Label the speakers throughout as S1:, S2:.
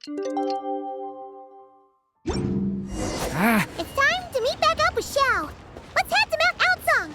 S1: It's time to meet back up with Xiao. Let's head to Mount Outsong.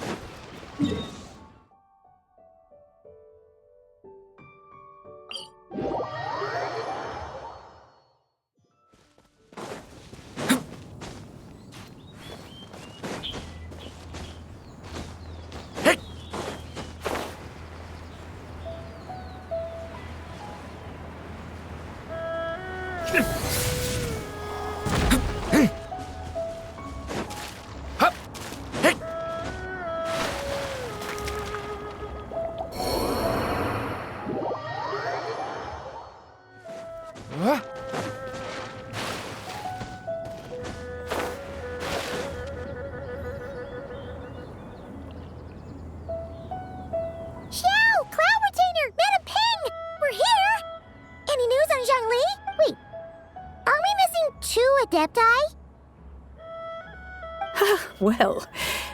S1: Adepti?
S2: Well,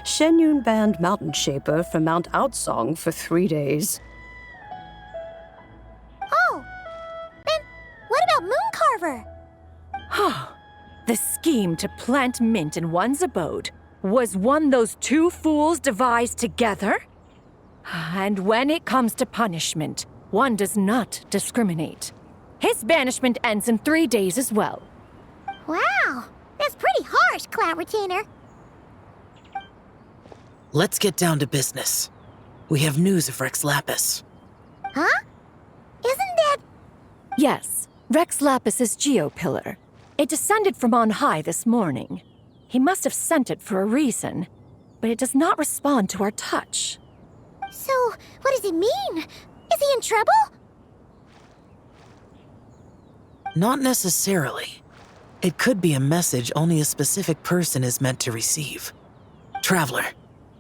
S2: Shenyun banned Mountain Shaper from Mount Outsong for 3 days.
S1: Oh, then what about Mooncarver?
S3: The scheme to plant mint in one's abode was one those two fools devised together? And when it comes to punishment, one does not discriminate. His banishment ends in 3 days as well.
S1: Wow, that's pretty harsh, Cloud Retainer.
S4: Let's get down to business. We have news of Rex Lapis.
S1: Huh? Isn't that...
S3: Yes, Rex Lapis's Geopillar. It descended from on high this morning. He must have sent it for a reason, but it does not respond to our touch.
S1: So, what does it mean? Is he in trouble?
S4: Not necessarily. It could be a message only a specific person is meant to receive. Traveler,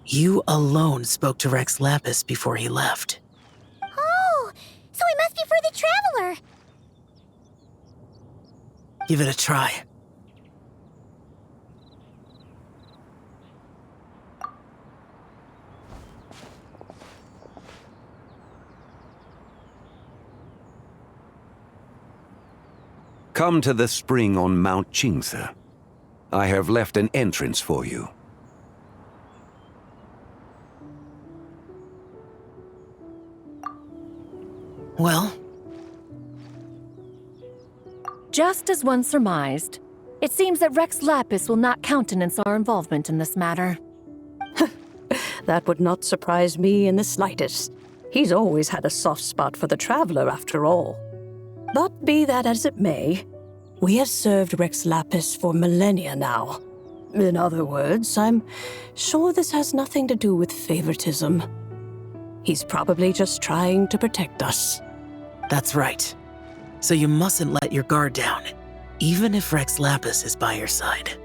S4: you alone spoke to Rex Lapis before he left.
S1: Oh, so it must be for the Traveler.
S4: Give it a try.
S5: Come to the spring on Mount Qingse. I have left an entrance for you.
S4: Well?
S3: Just as one surmised, it seems that Rex Lapis will not countenance our involvement in this matter.
S2: That would not surprise me in the slightest. He's always had a soft spot for the Traveler, after all. But be that as it may, we have served Rex Lapis for millennia now. In other words, I'm sure this has nothing to do with favoritism. He's probably just trying to protect us.
S4: That's right. So you mustn't let your guard down, even if Rex Lapis is by your side.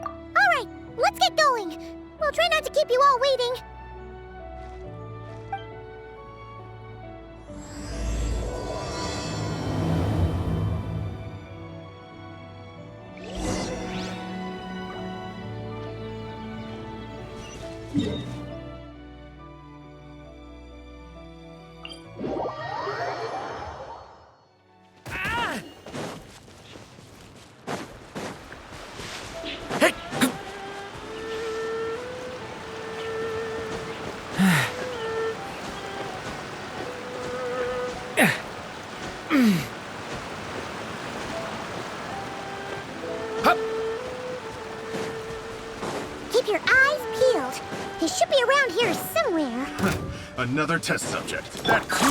S1: All right, let's get going. We'll try not to keep you all waiting. Keep your eyes peeled. He should be around here somewhere.
S6: Another test subject. That cool.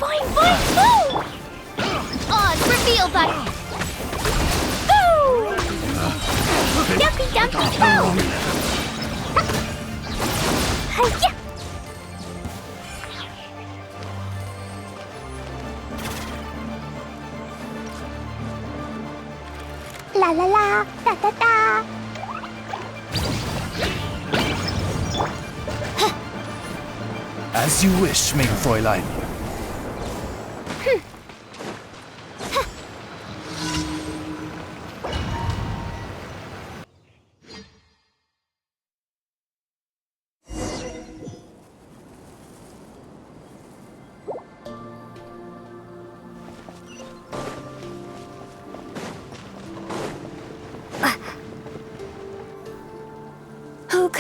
S1: Boing, boing, boom! Odds revealed by... Boom! Dumpy, dumpy, boom! Hiya! La la la, da da da.
S6: As you wish, mein Fräulein.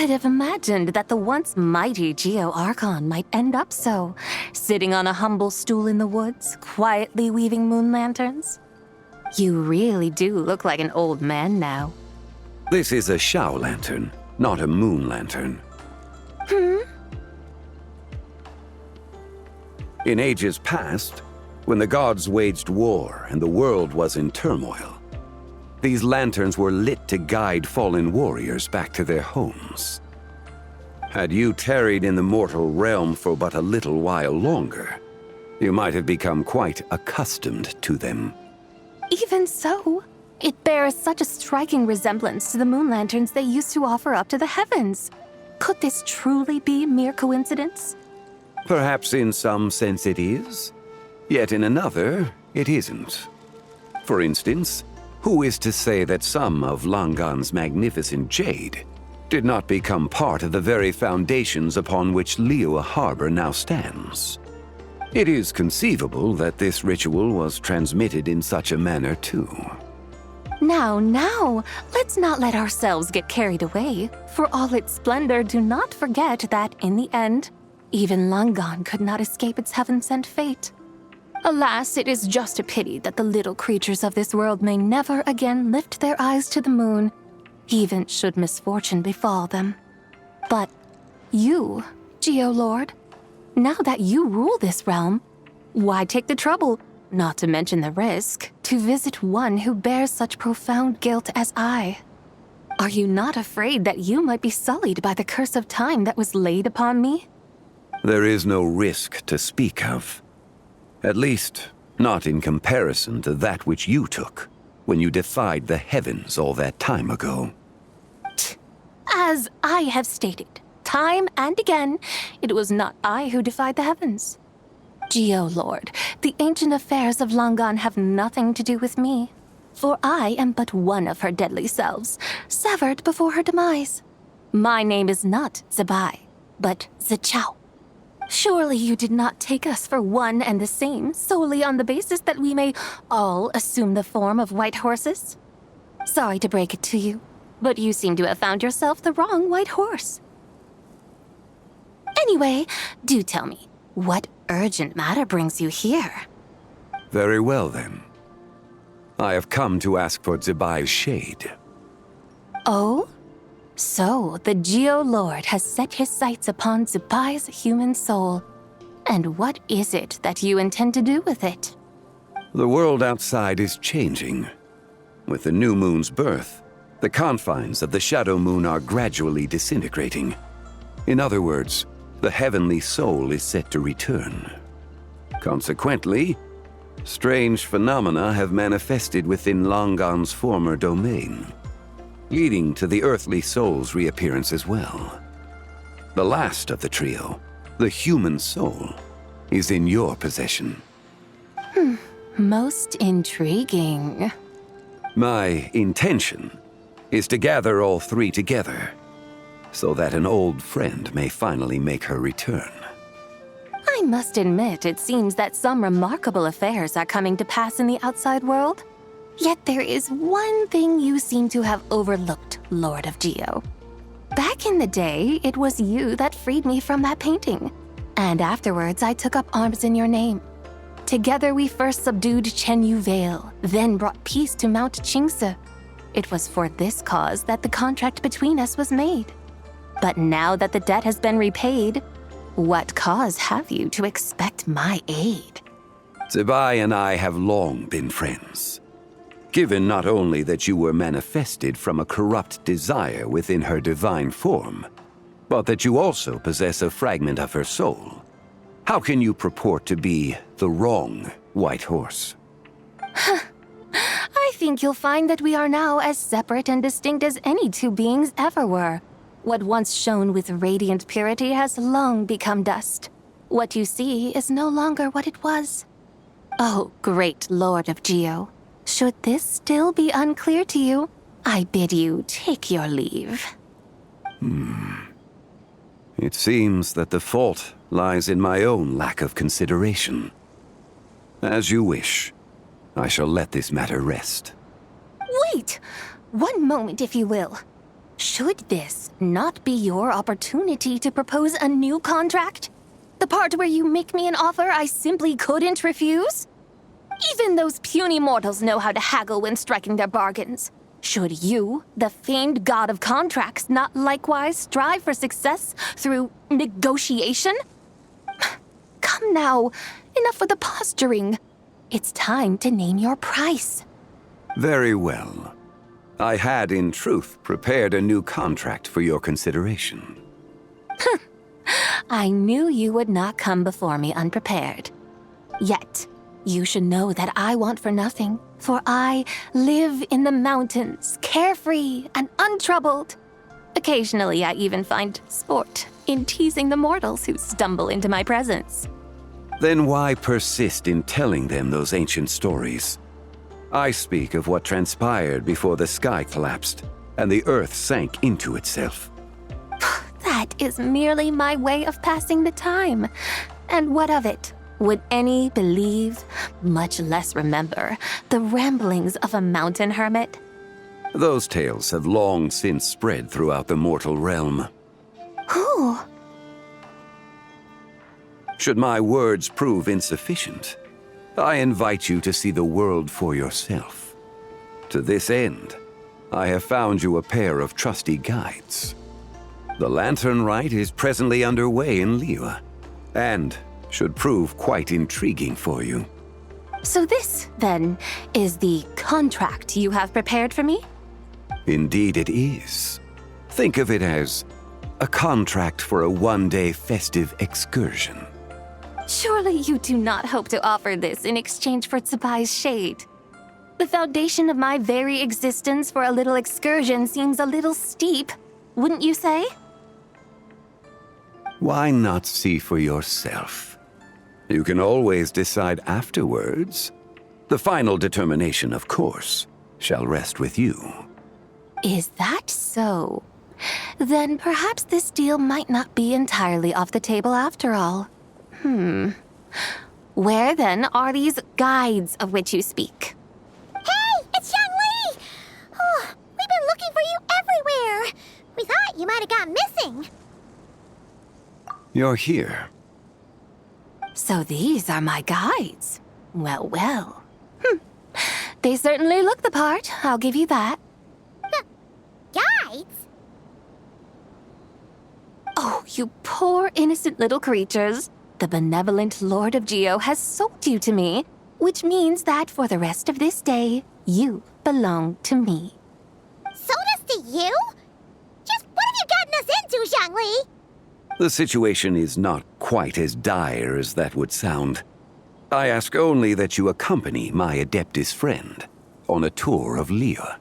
S7: could have imagined that the once mighty Geo-Archon might end up so, sitting on a humble stool in the woods, quietly weaving moon lanterns? You really do look like an old man now.
S5: This is a Shao lantern, not a moon lantern. In ages past, when the gods waged war and the world was in turmoil, these lanterns were lit to guide fallen warriors back to their homes. Had you tarried in the mortal realm for but a little while longer, you might have become quite accustomed to them.
S7: Even so, it bears such a striking resemblance to the moon lanterns they used to offer up to the heavens. Could this truly be mere coincidence?
S5: Perhaps in some sense it is, yet in another, it isn't. For instance, who is to say that some of Langan's magnificent jade did not become part of the very foundations upon which Liyue Harbor now stands? It is conceivable that this ritual was transmitted in such a manner too.
S7: Now, let's not let ourselves get carried away. For all its splendor, do not forget that, in the end, even Langan could not escape its heaven-sent fate. Alas, it is just a pity that the little creatures of this world may never again lift their eyes to the moon, even should misfortune befall them. But you, Geo-Lord, now that you rule this realm, why take the trouble, not to mention the risk, to visit one who bears such profound guilt as I? Are you not afraid that you might be sullied by the curse of time that was laid upon me?
S5: There is no risk to speak of. At least, not in comparison to that which you took when you defied the heavens all that time ago.
S7: As I have stated, time and again, it was not I who defied the heavens. Geo-Lord, the ancient affairs of Langan have nothing to do with me, for I am but one of her deadly selves, severed before her demise. My name is not Zibai, but Zichao. Surely you did not take us for one and the same solely on the basis that we may all assume the form of white horses? Sorry to break it to you, but you seem to have found yourself the wrong white horse. Anyway, do tell me, what urgent matter brings you here?
S5: Very well then. I have come to ask for Zibai's shade.
S7: Oh? So, the Geo-Lord has set his sights upon Zibai's human soul. And what is it that you intend to do with it?
S5: The world outside is changing. With the new moon's birth, the confines of the shadow moon are gradually disintegrating. In other words, the heavenly soul is set to return. Consequently, strange phenomena have manifested within Langan's former domain, leading to the earthly soul's reappearance as well. The last of the trio, the human soul, is in your possession.
S7: Most intriguing.
S5: My intention is to gather all three together, so that an old friend may finally make her return.
S7: I must admit, it seems that some remarkable affairs are coming to pass in the outside world. Yet there is one thing you seem to have overlooked, Lord of Geo. Back in the day, it was you that freed me from that painting. And afterwards, I took up arms in your name. Together, we first subdued Chenyu Vale, then brought peace to Mount Qingse. It was for this cause that the contract between us was made. But now that the debt has been repaid, what cause have you to expect my aid?
S5: Zibai and I have long been friends. Given not only that you were manifested from a corrupt desire within her divine form, but that you also possess a fragment of her soul, how can you purport to be the wrong white horse?
S7: I think you'll find that we are now as separate and distinct as any two beings ever were. What once shone with radiant purity has long become dust. What you see is no longer what it was. Oh, great Lord of Geo. Should this still be unclear to you, I bid you take your leave.
S5: It seems that the fault lies in my own lack of consideration. As you wish. I shall let this matter rest.
S7: Wait! One moment, if you will. Should this not be your opportunity to propose a new contract? The part where you make me an offer I simply couldn't refuse? Even those puny mortals know how to haggle when striking their bargains. Should you, the famed god of contracts, not likewise strive for success through negotiation? Come now, enough with the posturing. It's time to name your price.
S5: Very well. I had, in truth, prepared a new contract for your consideration.
S7: I knew you would not come before me unprepared. Yet, you should know that I want for nothing, for I live in the mountains, carefree and untroubled. Occasionally, I even find sport in teasing the mortals who stumble into my presence.
S5: Then why persist in telling them those ancient stories? I speak of what transpired before the sky collapsed and the earth sank into itself.
S7: That is merely my way of passing the time. And what of it? Would any believe, much less remember, the ramblings of a mountain hermit?
S5: Those tales have long since spread throughout the mortal realm.
S7: Who?
S5: Should my words prove insufficient, I invite you to see the world for yourself. To this end, I have found you a pair of trusty guides. The Lantern Rite is presently underway in Liyue, and should prove quite intriguing for you.
S7: So this, then, is the contract you have prepared for me?
S5: Indeed it is. Think of it as a contract for a one-day festive excursion.
S7: Surely you do not hope to offer this in exchange for Zibai's shade. The foundation of my very existence for a little excursion seems a little steep, wouldn't you say?
S5: Why not see for yourself? You can always decide afterwards. The final determination, of course, shall rest with you.
S7: Is that so? Then perhaps this deal might not be entirely off the table after all. Where then are these guides of which you speak?
S1: Hey, it's Xiangli! Oh, we've been looking for you everywhere. We thought you might have gone missing.
S5: You're here.
S7: So these are my guides. Well, well. They certainly look the part, I'll give you that.
S1: Guides?
S7: Oh, you poor innocent little creatures. The benevolent Lord of Geo has sold you to me, which means that for the rest of this day, you belong to me.
S1: Sold us to you? Just what have you gotten us into, Xiangli?
S5: The situation is not quite as dire as that would sound. I ask only that you accompany my Adeptus friend on a tour of Liyue.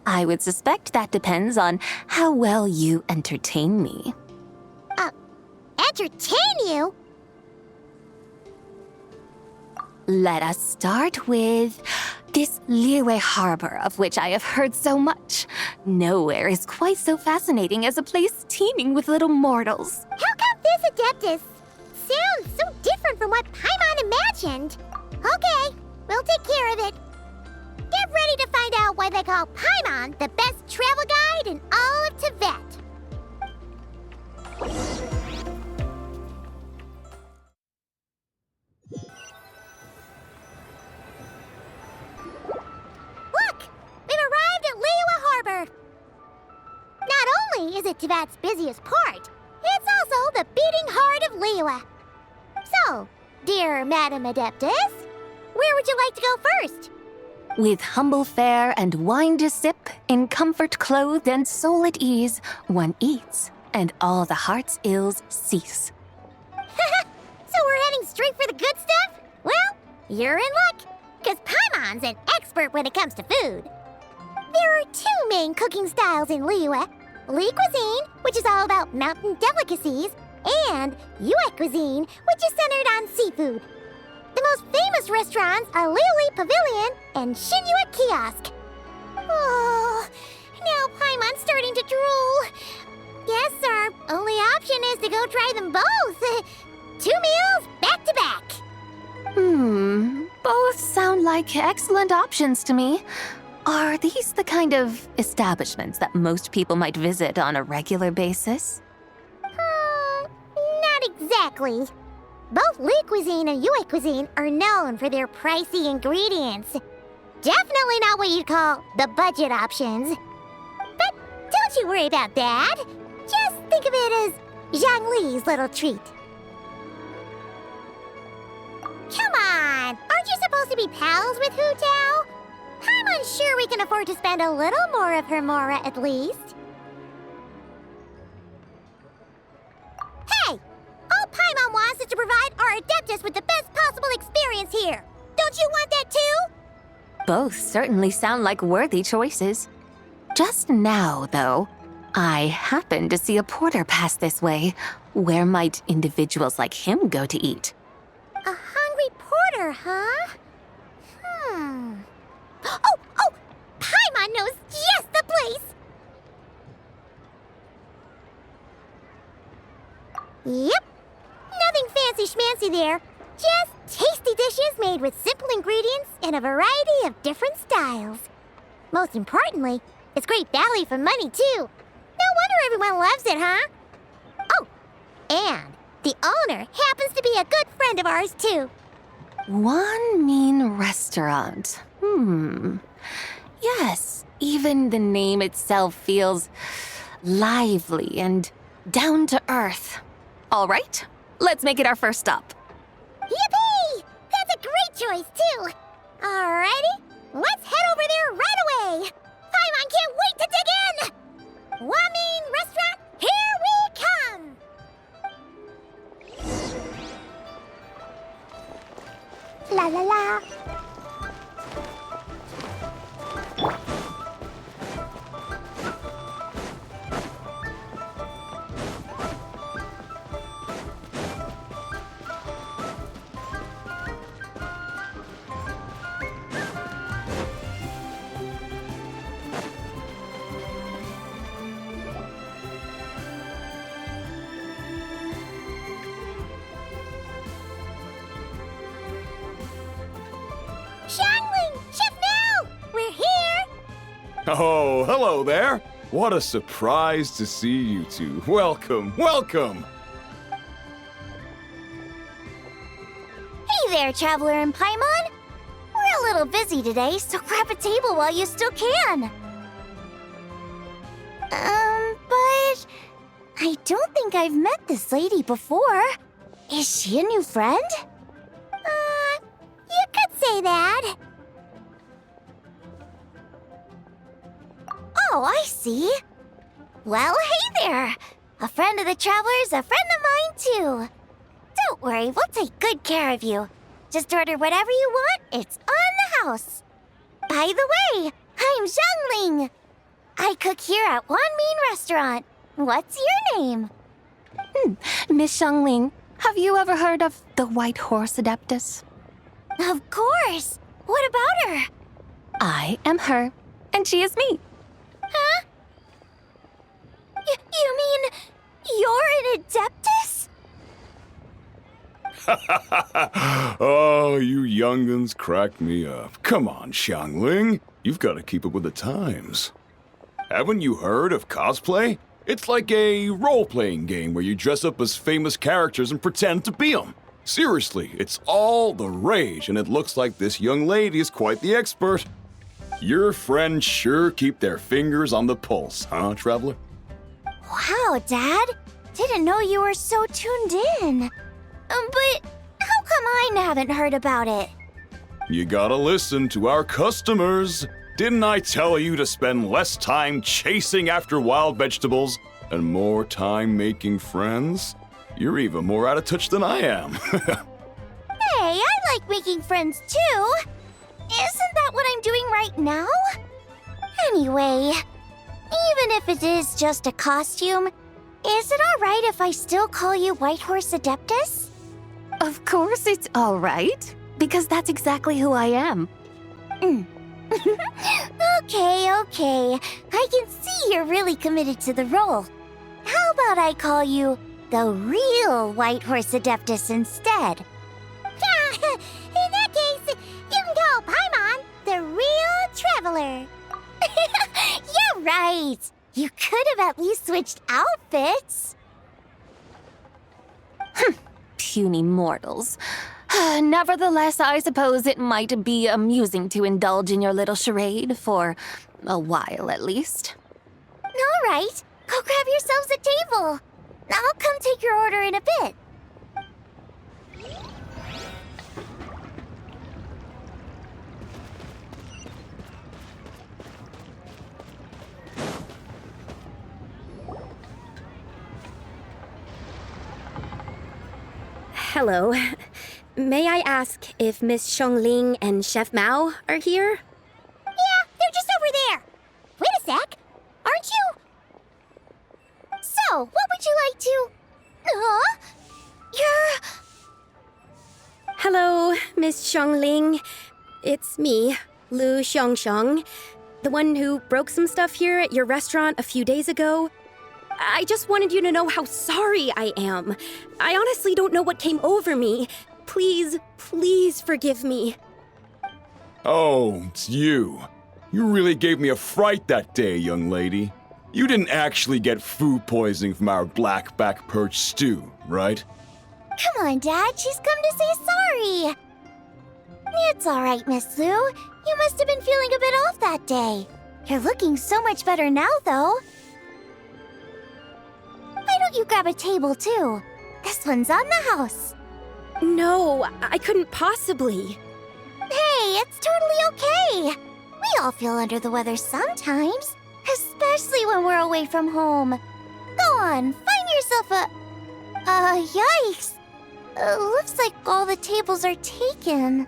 S7: I would suspect that depends on how well you entertain me.
S1: Entertain you?
S7: Let us start with this Liyue harbor of which I have heard so much. Nowhere is quite so fascinating as a place teeming with little mortals.
S1: How come this Adeptus sounds so different from what Paimon imagined? Okay, we'll take care of it. Get ready to find out why they call Paimon the best travel guide in all of Tibet. Look! We've arrived at Liyue Harbor! Not only is it Tibet's busiest port, it's also the beating heart of Liyue. So, dear Madam Adeptus, where would you like to go first?
S7: With humble fare and wine to sip, in comfort clothed and soul at ease, one eats, and all the heart's ills cease.
S1: So we're heading straight for the good stuff? Well, you're in luck, because Paimon's an expert when it comes to food. There are two main cooking styles in Liyue. Li cuisine, which is all about mountain delicacies, and Yue cuisine, which is centered on seafood. The most famous restaurants are Liuli Pavilion and Shinyue Kiosk. Oh, now Paimon's starting to drool. Guess our only option is to go try them both. 2 meals back to back.
S7: Both sound like excellent options to me. Are these the kind of establishments that most people might visit on a regular basis?
S1: Not exactly. Both Li Cuisine and Yue Cuisine are known for their pricey ingredients. Definitely not what you'd call the budget options. But don't you worry about that. Just think of it as Zhang Li's little treat. Come on! Aren't you supposed to be pals with Hu Tao? I'm unsure we can afford to spend a little more of her mora at least. Hey! All Paimon wants is to provide our Adeptus with the best possible experience here. Don't you want that too?
S7: Both certainly sound like worthy choices. Just now, though, I happened to see a porter pass this way. Where might individuals like him go to eat?
S1: A hungry porter, huh? Oh! Paimon knows just the place! Yep. Nothing fancy schmancy there. Just tasty dishes made with simple ingredients in a variety of different styles. Most importantly, it's great value for money, too. No wonder everyone loves it, huh? Oh, and the owner happens to be a good friend of ours, too.
S7: One mean restaurant. Yes, even the name itself feels lively and down to earth. All right, let's make it our first stop.
S1: Yippee! That's a great choice, too. Alrighty, let's head over there right away. Paimon can't wait to dig in. Wamin Restaurant, here we come. La la la. Xiangling! Chef Now! We're here!
S8: Oh, hello there. What a surprise to see you two. Welcome, welcome.
S1: Hey there, Traveler and Paimon! We're a little busy today, so grab a table while you still can. But I don't think I've met this lady before. Is she a new friend? You could say that. Oh, I see. Well, hey there. A friend of the Traveler's a friend of mine, too. Don't worry, we'll take good care of you. Just order whatever you want, it's on the house. By the way, I'm Xiangling. I cook here at Wanmin Restaurant. What's your name?
S7: Miss Xiangling, have you ever heard of the White Horse Adeptus?
S1: Of course. What about her?
S7: I am her, and she is me.
S1: Huh? You mean you're an Adeptus?
S8: Oh, you young'uns crack me up. Come on, Xiangling. You've got to keep up with the times. Haven't you heard of cosplay? It's like a role-playing game where you dress up as famous characters and pretend to be them. Seriously, it's all the rage, and it looks like this young lady is quite the expert. Your friends sure keep their fingers on the pulse, huh, Traveler?
S1: Wow, Dad. Didn't know you were so tuned in. But how come I haven't heard about it?
S8: You gotta listen to our customers. Didn't I tell you to spend less time chasing after wild vegetables and more time making friends? You're even more out of touch than I am.
S1: Hey, I like making friends too. Isn't that what I'm doing right now? Anyway, even if it is just a costume, is it alright if I still call you White Horse Adeptus?
S7: Of course it's all right, because that's exactly who I am.
S1: Okay. I can see you're really committed to the role. How about I call you the real White Horse Adeptus instead? In that case, you can call Paimon the real traveler. Yeah, right. You could have at least switched outfits.
S7: Puny mortals. Nevertheless, I suppose it might be amusing to indulge in your little charade for a while at least.
S1: All right, go grab yourselves a table. I'll come take your order in a bit.
S9: Hello. May I ask if Miss Xiongling and Chef Mao are here?
S1: Yeah, they're just over there. Wait a sec. Aren't you? So, what would you like to... You're...
S9: Hello, Miss Xiongling. It's me, Lu Xiongxiong, the one who broke some stuff here at your restaurant a few days ago. I just wanted you to know how sorry I am. I honestly don't know what came over me. Please, please forgive me.
S8: Oh, it's you. You really gave me a fright that day, young lady. You didn't actually get food poisoning from our black-back perch stew, right?
S1: Come on, Dad. She's come to say sorry. It's all right, Miss Lu. You must have been feeling a bit off that day. You're looking so much better now, though. Why don't you grab a table, too? This one's on the house.
S9: No, I couldn't possibly.
S1: Hey, it's totally okay. We all feel under the weather sometimes, especially when we're away from home. Go on, find yourself a... yikes. Looks like all the tables are taken.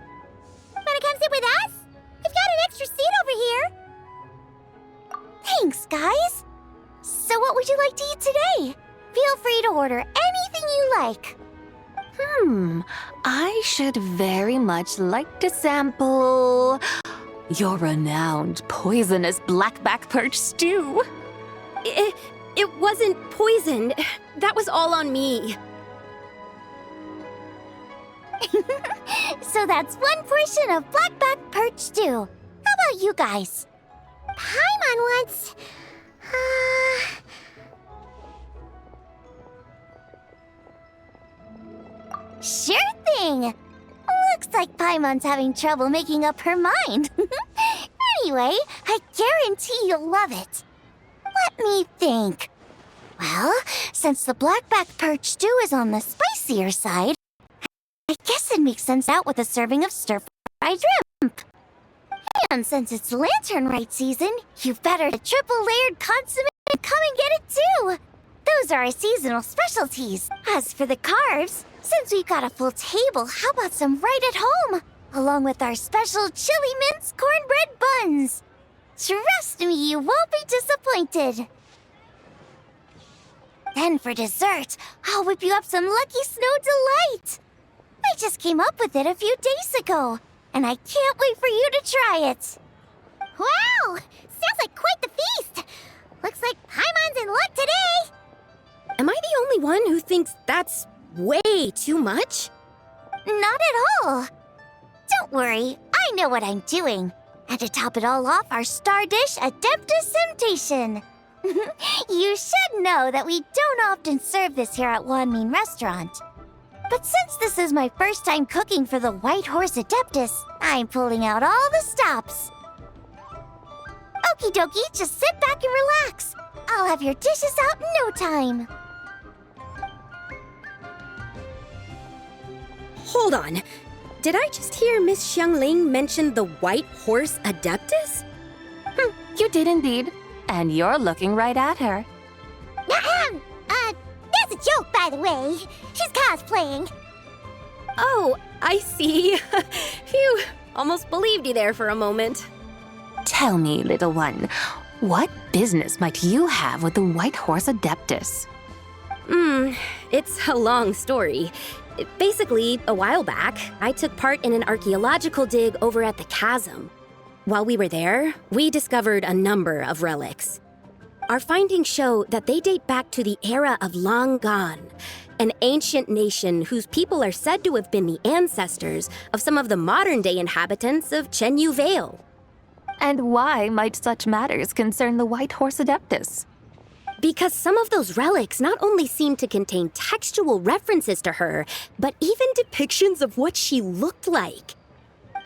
S1: Wanna come sit with us? We've got an extra seat over here. Thanks, guys. So what would you like to eat today? Feel free to order anything you like.
S7: I should very much like to sample your renowned poisonous blackback perch stew.
S9: It wasn't poisoned. That was all on me.
S1: So that's one portion of blackback perch stew. How about you guys? Paimon wants... Sure thing! Looks like Paimon's having trouble making up her mind. Anyway, I guarantee you'll love it. Let me think. Well, since the blackback perch stew is on the spicier side, I guess it makes sense out with a serving of stir-fried shrimp. And since it's Lantern Rite season, you've better a triple-layered consommé and come and get it too. Those are our seasonal specialties. As for the carbs, since we've got a full table, how about some right at home? Along with our special chili mince cornbread buns. Trust me, you won't be disappointed. Then for dessert, I'll whip you up some Lucky Snow Delight. I just came up with it a few days ago, and I can't wait for you to try it. Wow! Sounds like quite the feast. Looks like Paimon's in luck today.
S9: Am I the only one who thinks that's way too much?
S1: Not at all. Don't worry, I know what I'm doing. And to top it all off, our star dish, Adeptus Temptation. You should know that we don't often serve this here at Wanmin Restaurant. But since this is my first time cooking for the White Horse Adeptus, I'm pulling out all the stops. Okie dokie, just sit back and relax. I'll have your dishes out in no time.
S9: Hold on. Did I just hear Miss Xiongling mention the White Horse Adeptus?
S7: You did indeed. And you're looking right at her.
S1: That's a joke, by the way. She's cosplaying.
S9: Oh, I see. Phew, almost believed you there for a moment.
S7: Tell me, little one, what business might you have with the White Horse Adeptus?
S9: It's a long story. Basically, a while back, I took part in an archaeological dig over at the chasm. While we were there, we discovered a number of relics. Our findings show that they date back to the era of Long Gone, an ancient nation whose people are said to have been the ancestors of some of the modern-day inhabitants of Chenyu Vale.
S7: And why might such matters concern the White Horse Adeptus?
S9: Because some of those relics not only seem to contain textual references to her, but even depictions of what she looked like.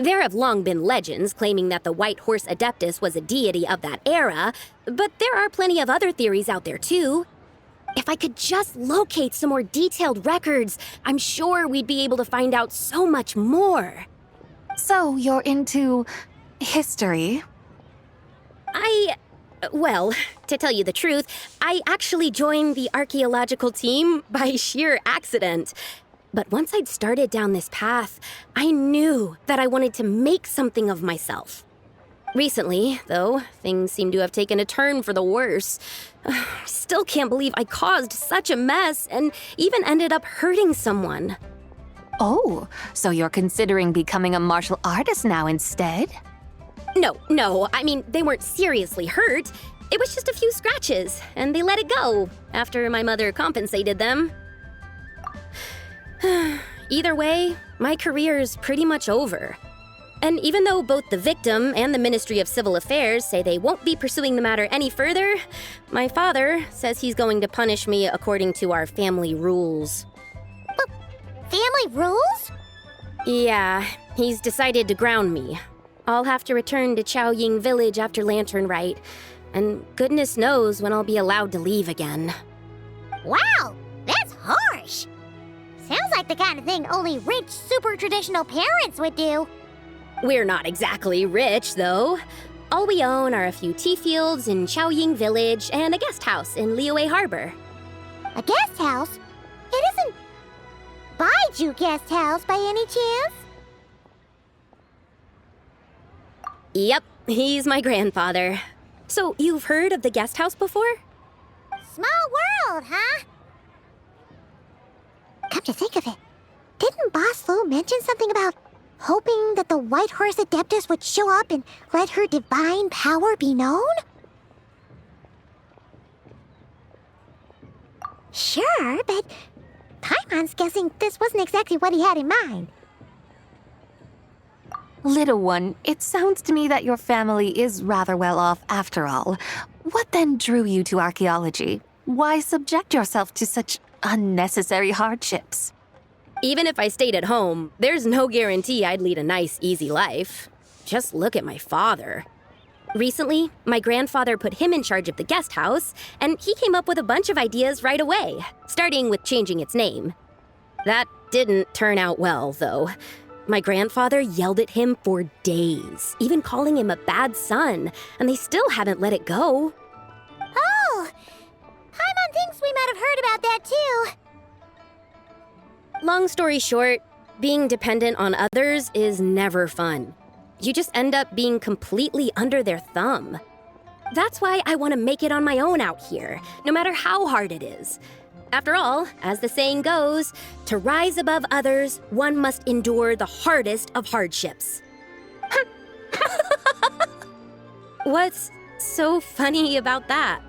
S9: There have long been legends claiming that the White Horse Adeptus was a deity of that era, but there are plenty of other theories out there too. If I could just locate some more detailed records, I'm sure we'd be able to find out so much more.
S7: So you're into history?
S9: Well, to tell you the truth, I actually joined the archaeological team by sheer accident. But once I'd started down this path, I knew that I wanted to make something of myself. Recently, though, things seem to have taken a turn for the worse. Still can't believe I caused such a mess and even ended up hurting someone.
S7: Oh, so you're considering becoming a martial artist now instead?
S9: No, I mean, they weren't seriously hurt. It was just a few scratches, and they let it go after my mother compensated them. Either way, my career's pretty much over. And even though both the victim and the Ministry of Civil Affairs say they won't be pursuing the matter any further, my father says he's going to punish me according to our family rules.
S1: Family rules?
S9: Yeah, he's decided to ground me. I'll have to return to Chaoying Village after Lantern Rite, and goodness knows when I'll be allowed to leave again.
S1: Wow, that's harsh. Sounds like the kind of thing only rich, super traditional parents would do.
S9: We're not exactly rich, though. All we own are a few tea fields in Chaoying Village and a guest house in Liyue Harbor.
S1: A guest house? It isn't Baiju Guest House by any chance?
S9: Yep, he's my grandfather. So, you've heard of the guest house before?
S1: Small world, huh? Come to think of it, didn't Boss Lu mention something about hoping that the White Horse Adeptus would show up and let her divine power be known? Sure, but Paimon's guessing this wasn't exactly what he had in mind.
S7: Little one, it sounds to me that your family is rather well off after all. What then drew you to archaeology? Why subject yourself to such unnecessary hardships?
S9: Even if I stayed at home, there's no guarantee I'd lead a nice, easy life. Just look at my father. Recently, my grandfather put him in charge of the guest house, and he came up with a bunch of ideas right away, starting with changing its name. That didn't turn out well, though. My grandfather yelled at him for days, even calling him a bad son, and they still haven't let it go.
S1: Oh, Paimon thinks we might have heard about that too.
S9: Long story short, being dependent on others is never fun. You just end up being completely under their thumb. That's why I want to make it on my own out here, no matter how hard it is. After all, as the saying goes, to rise above others, one must endure the hardest of hardships. What's so funny about that?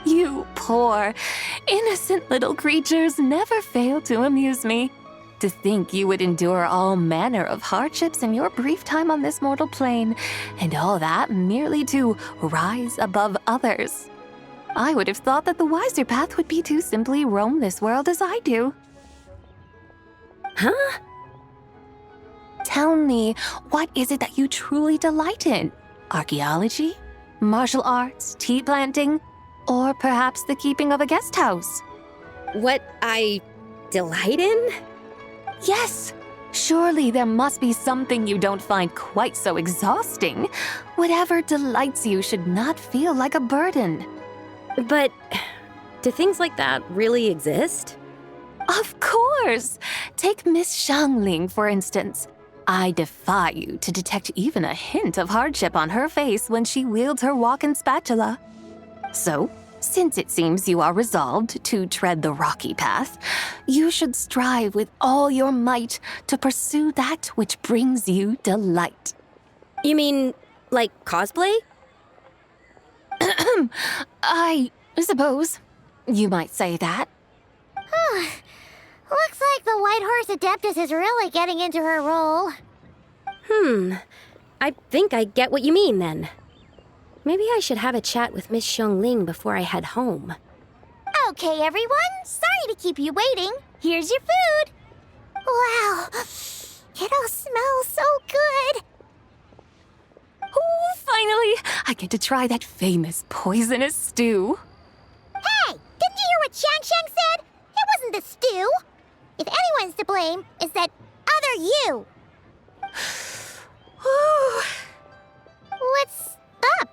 S7: You poor, innocent little creatures never fail to amuse me. To think you would endure all manner of hardships in your brief time on this mortal plane, and all that merely to rise above others. I would have thought that the wiser path would be to simply roam this world as I do.
S9: Huh?
S7: Tell me, what is it that you truly delight in? Archaeology? Martial arts? Tea planting? Or perhaps the keeping of a guest house?
S9: What I delight in?
S7: Yes! Surely there must be something you don't find quite so exhausting. Whatever delights you should not feel like a burden.
S9: But do things like that really exist?
S7: Of course! Take Miss Xiangling, for instance. I defy you to detect even a hint of hardship on her face when she wields her walking spatula. So, since it seems you are resolved to tread the rocky path, you should strive with all your might to pursue that which brings you delight.
S9: You mean, like cosplay?
S7: I suppose you might say that.
S1: Looks like the White Horse Adeptus is really getting into her role.
S9: I think I get what you mean then. Maybe I should have a chat with Miss Xiongling before I head home.
S1: Okay, everyone. Sorry to keep you waiting. Here's your food. Wow. It all smells so good.
S7: Oh, finally! I get to try that famous poisonous stew.
S1: Hey, didn't you hear what Shang said? It wasn't the stew. If anyone's to blame, it's that other you. What's up?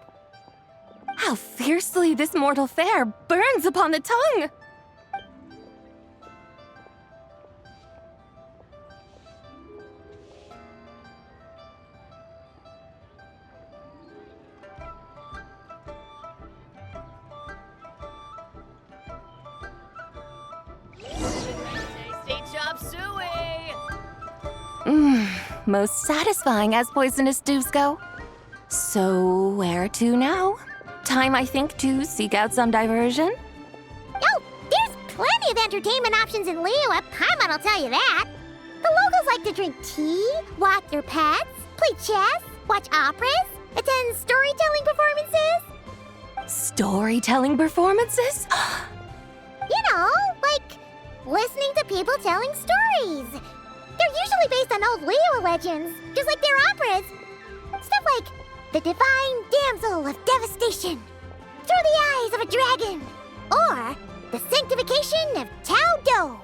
S7: How fiercely this mortal fare burns upon the tongue! Most satisfying as poisonous stews go. So, where to now? Time, I think, to seek out some diversion?
S1: Oh, there's plenty of entertainment options in Liyue. Paimon will tell you that. The locals like to drink tea, walk their pets, play chess, watch operas, attend storytelling performances.
S7: Storytelling performances?
S1: You know, like listening to people telling stories. They're usually based on old Liyue legends, just like their operas. Stuff like the Divine Damsel of Devastation, Through the Eyes of a Dragon, or the Sanctification of Tao Do.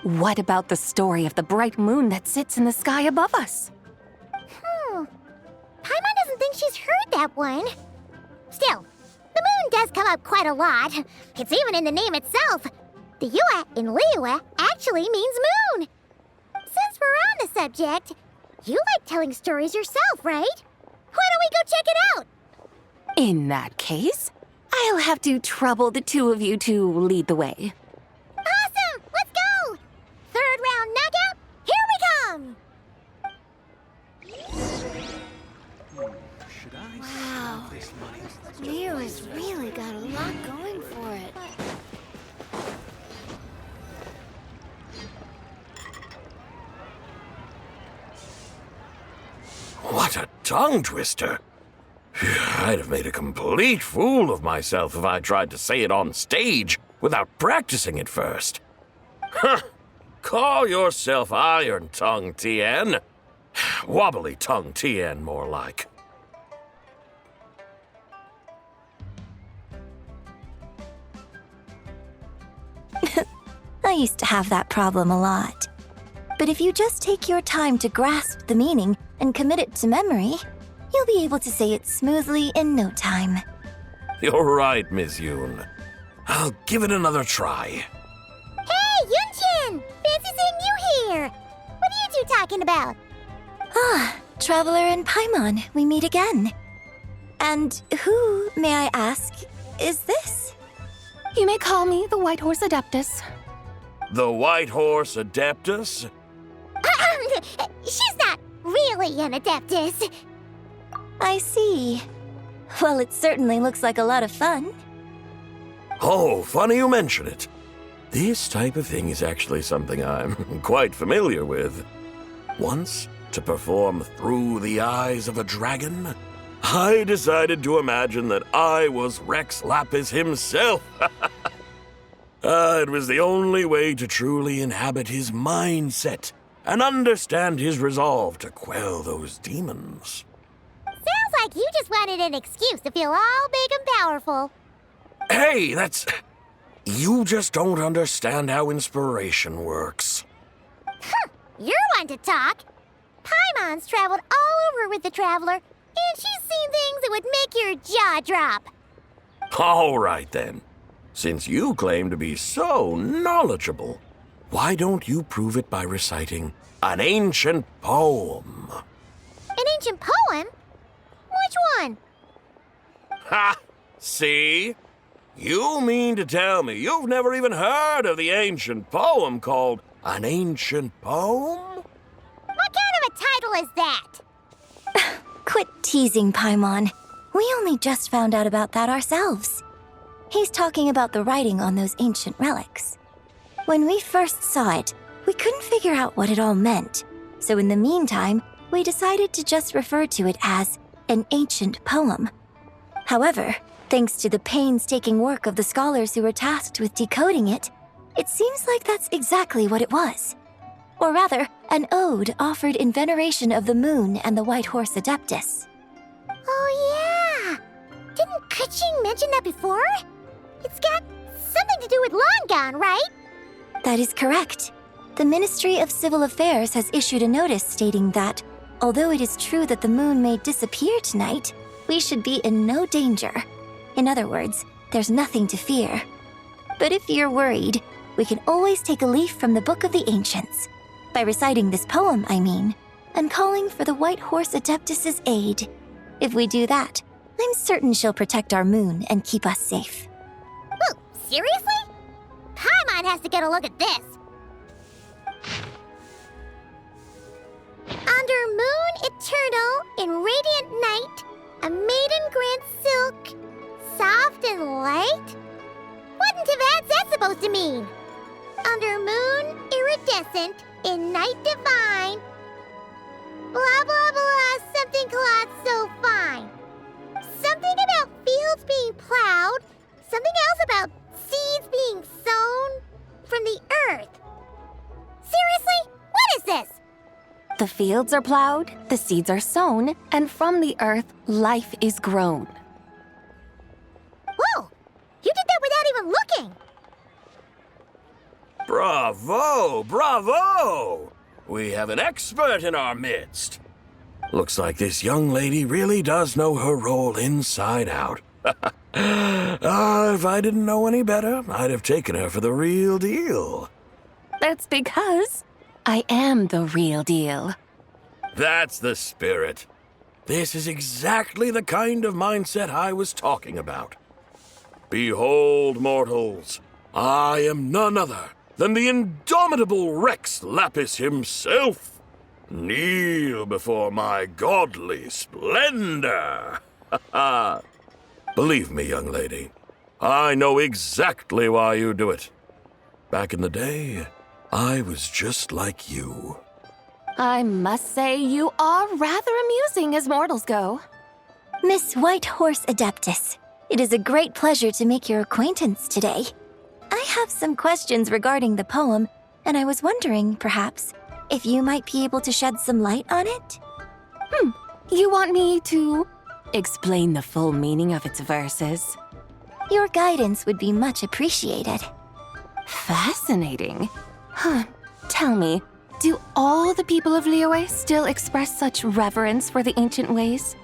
S7: What about the story of the bright moon that sits in the sky above us?
S1: Paimon doesn't think she's heard that one. Still, the moon does come up quite a lot. It's even in the name itself. The Yue in Liyue actually means moon. Since we're on the subject, you like telling stories yourself, right? Why don't we go check it out?
S7: In that case, I'll have to trouble the two of you to lead the way.
S1: Awesome! Let's go! Third round knockout, here we come!
S10: Wow, Liyue has really got a lot going for it.
S11: What a tongue twister! I'd have made a complete fool of myself if I tried to say it on stage without practicing it first. Huh! Call yourself Iron Tongue, Tien. Wobbly Tongue, Tien, more like.
S12: I used to have that problem a lot. But if you just take your time to grasp the meaning and commit it to memory, you'll be able to say it smoothly in no time.
S11: You're right, Miss Yoon. I'll give it another try.
S1: Hey, Yunchin! Fancy seeing you here! What are you two talking about?
S12: Ah, Traveler and Paimon, we meet again. And who, may I ask, is this?
S7: You may call me the White Horse Adeptus.
S11: The White Horse Adeptus?
S1: She's not really an Adeptus.
S12: I see. Well, it certainly looks like a lot of fun.
S11: Oh, funny you mention it. This type of thing is actually something I'm quite familiar with. Once, to perform Through the Eyes of a Dragon, I decided to imagine that I was Rex Lapis himself. It was the only way to truly inhabit his mindset and understand his resolve to quell those demons.
S1: Sounds like you just wanted an excuse to feel all big and powerful.
S11: Hey, that's... You just don't understand how inspiration works.
S1: You're one to talk. Paimon's traveled all over with the Traveler, and she's seen things that would make your jaw drop.
S11: All right, then. Since you claim to be so knowledgeable, why don't you prove it by reciting an ancient poem?
S1: An ancient poem? Which one?
S11: Ha! See? You mean to tell me you've never even heard of the ancient poem called An Ancient Poem?
S1: What kind of a title is that?
S12: Quit teasing, Paimon. We only just found out about that ourselves. He's talking about the writing on those ancient relics. When we first saw it, we couldn't figure out what it all meant. So in the meantime, we decided to just refer to it as an ancient poem. However, thanks to the painstaking work of the scholars who were tasked with decoding it, it seems like that's exactly what it was. Or rather, an ode offered in veneration of the moon and the White Horse Adeptus.
S1: Oh yeah! Didn't Kuching mention that before? It's got something to do with Longon, right?
S12: That is correct. The Ministry of Civil Affairs has issued a notice stating that, although it is true that the moon may disappear tonight, we should be in no danger. In other words, there's nothing to fear. But if you're worried, we can always take a leaf from the Book of the Ancients. By reciting this poem, I mean, and calling for the White Horse Adeptus' aid. If we do that, I'm certain she'll protect our moon and keep us safe.
S1: Whoa, seriously? Paimon has to get a look at this. Under moon eternal in radiant night, a maiden grants silk, soft and light? What in Tibet's that supposed to mean? Under moon iridescent in night divine, blah blah blah, something cloth so fine. Something about fields being plowed, something else about seeds being sown from the earth. Seriously? What is this?
S7: The fields are plowed, the seeds are sown, and from the earth, life is grown.
S1: Whoa! You did that without even looking!
S11: Bravo! Bravo! We have an expert in our midst. Looks like this young lady really does know her role inside out. If I didn't know any better, I'd have taken her for the real deal.
S7: That's because I am the real deal.
S11: That's the spirit. This is exactly the kind of mindset I was talking about. Behold, mortals, I am none other than the indomitable Rex Lapis himself. Kneel before my godly splendor. Believe me, young lady, I know exactly why you do it. Back in the day, I was just like you.
S7: I must say you are rather amusing as mortals go.
S12: Miss White Horse Adeptus, it is a great pleasure to make your acquaintance today. I have some questions regarding the poem, and I was wondering, perhaps, if you might be able to shed some light on it?
S7: You want me to explain the full meaning of its verses?
S12: Your guidance would be much appreciated.
S7: Fascinating. Tell me, do all the people of Liyue still express such reverence for the ancient ways?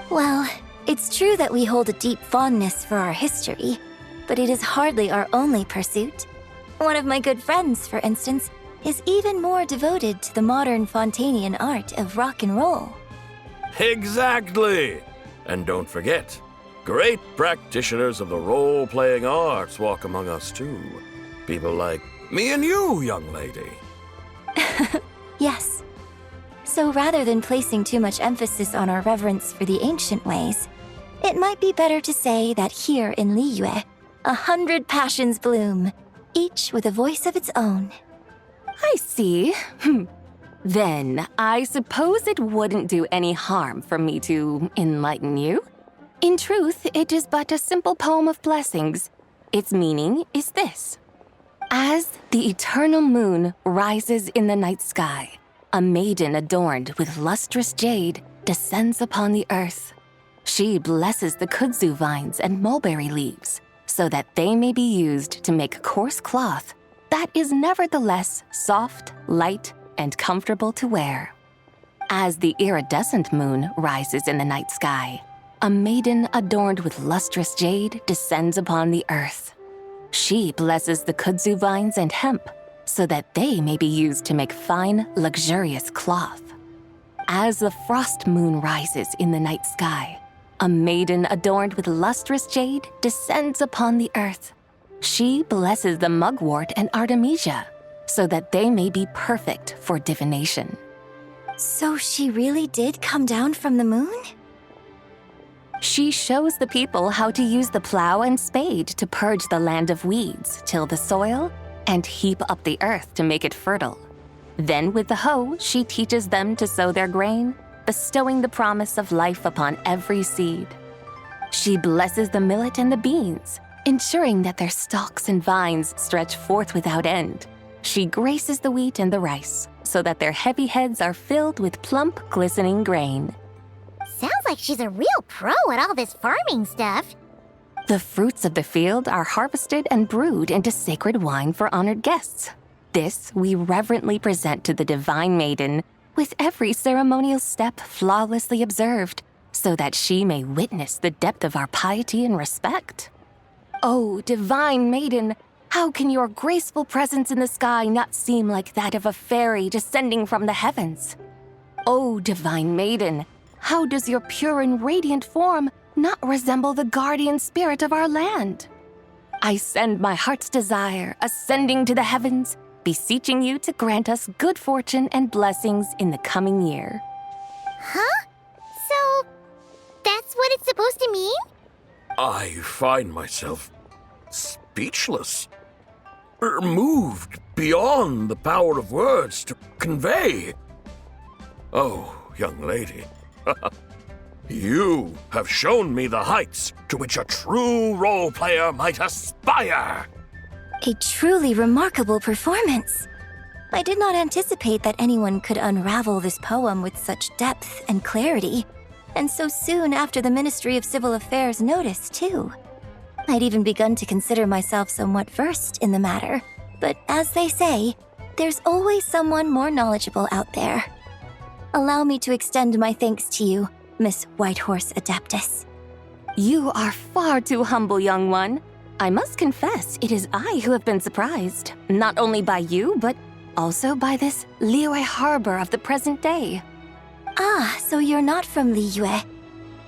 S12: Well, it's true that we hold a deep fondness for our history, but it is hardly our only pursuit. One of my good friends, for instance, is even more devoted to the modern Fontanian art of rock and roll.
S11: Exactly! And don't forget, great practitioners of the role-playing arts walk among us too. People like me and you, young lady.
S12: Yes. So rather than placing too much emphasis on our reverence for the ancient ways, it might be better to say that here in Liyue, 100 passions bloom, each with a voice of its own.
S7: I see. Then, I suppose it wouldn't do any harm for me to enlighten you. In truth, it is but a simple poem of blessings. Its meaning is this. As the eternal moon rises in the night sky, a maiden adorned with lustrous jade descends upon the earth. She blesses the kudzu vines and mulberry leaves so that they may be used to make coarse cloth that is nevertheless soft, light, and comfortable to wear. As the iridescent moon rises in the night sky, a maiden adorned with lustrous jade descends upon the earth. She blesses the kudzu vines and hemp so that they may be used to make fine, luxurious cloth. As the frost moon rises in the night sky, a maiden adorned with lustrous jade descends upon the earth. She blesses the mugwort and artemisia so that they may be perfect for divination.
S12: So she really did come down from the moon?
S7: She shows the people how to use the plow and spade to purge the land of weeds, till the soil, and heap up the earth to make it fertile. Then with the hoe, she teaches them to sow their grain, bestowing the promise of life upon every seed. She blesses the millet and the beans, ensuring that their stalks and vines stretch forth without end. She graces the wheat and the rice, so that their heavy heads are filled with plump, glistening grain.
S1: Sounds like she's a real pro at all this farming stuff.
S7: The fruits of the field are harvested and brewed into sacred wine for honored guests. This we reverently present to the Divine Maiden, with every ceremonial step flawlessly observed, so that she may witness the depth of our piety and respect. Oh, Divine Maiden, how can your graceful presence in the sky not seem like that of a fairy descending from the heavens? Oh, Divine Maiden, how does your pure and radiant form not resemble the guardian spirit of our land? I send my heart's desire, ascending to the heavens, beseeching you to grant us good fortune and blessings in the coming year.
S1: Huh? So, that's what it's supposed to mean?
S11: I find myself speechless, moved beyond the power of words to convey. Oh, young lady, you have shown me the heights to which a true role player might aspire.
S12: A truly remarkable performance. I did not anticipate that anyone could unravel this poem with such depth and clarity, and so soon after the Ministry of Civil Affairs noticed, too. I'd even begun to consider myself somewhat versed in the matter, but as they say, there's always someone more knowledgeable out there. Allow me to extend my thanks to you, Miss Whitehorse Adeptus.
S7: You are far too humble, young one. I must confess, it is I who have been surprised, not only by you, but also by this Liyue harbor of the present day.
S12: Ah, so you're not from Liyue.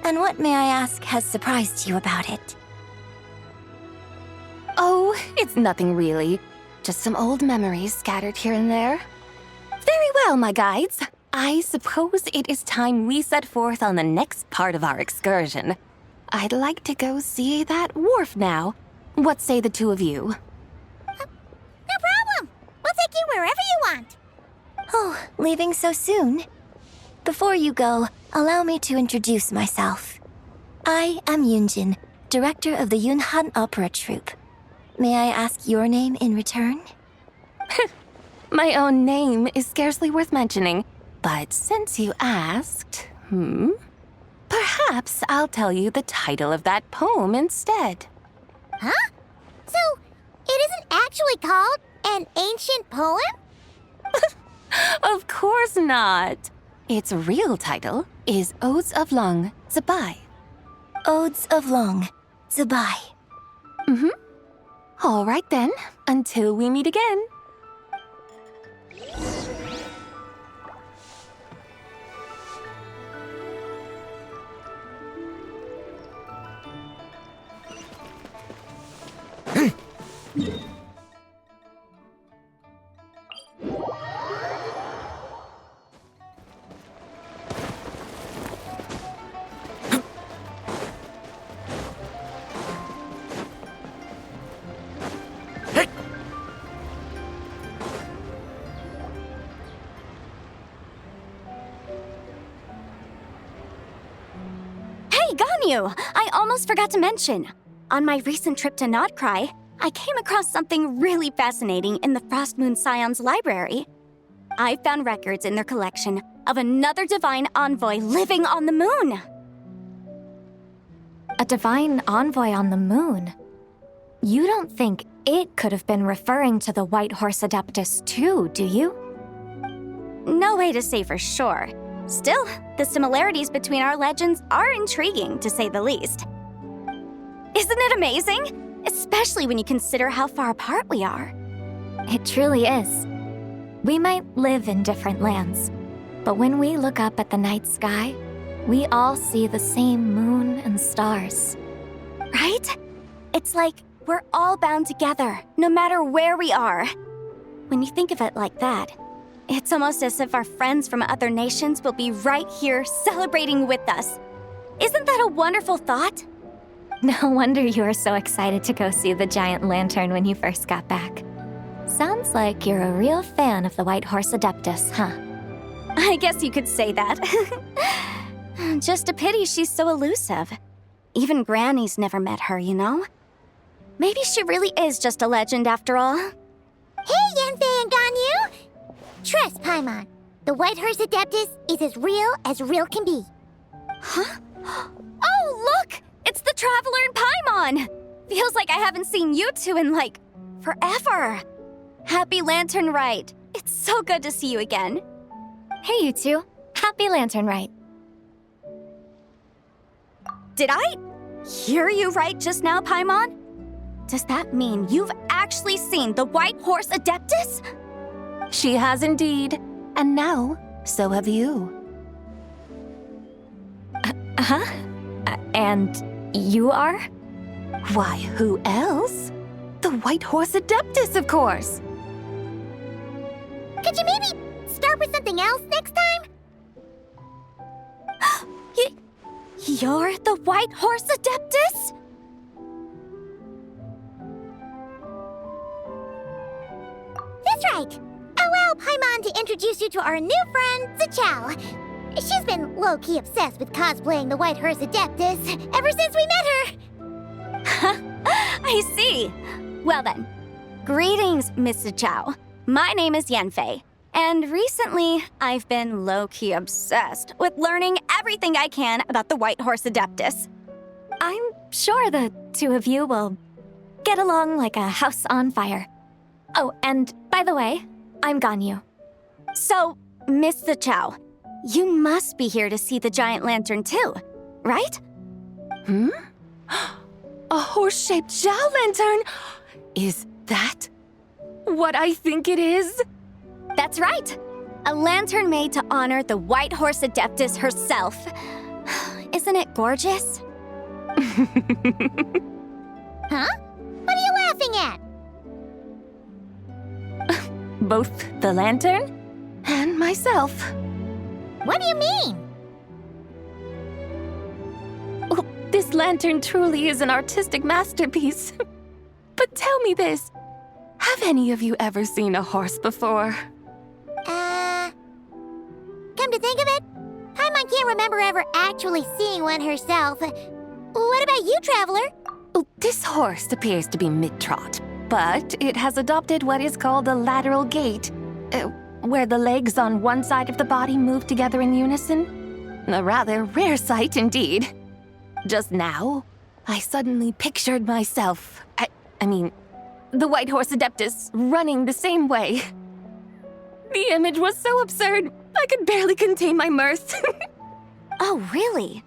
S12: And what, may I ask, has surprised you about it?
S7: Oh, it's nothing really. Just some old memories scattered here and there. Very well, my guides. I suppose it is time we set forth on the next part of our excursion. I'd like to go see that wharf now. What say the two of you?
S1: No problem. We'll take you wherever you want.
S12: Oh, leaving so soon? Before you go, allow me to introduce myself. I am Yunjin, director of the Yunhan Opera Troupe. May I ask your name in return?
S7: My own name is scarcely worth mentioning, but since you asked, perhaps I'll tell you the title of that poem instead.
S1: Huh? So, it isn't actually called an ancient poem?
S7: Of course not. Its real title is Odes of Long, Zibai.
S12: Odes of Long, Zibai.
S7: All right then, until we meet again.
S13: I almost forgot to mention. On my recent trip to Notcry, I came across something really fascinating in the Frost Moon Scion's library. I found records in their collection of another divine envoy living on the moon.
S14: A divine envoy on the moon? You don't think it could have been referring to the White Horse Adeptus too, do you?
S13: No way to say for sure. Still, the similarities between our legends are intriguing, to say the least. Isn't it amazing? Especially when you consider how far apart we are.
S14: It truly is. We might live in different lands, but when we look up at the night sky, we all see the same moon and stars.
S13: Right? It's like we're all bound together, no matter where we are. When you think of it like that, it's almost as if our friends from other nations will be right here celebrating with us. Isn't that a wonderful thought?
S14: No wonder you were so excited to go see the giant lantern when you first got back. Sounds like you're a real fan of the White Horse Adeptus, huh?
S13: I guess you could say that. Just a pity she's so elusive. Even Granny's never met her, you know? Maybe she really is just a legend after all.
S1: Hey, Yanfei and Ganyu! Trust, Paimon. The White Horse Adeptus is as real can be.
S13: Huh? Oh, look! It's the Traveler and Paimon! Feels like I haven't seen you two in, like, forever. Happy Lantern Rite. It's so good to see you again.
S14: Hey, you two. Happy Lantern Rite.
S13: Did I hear you right just now, Paimon? Does that mean you've actually seen the White Horse Adeptus?
S7: She has indeed. And now, so have you.
S14: Huh? And you are?
S7: Why, who else? The White Horse Adeptus, of course.
S1: Could you maybe start with something else next time?
S13: You're the White Horse Adeptus?
S1: That's right. Allow Paimon to introduce you to our new friend, Zichao. She's been low-key obsessed with cosplaying the White Horse Adeptus ever since we met her.
S13: I see. Well then, greetings, Miss Zichao. My name is Yanfei, and recently I've been low-key obsessed with learning everything I can about the White Horse Adeptus.
S14: I'm sure the two of you will get along like a house on fire. Oh, and by the way, I'm Ganyu.
S13: So, Miss Zichao, you must be here to see the giant lantern too, right?
S7: A horse-shaped Zhao lantern? Is that what I think it is?
S13: That's right. A lantern made to honor the White Horse Adeptus herself. Isn't it gorgeous?
S1: Huh? What are you laughing at?
S7: Both the lantern and myself.
S1: What do you mean?
S7: Oh, this lantern truly is an artistic masterpiece. But tell me this, have any of you ever seen a horse before?
S1: Come to think of it, Paimon can't remember ever actually seeing one herself. What about you, Traveler?
S7: Oh, this horse appears to be mid-trot, but it has adopted what is called a lateral gait, where the legs on one side of the body move together in unison. A rather rare sight indeed. Just now, I suddenly pictured myself, I mean, the White Horse Adeptus running the same way. The image was so absurd, I could barely contain my mirth.
S13: Oh, really?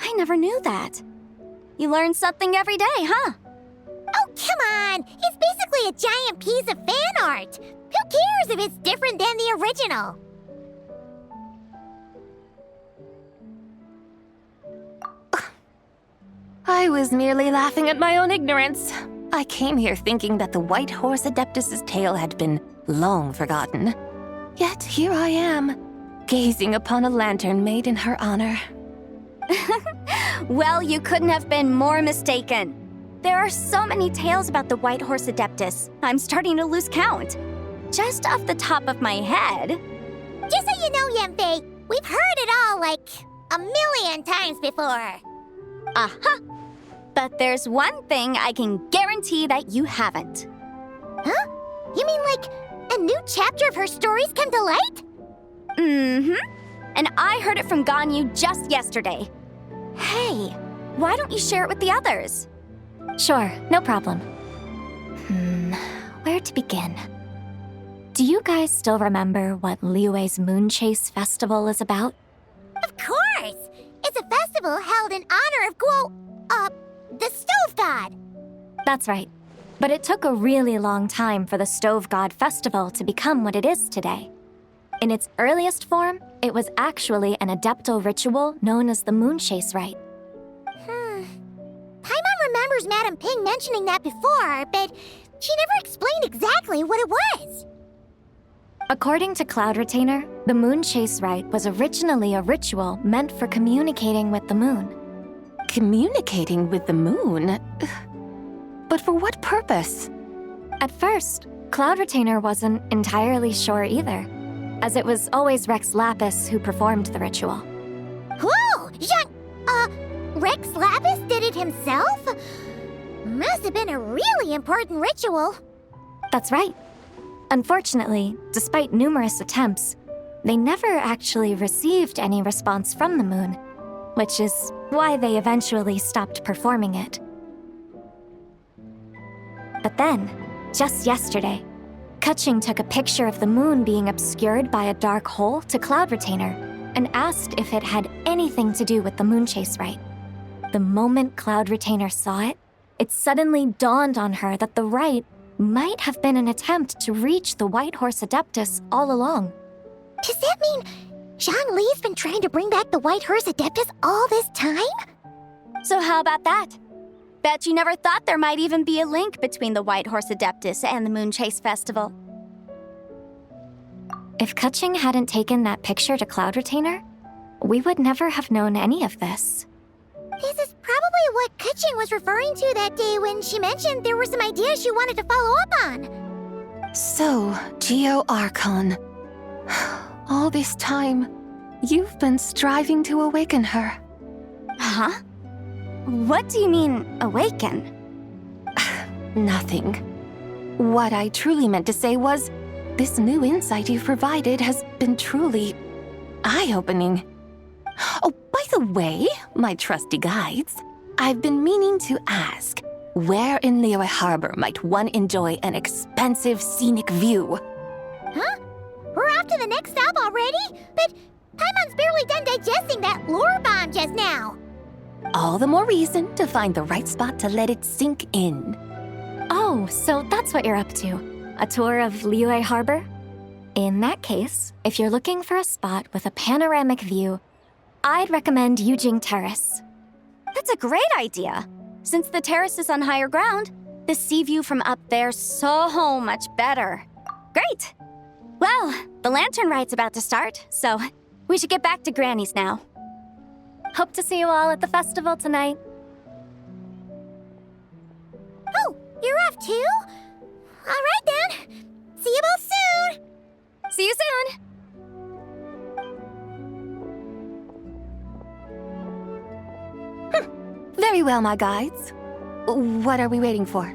S13: I never knew that. You learn something every day, huh?
S1: Oh, come on! It's basically a giant piece of fan art! Who cares if it's different than the original?
S7: I was merely laughing at my own ignorance. I came here thinking that the White Horse Adeptus's tale had been long forgotten. Yet here I am, gazing upon a lantern made in her honor.
S13: Well, you couldn't have been more mistaken. There are so many tales about the White Horse Adeptus, I'm starting to lose count. Just off the top of my head...
S1: Just so you know, Yanfei, we've heard it all like a million times before.
S13: Uh-huh. But there's one thing I can guarantee that you haven't.
S1: Huh? You mean like a new chapter of her stories come to light?
S13: Mm-hmm. And I heard it from Ganyu just yesterday. Hey, why don't you share it with the others?
S14: Sure, no problem. Where to begin? Do you guys still remember what Liyue's Moon Chase Festival is about?
S1: Of course! It's a festival held in honor of the Stove God.
S14: That's right. But it took a really long time for the Stove God Festival to become what it is today. In its earliest form, it was actually an adeptal ritual known as the Moon Chase Rite.
S1: Paimon remembers Madame Ping mentioning that before, but she never explained exactly what it was.
S14: According to Cloud Retainer, the Moon Chase Rite was originally a ritual meant for communicating with the moon.
S7: Communicating with the moon? But for what purpose?
S14: At first, Cloud Retainer wasn't entirely sure either, as it was always Rex Lapis who performed the ritual.
S1: Whoa! Rex Lapis did it himself? Must have been a really important ritual.
S14: That's right. Unfortunately, despite numerous attempts, they never actually received any response from the moon, which is why they eventually stopped performing it. But then, just yesterday, Kutching took a picture of the moon being obscured by a dark hole to Cloud Retainer and asked if it had anything to do with the moon chase rite. The moment Cloud Retainer saw it, it suddenly dawned on her that the rite might have been an attempt to reach the White Horse Adeptus all along.
S1: Does that mean Zhongli's been trying to bring back the White Horse Adeptus all this time?
S13: So how about that? Bet you never thought there might even be a link between the White Horse Adeptus and the Moon Chase Festival.
S14: If Kutching hadn't taken that picture to Cloud Retainer, we would never have known any of this.
S1: This is probably what Kutching was referring to that day when she mentioned there were some ideas she wanted to follow up on.
S7: So, Geo Archon. All this time, you've been striving to awaken her.
S13: Huh? What do you mean, awaken?
S7: Nothing. What I truly meant to say was, this new insight you've provided has been truly eye-opening. Oh, by the way, my trusty guides, I've been meaning to ask, where in Liyue Harbor might one enjoy an expensive scenic view?
S1: Huh? We're off to the next stop already? But Paimon's barely done digesting that lore bomb just now.
S7: All the more reason to find the right spot to let it sink in.
S14: Oh, so that's what you're up to. A tour of Liyue Harbor? In that case, if you're looking for a spot with a panoramic view, I'd recommend Yujing Terrace.
S13: That's a great idea. Since the terrace is on higher ground, the sea view from up there's so much better. Great! Well, the Lantern Rite's about to start, so we should get back to Granny's now.
S14: Hope to see you all at the festival tonight.
S1: Oh, you're off too? All right then. See you both soon.
S13: See you soon.
S7: Very well, my guides. What are we waiting for?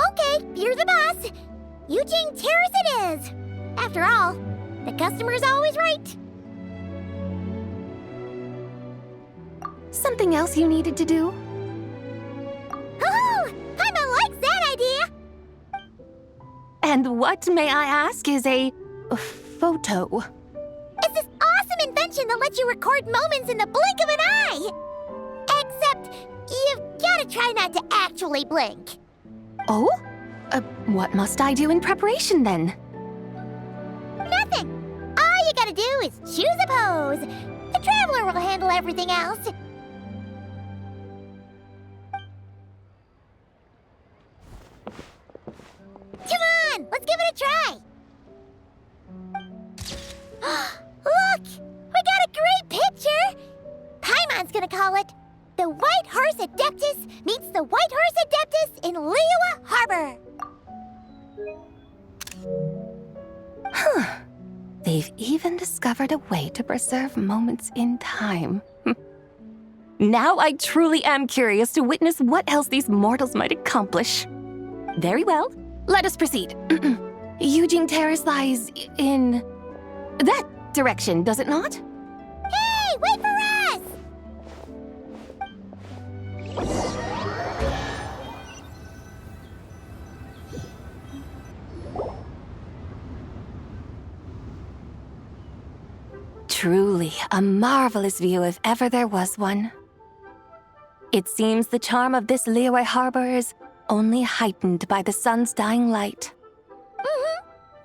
S1: Okay, you're the boss. Yujing Terrace it is. After all, the customer's always right.
S7: Something else you needed to do?
S1: Oh, Paimon likes that idea.
S7: And what, may I ask, is a photo?
S1: It's this awesome invention that lets you record moments in the blink of an eye. Except, you've gotta try not to actually blink.
S7: Oh? What must I do in preparation then?
S1: Nothing. All you gotta do is choose a pose. The Traveler will handle everything else. Come on, let's give it a try. Look, we got a great picture. Paimon's gonna call it The White Horse Adeptus Meets the White Horse Adeptus in Liyue Harbor.
S7: Huh. They've even discovered a way to preserve moments in time. Now I truly am curious to witness what else these mortals might accomplish. Very well, let us proceed. Yujing Terrace lies in that direction, does it not?
S1: Hey, wait for us!
S7: Truly a marvelous view if ever there was one. It seems the charm of this Liyue Harbor is only heightened by the sun's dying light.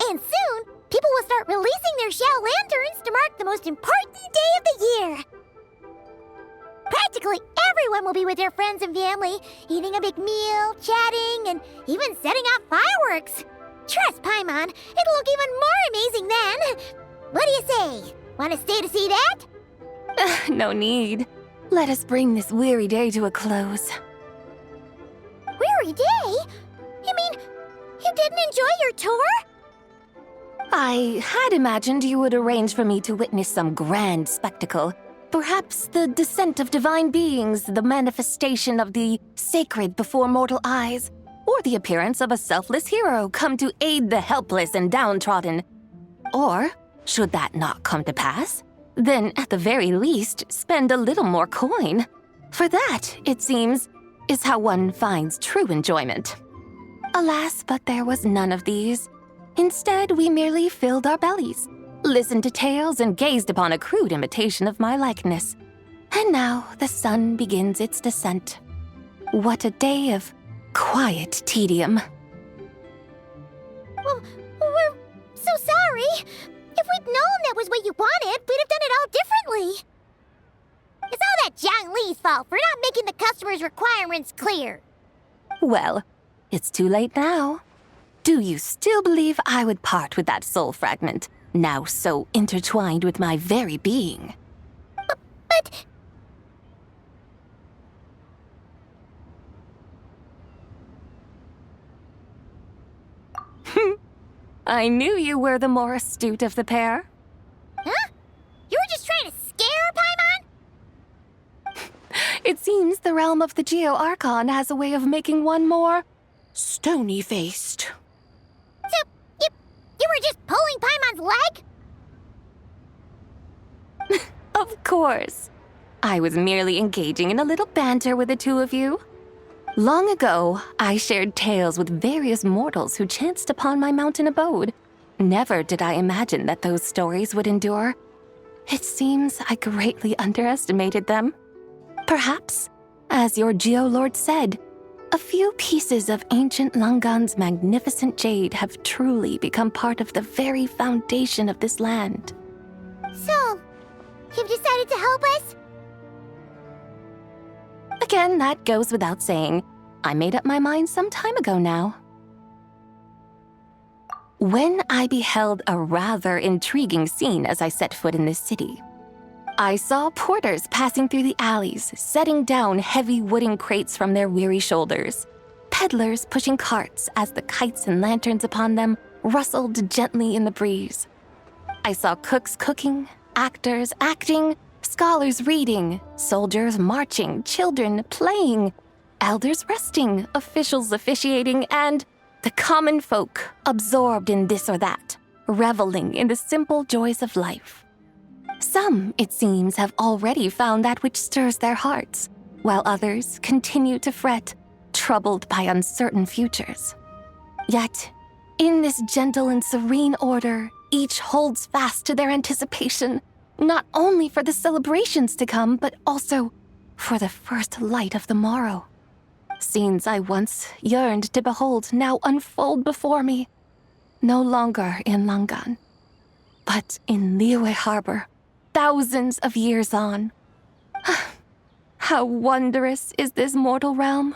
S1: And soon, people will start releasing their shell lanterns to mark the most important day of the year. Practically everyone will be with their friends and family, eating a big meal, chatting, and even setting off fireworks. Trust Paimon, it'll look even more amazing then. What do you say? Want to stay to see that?
S7: No need. Let us bring this weary day to a close.
S1: Weary day? You mean You didn't enjoy your tour?
S7: I had imagined you would arrange for me to witness some grand spectacle. Perhaps the descent of divine beings, the manifestation of the sacred before mortal eyes, or the appearance of a selfless hero come to aid the helpless and downtrodden. Or, should that not come to pass, then at the very least spend a little more coin. For that, it seems, is how one finds true enjoyment. Alas, but there was none of these. Instead, we merely filled our bellies, listened to tales, and gazed upon a crude imitation of my likeness. And now the sun begins its descent. What a day of quiet tedium.
S1: Well, we're so sorry. If we'd known that was what you wanted, we'd have done it all differently. It's all that Zhang Li's fault for not making the customer's requirements clear.
S7: Well, it's too late now. Do you still believe I would part with that soul fragment, now so intertwined with my very being?
S1: But...
S7: I knew you were the more astute of the pair.
S1: Huh? You were just trying to scare Paimon?
S7: It seems the realm of the Geo-Archon has a way of making one more stony-faced.
S1: So, you were just pulling Paimon's leg?
S7: Of course. I was merely engaging in a little banter with the two of you. Long ago, I shared tales with various mortals who chanced upon my mountain abode. Never did I imagine that those stories would endure. It seems I greatly underestimated them. Perhaps, as your Geolord said, a few pieces of ancient Langan's magnificent jade have truly become part of the very foundation of this land.
S1: So, you've decided to help us?
S7: Again, that goes without saying. I made up my mind some time ago now. When I beheld a rather intriguing scene as I set foot in this city, I saw porters passing through the alleys, setting down heavy wooden crates from their weary shoulders, peddlers pushing carts as the kites and lanterns upon them rustled gently in the breeze. I saw cooks cooking, actors acting, scholars reading, soldiers marching, children playing, elders resting, officials officiating, and the common folk absorbed in this or that, reveling in the simple joys of life. Some, it seems, have already found that which stirs their hearts, while others continue to fret, troubled by uncertain futures. Yet, in this gentle and serene order, each holds fast to their anticipation, not only for the celebrations to come, but also for the first light of the morrow. Scenes I once yearned to behold now unfold before me, no longer in Langan, but in Liyue Harbor, thousands of years on. How wondrous is this mortal realm!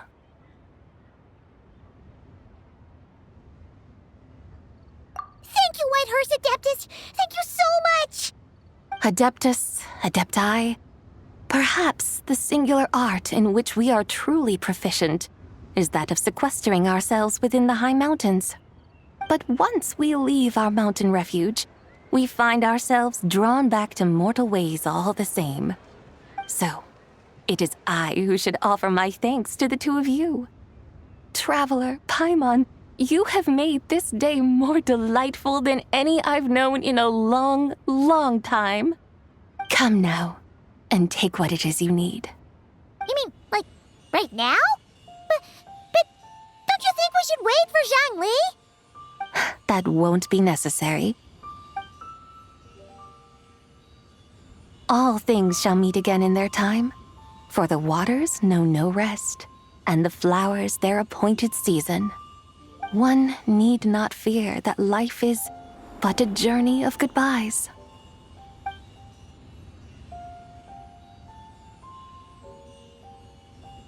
S1: Thank you, Whitehurst Adeptus! Thank you so much!
S7: Adeptus, Adepti, perhaps the singular art in which we are truly proficient is that of sequestering ourselves within the high mountains. But once we leave our mountain refuge, we find ourselves drawn back to mortal ways all the same. So, it is I who should offer my thanks to the two of you. Traveler, Paimon, you have made this day more delightful than any I've known in a long, long time. Come now, and take what it is you need.
S1: You mean, like, right now? But don't you think we should wait for Zhang Li?
S7: That won't be necessary. All things shall meet again in their time, for the waters know no rest, and the flowers their appointed season. One need not fear that life is but a journey of goodbyes.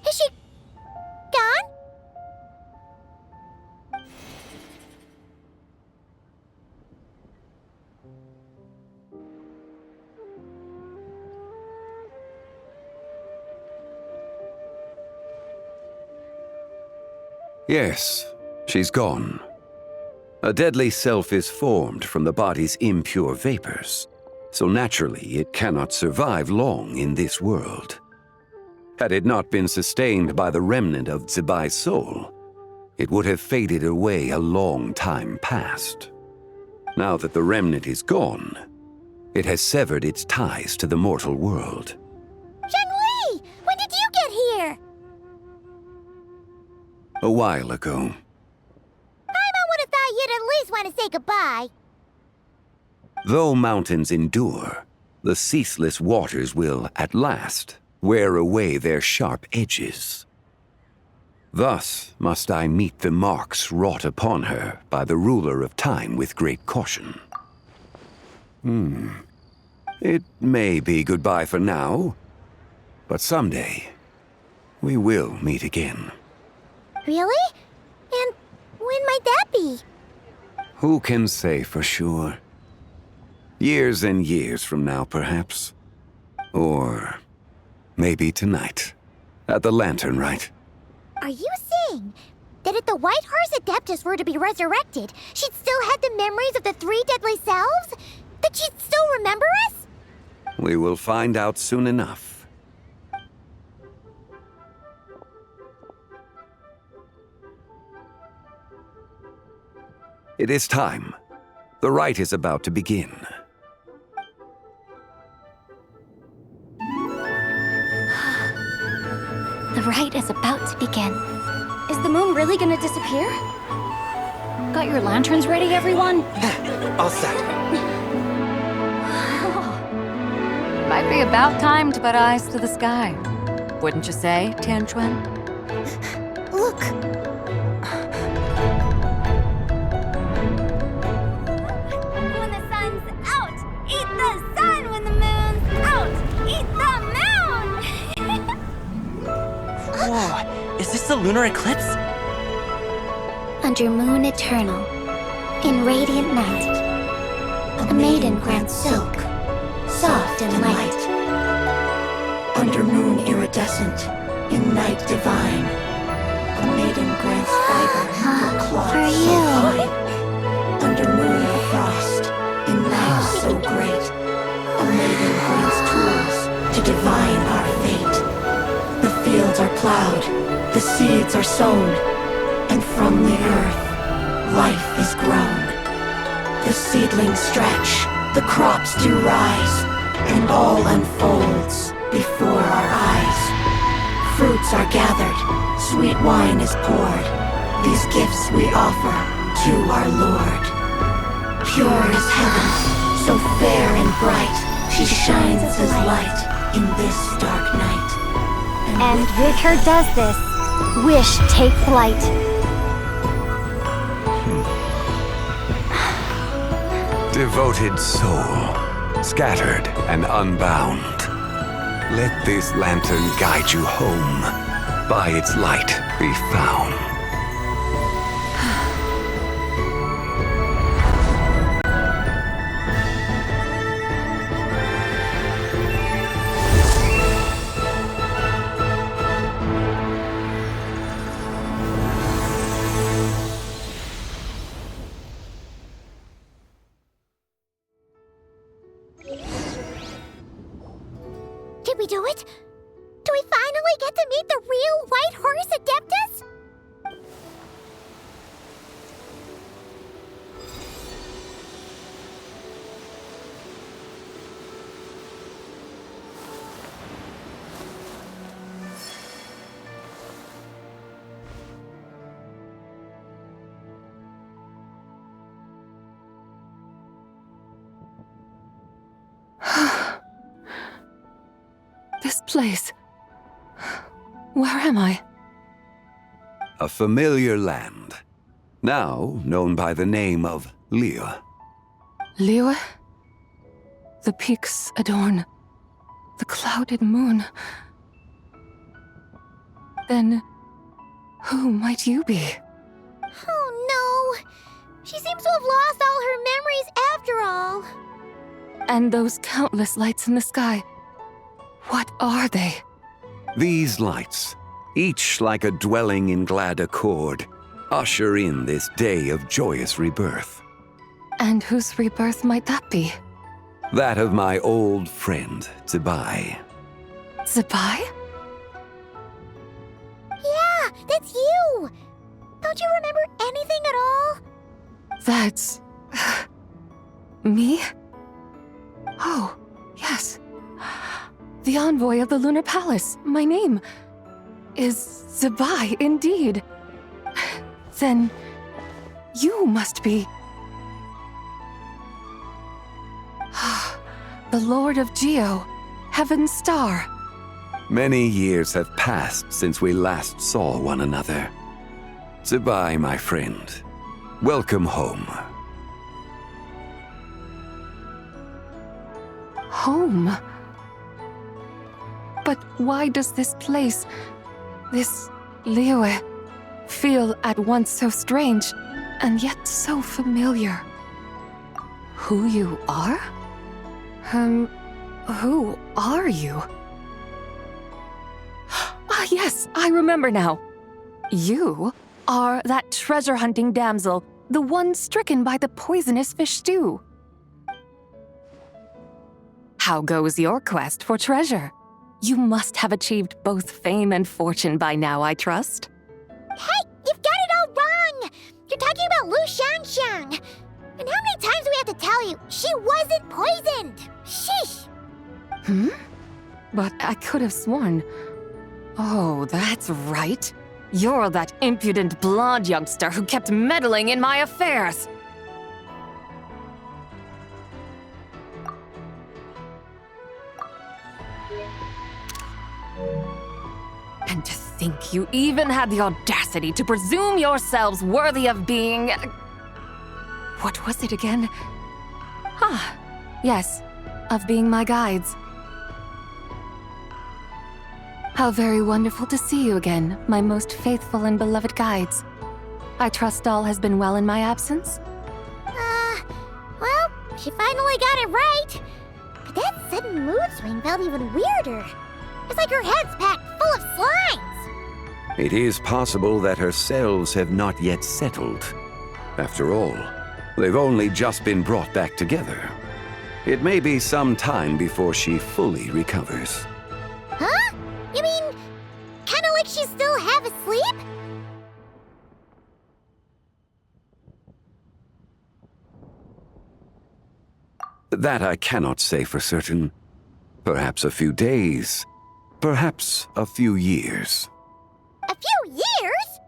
S1: Is she gone?
S5: Yes, she's gone. A deadly self is formed from the body's impure vapors, so naturally it cannot survive long in this world. Had it not been sustained by the remnant of Zibai's soul, it would have faded away a long time past. Now that the remnant is gone, it has severed its ties to the mortal world.
S1: Zhengli! When did you get here?
S5: A while ago.
S1: Paimon would have thought you'd at least want to say goodbye.
S5: Though mountains endure, the ceaseless waters will, at last, wear away their sharp edges. Thus must I meet the marks wrought upon her by the ruler of time with great caution. It may be goodbye for now, but someday we will meet again.
S1: Really? And when might that be?
S5: Who can say for sure? Years and years from now, perhaps. Or maybe tonight, at the Lantern Rite.
S1: Are you saying that if the White Horse Adeptus were to be resurrected, she'd still have the memories of the three deadly selves? That she'd still remember us?
S5: We will find out soon enough. It is time. The rite is about to begin.
S14: The rite is about to begin.
S13: Is the moon really gonna disappear?
S10: Got your lanterns ready, everyone?
S4: All set.
S3: Might be about time to put eyes to the sky. Wouldn't you say, Tianchuan?
S1: Look!
S13: When the sun's out, eat the sun. When the moon's out, eat the moon.
S4: Whoa, is this the lunar eclipse?
S12: Under moon eternal, in radiant night, a maiden grants silk, soft and light. Under moon iridescent, in night divine, a maiden grants fiber for cloth
S1: For
S12: so
S1: you.
S12: fine. Under moon of frost, in night so great, a maiden grants tools to divine our fate. The fields are plowed, the seeds are sown, and from the earth, life is grown. The seedlings stretch, the crops do rise, and all unfolds before our eyes. Fruits are gathered, sweet wine is poured. These gifts we offer to our Lord. Pure is heaven, so fair and bright, she shines as light in this dark night.
S13: And with her does this, wish take flight.
S5: Devoted soul, scattered and unbound. Let this lantern guide you home. By its light be found.
S1: Did we do it? Do we finally get to meet the real White Horse Adeptus?
S7: This place. Where am I?
S5: A familiar land, now known by the name of Liyue.
S7: Liyue? The peaks adorn the clouded moon. Then, who might you be?
S1: Oh no! She seems to have lost all her memories after all.
S7: And those countless lights in the sky. What are they?
S5: These lights, each like a dwelling in glad accord, usher in this day of joyous rebirth.
S7: And whose rebirth might that be?
S5: That of my old friend, Zibai.
S7: Zibai?
S1: Yeah, that's you! Don't you remember anything at all?
S7: That's... me? Oh, yes. The envoy of the Lunar Palace. My name is Zibai, indeed. Then you must be... the Lord of Geo, Heaven's Star.
S5: Many years have passed since we last saw one another. Zibai, my friend, welcome home.
S7: Home? But why does this place, this Liyue, feel at once so strange and yet so familiar? Who you are? Who are you? Ah, yes, I remember now. You are that treasure-hunting damsel, the one stricken by the poisonous fish stew. How goes your quest for treasure? You must have achieved both fame and fortune by now, I trust.
S1: Hey, you've got it all wrong! You're talking about Lu Shanxiang. And how many times do we have to tell you? She wasn't poisoned! Sheesh!
S7: But I could have sworn... Oh, that's right. You're that impudent blonde youngster who kept meddling in my affairs. And to think you even had the audacity to presume yourselves worthy of being... What was it again? Ah, yes, of being my guides. How very wonderful to see you again, my most faithful and beloved guides. I trust all has been well in my absence?
S1: Well, she finally got it right. But that sudden mood swing felt even weirder. It's like her head's packed full of slimes.
S5: It is possible that her cells have not yet settled. After all, they've only just been brought back together. It may be some time before she fully recovers.
S1: Huh? You mean, kinda like she's still half asleep?
S5: That I cannot say for certain. Perhaps a few days, perhaps a few years.
S1: A few years?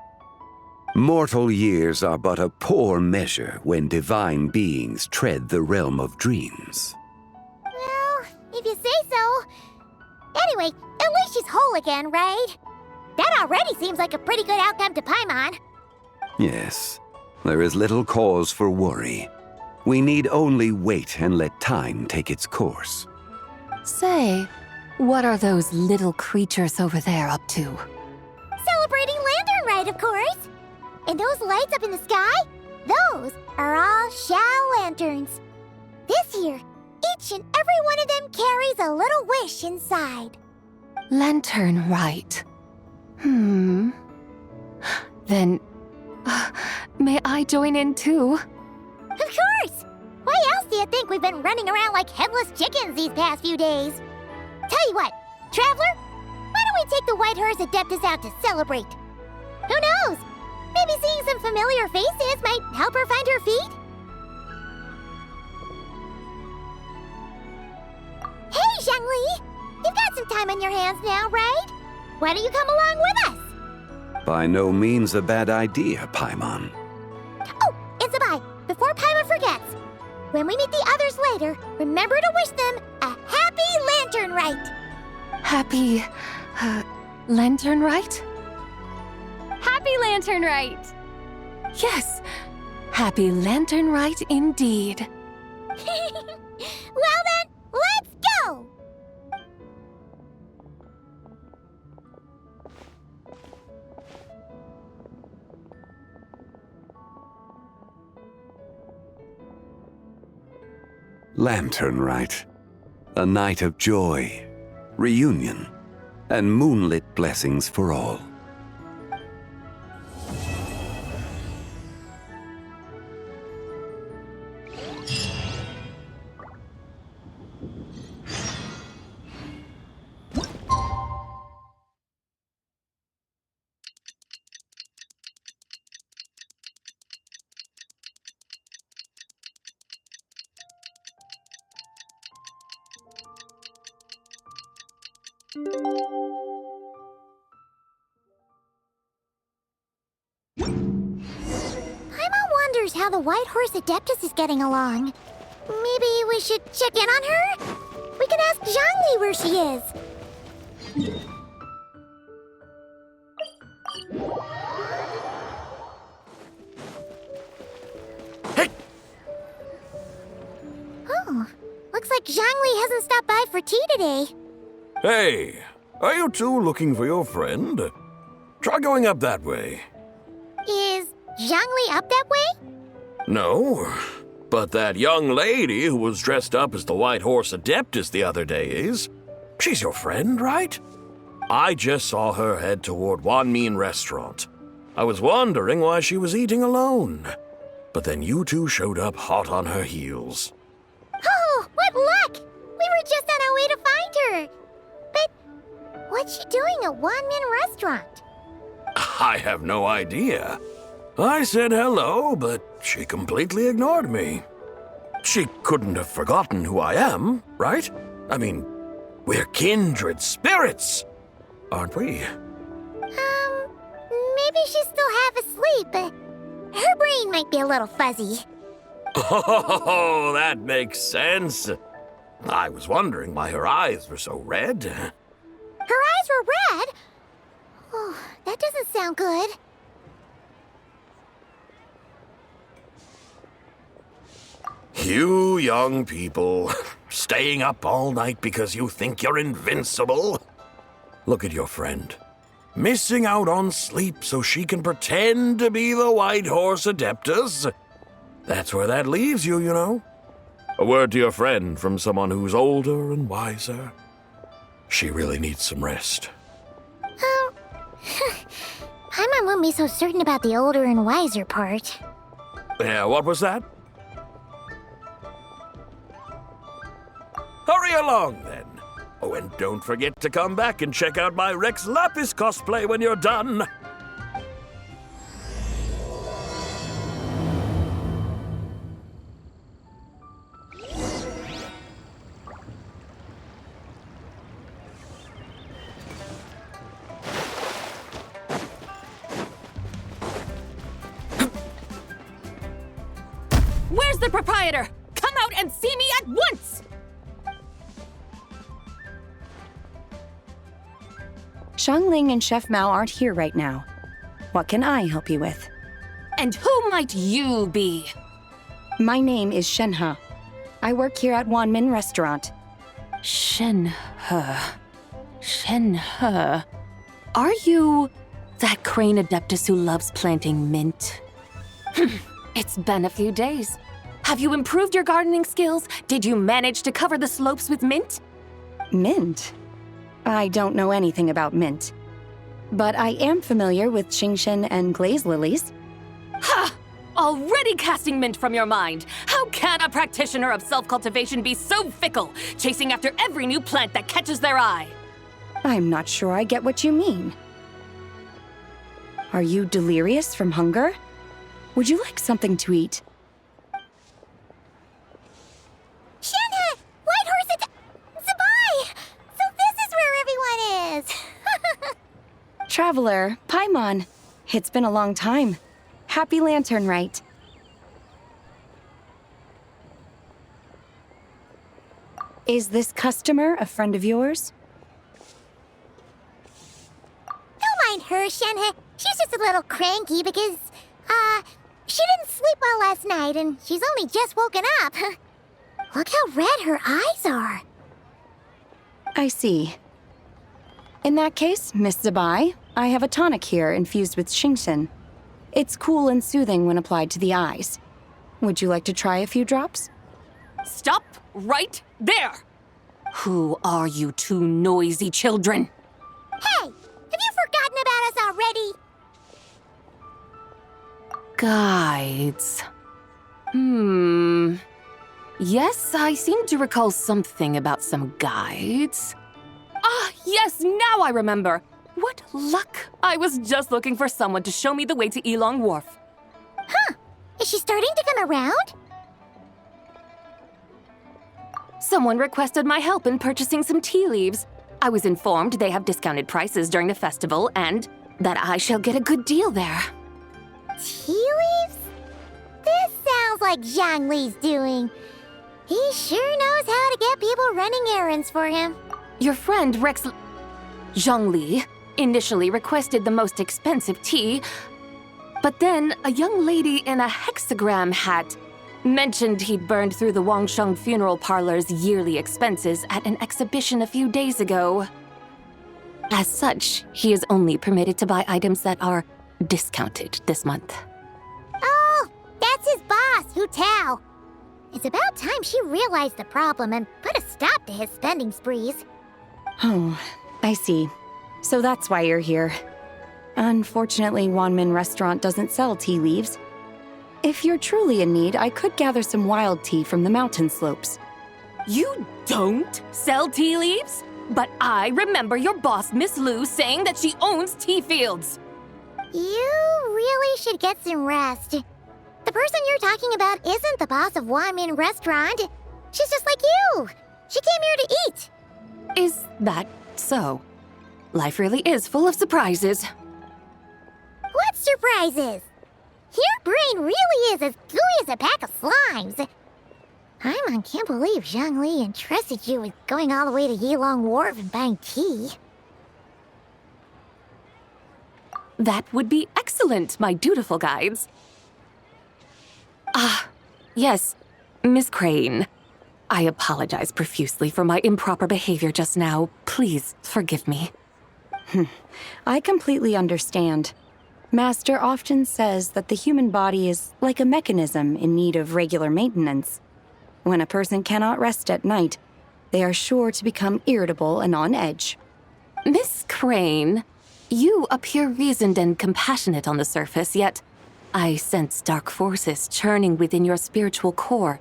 S5: Mortal years are but a poor measure when divine beings tread the realm of dreams.
S1: Well, if you say so. Anyway, at least she's whole again, right? That already seems like a pretty good outcome to Paimon.
S5: Yes, there is little cause for worry. We need only wait and let time take its course.
S7: Say, what are those little creatures over there up to?
S1: Celebrating Lantern Rite, of course. And those lights up in the sky? Those are all Xiao lanterns. This year, each and every one of them carries a little wish inside.
S7: Lantern Rite. Then, may I join in too?
S1: Of course! Why else do you think we've been running around like headless chickens these past few days? Tell you what, Traveler, why don't we take the White Horse Adeptus out to celebrate? Who knows? Maybe seeing some familiar faces might help her find her feet? Hey, Zhangli! You've got some time on your hands now, right? Why don't you come along with us?
S5: By no means a bad idea, Paimon.
S1: Oh, and Zibai, before Paimon forgets, when we meet the others later, remember to wish them a happy Lantern Rite.
S7: Happy... Lantern Rite?
S13: Happy Lantern Rite!
S7: Yes, happy Lantern Rite indeed.
S1: Well then, let's go!
S5: Lantern Rite. A night of joy, reunion, and moonlit blessings for all.
S1: Paimon wonders how the White Horse Adeptus is getting along. Maybe we should check in on her? We can ask Zhangli where she is.
S11: Hey!
S1: Oh, looks like Zhangli hasn't stopped by for tea today.
S11: Hey, are you two looking for your friend? Try going up that way.
S1: Is Zhangli up that way?
S11: No, but that young lady who was dressed up as the White Horse Adeptus the other day is. She's your friend, right? I just saw her head toward Wanmin Restaurant. I was wondering why she was eating alone. But then you two showed up hot on her heels.
S1: Oh, what luck! We were just on our way to find her. But what's she doing at Wanmin Restaurant?
S11: I have no idea. I said hello, but she completely ignored me. She couldn't have forgotten who I am, right? I mean, we're kindred spirits, aren't we?
S1: Maybe she's still half asleep, but her brain might be a little fuzzy.
S11: Oh, that makes sense. I was wondering why her eyes were so red.
S1: Her eyes were red? Oh, that doesn't sound good.
S11: You young people, staying up all night because you think you're invincible. Look at your friend. Missing out on sleep so she can pretend to be the White Horse Adeptus. That's where that leaves you, you know. A word to your friend from someone who's older and wiser. She really needs some rest.
S1: Paimon won't be so certain about the older and wiser part.
S11: Yeah, what was that? Hurry along, then. Oh, and don't forget to come back and check out my Rex Lapis cosplay when you're done.
S3: Where's the proprietor? Come out and see me at once!
S15: Xiangling and Chef Mao aren't here right now. What can I help you with?
S3: And who might you be?
S15: My name is Shenhe. I work here at Wanmin Restaurant.
S7: Shenhe. Shenhe. Are you that crane adeptus who loves planting mint? It's been a few days. Have you improved your gardening skills? Did you manage to cover the slopes with mint?
S15: Mint? I don't know anything about mint. But I am familiar with Qingshen and glaze lilies.
S3: Ha! Already casting mint from your mind. How can a practitioner of self-cultivation be so fickle, chasing after every new plant that catches their eye?
S15: I'm not sure I get what you mean. Are you delirious from hunger? Would you like something to eat?
S1: Shenhe! White Horse Zibai! So this is where everyone is!
S15: Traveler, Paimon. It's been a long time. Happy Lantern Rite. Is this customer a friend of yours?
S1: Don't mind her, Shenhe. She's just a little cranky because, she didn't sleep well last night and she's only just woken up. Look how red her eyes are.
S15: I see. In that case, Miss Zibai, I have a tonic here infused with Qingshen. It's cool and soothing when applied to the eyes. Would you like to try a few drops?
S3: Stop right there! Who are you two noisy children?
S1: Hey! Have you forgotten about us already?
S7: Guides. Yes, I seem to recall something about some guides. Ah, yes, now I remember. What luck! I was just looking for someone to show me the way to Elong Wharf.
S1: Huh. Is she starting to come around?
S7: Someone requested my help in purchasing some tea leaves. I was informed they have discounted prices during the festival and that I shall get a good deal there.
S1: Tea leaves? This sounds like Zhongli's doing. He sure knows how to get people running errands for him.
S7: Your friend Rex Zhongli initially requested the most expensive tea, but then a young lady in a hexagram hat mentioned he'd burned through the Wangsheng funeral parlor's yearly expenses at an exhibition a few days ago. As such, he is only permitted to buy items that are discounted this month.
S1: Oh, that's his boss, Hu Tao. It's about time she realized the problem and put a stop to his spending sprees.
S15: Oh, I see. So that's why you're here. Unfortunately, Wanmin Restaurant doesn't sell tea leaves. If you're truly in need, I could gather some wild tea from the mountain slopes.
S7: You don't sell tea leaves? But I remember your boss, Miss Lu, saying that she owns tea fields.
S1: You really should get some rest. The person you're talking about isn't the boss of Wanmin Restaurant. She's just like you. She came here to eat.
S7: Is that so? Life really is full of surprises.
S1: What surprises? Your brain really is as gooey as a pack of slimes. Paimon can't believe Zhongli entrusted you with going all the way to Yilong Wharf and buying tea.
S7: That would be excellent, my dutiful guides. Ah, yes, Miss Crane. I apologize profusely for my improper behavior just now. Please forgive me.
S15: I completely understand. Master often says that the human body is like a mechanism in need of regular maintenance. When a person cannot rest at night, they are sure to become irritable and on edge.
S7: Miss Crane, you appear reasoned and compassionate on the surface, yet I sense dark forces churning within your spiritual core.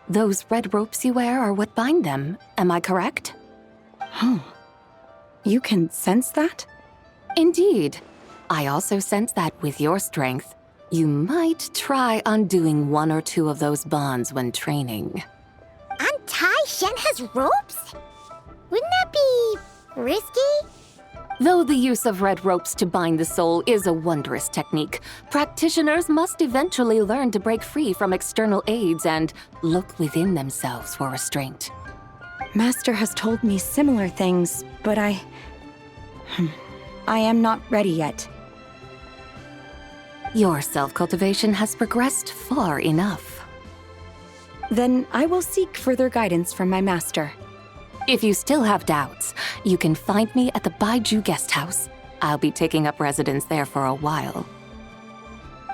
S7: Those red ropes you wear are what bind them, am I correct?
S15: Oh, you can sense that?
S7: Indeed. I also sense that with your strength, you might try undoing one or two of those bonds when training.
S1: Untie Shenhe's ropes? Wouldn't that be risky?
S7: Though the use of red ropes to bind the soul is a wondrous technique, practitioners must eventually learn to break free from external aids and look within themselves for restraint.
S15: Master has told me similar things, but I am not ready yet.
S7: Your self-cultivation has progressed far enough.
S15: Then I will seek further guidance from my master.
S7: If you still have doubts, you can find me at the Baiju Guest House. I'll be taking up residence there for a while.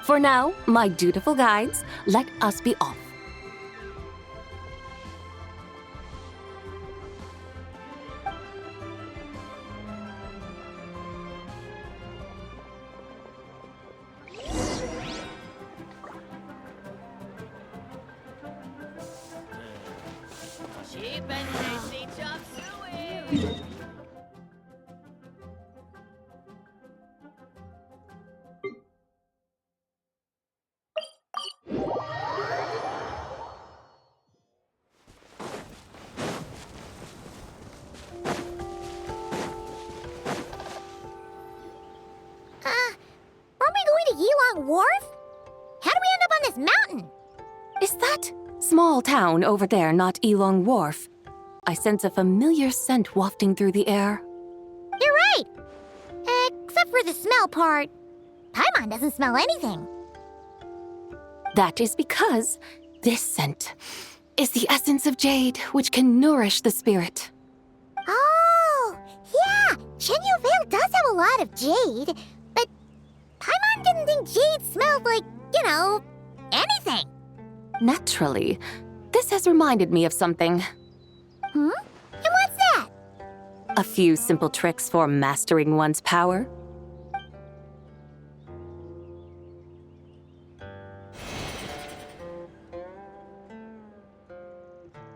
S7: For now, my dutiful guides, let us be off.
S1: Wharf? How do we end up on this mountain?
S7: Is that small town over there not Yilong Wharf? I sense a familiar scent wafting through the air.
S1: You're right! Except for the smell part. Paimon doesn't smell anything.
S7: That is because this scent is the essence of jade, which can nourish the spirit.
S1: Oh, yeah! Shenyu Vale does have a lot of jade, but Paimon didn't think jade smelled like, anything.
S7: Naturally. This has reminded me of something.
S1: And what's that?
S7: A few simple tricks for mastering one's power.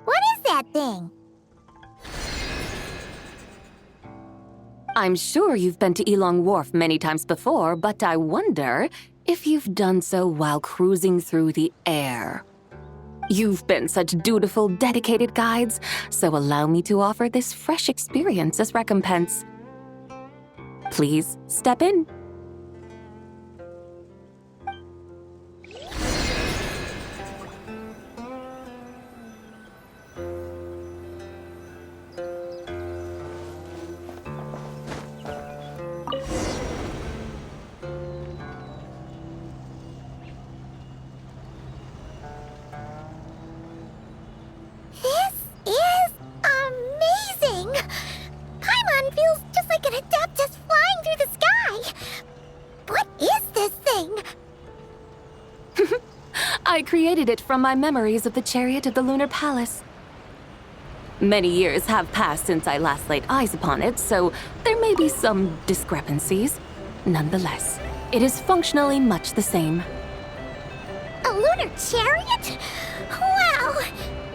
S1: What is that thing?
S7: I'm sure you've been to Yilong Wharf many times before, but I wonder if you've done so while cruising through the air. You've been such dutiful, dedicated guides, so allow me to offer this fresh experience as recompense. Please step in. I created it from my memories of the chariot of the Lunar Palace. Many years have passed since I last laid eyes upon it, so there may be some discrepancies. Nonetheless, it is functionally much the same.
S1: A lunar chariot? Wow!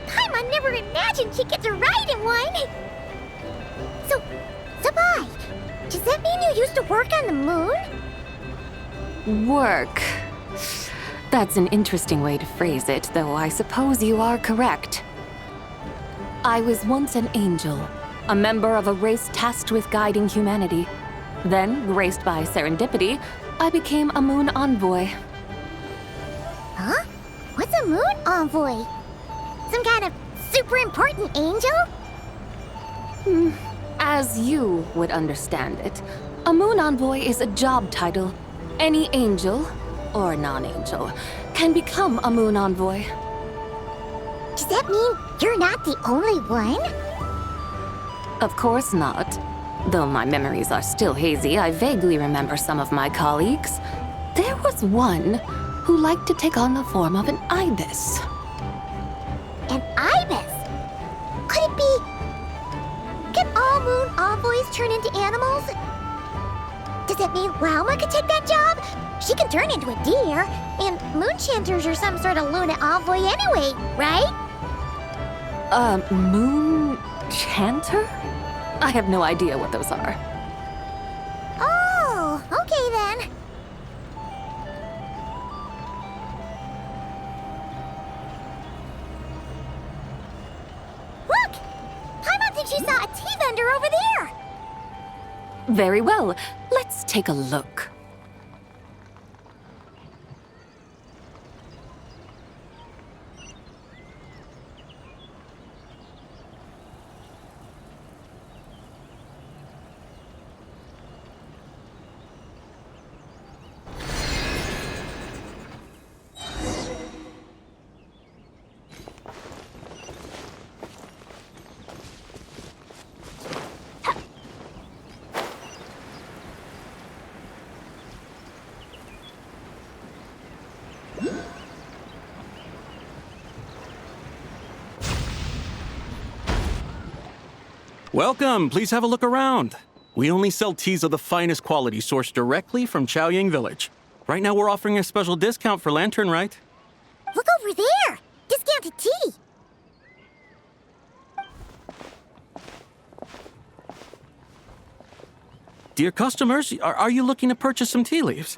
S1: Paimon never imagined she'd get to ride in one! So, Zibai, does that mean you used to work on the moon?
S7: Work. That's an interesting way to phrase it, though I suppose you are correct. I was once an angel, a member of a race tasked with guiding humanity. Then, graced by serendipity, I became a moon envoy.
S1: Huh? What's a moon envoy? Some kind of super important angel?
S7: As you would understand it, a moon envoy is a job title. Any angel, or non-angel, can become a moon envoy.
S1: Does that mean you're not the only one?
S7: Of course not. Though my memories are still hazy, I vaguely remember some of my colleagues. There was one who liked to take on the form of an ibis.
S1: An ibis? Could it be... Can all moon envoys turn into animals? Does that mean Lauma could take that job? She can turn into a deer, and moon chanters are some sort of Luna envoy anyway, right?
S7: Moon chanter? I have no idea what those are.
S1: Oh, okay then. Look! Paimon thinks she saw a tea vendor over there!
S7: Very well. Let's take a look.
S6: Welcome, please have a look around. We only sell teas of the finest quality sourced directly from Chaoying Village. Right now we're offering a special discount for Lantern Rite.
S1: Look over there! Discounted tea!
S6: Dear customers, are you looking to purchase some tea leaves?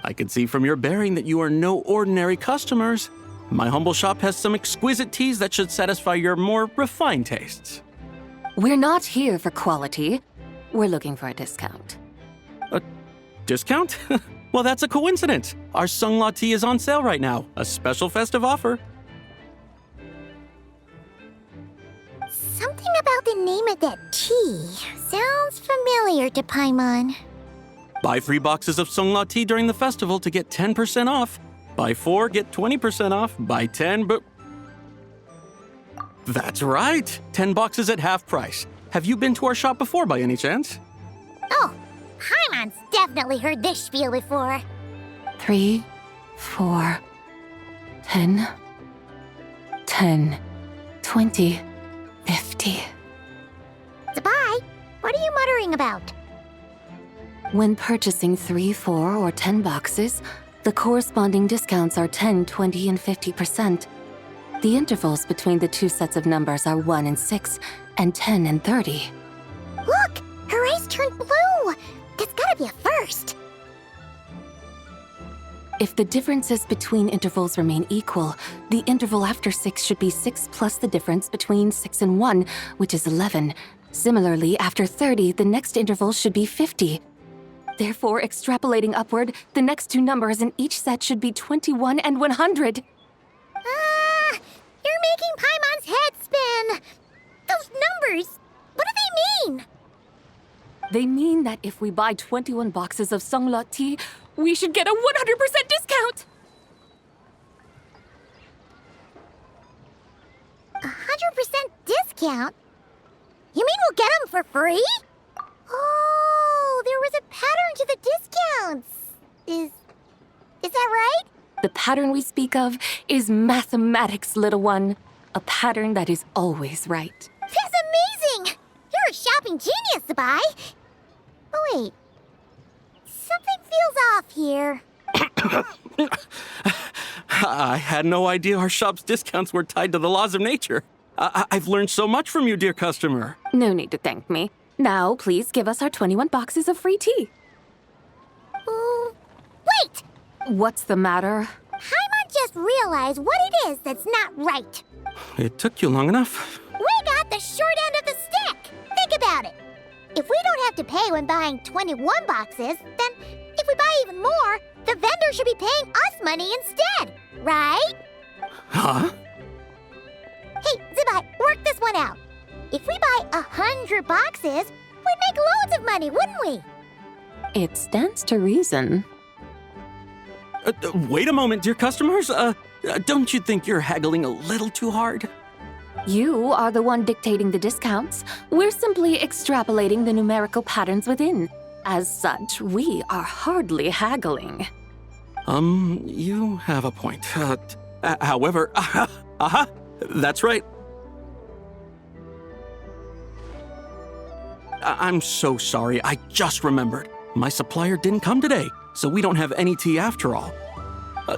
S6: I can see from your bearing that you are no ordinary customers. My humble shop has some exquisite teas that should satisfy your more refined tastes.
S7: We're not here for quality. We're looking for a discount.
S6: A discount? Well, that's a coincidence. Our Sunglaw tea is on sale right now. A special festive offer.
S1: Something about the name of that tea sounds familiar to Paimon.
S6: Buy 3 boxes of Sunglaw tea during the festival to get 10% off. Buy 4, get 20% off. Buy 10, but... That's right! 10 boxes at half price. Have you been to our shop before by any chance?
S1: Oh, Paimon's definitely heard this spiel before.
S7: 3, 4, 10, 10, 20, 50.
S1: Zibai, what are you muttering about?
S7: When purchasing 3, 4, or 10 boxes, the corresponding discounts are 10, 20, and 50%. The intervals between the two sets of numbers are 1 and 6, and 10 and 30.
S1: Look! Her eyes turned blue! That's gotta be a first!
S7: If the differences between intervals remain equal, the interval after 6 should be 6 plus the difference between 6 and 1, which is 11. Similarly, after 30, the next interval should be 50. Therefore, extrapolating upward, the next two numbers in each set should be 21 and 100.
S1: You're making Paimon's head spin. Those numbers, what do they mean?
S7: They mean that if we buy 21 boxes of Songlot tea, we should get a 100% discount!
S1: 100% discount? You mean we'll get them for free? Oh, there was a pattern to the discounts. Is that right?
S7: The pattern we speak of is mathematics, little one. A pattern that is always right.
S1: That's amazing! You're a shopping genius, Zibai. Oh, wait. Something feels off here.
S6: I had no idea our shop's discounts were tied to the laws of nature. I've learned so much from you, dear customer.
S7: No need to thank me. Now, please give us our 21 boxes of free tea.
S1: Wait!
S7: What's the matter?
S1: Paimon just realized what it is that's not right.
S6: It took you long enough.
S1: We got the short end of the stick. Think about it. If we don't have to pay when buying 21 boxes, then if we buy even more, the vendor should be paying us money instead, right?
S6: Huh?
S1: Hey, Zibai, work this one out. If we buy 100 boxes, we'd make loads of money, wouldn't we?
S7: It stands to reason.
S6: Wait a moment, dear customers. Don't you think you're haggling a little too hard?
S7: You are the one dictating the discounts. We're simply extrapolating the numerical patterns within. As such, we are hardly haggling.
S6: You have a point. However, that's right. I'm so sorry. I just remembered. My supplier didn't come today, so we don't have any tea after all.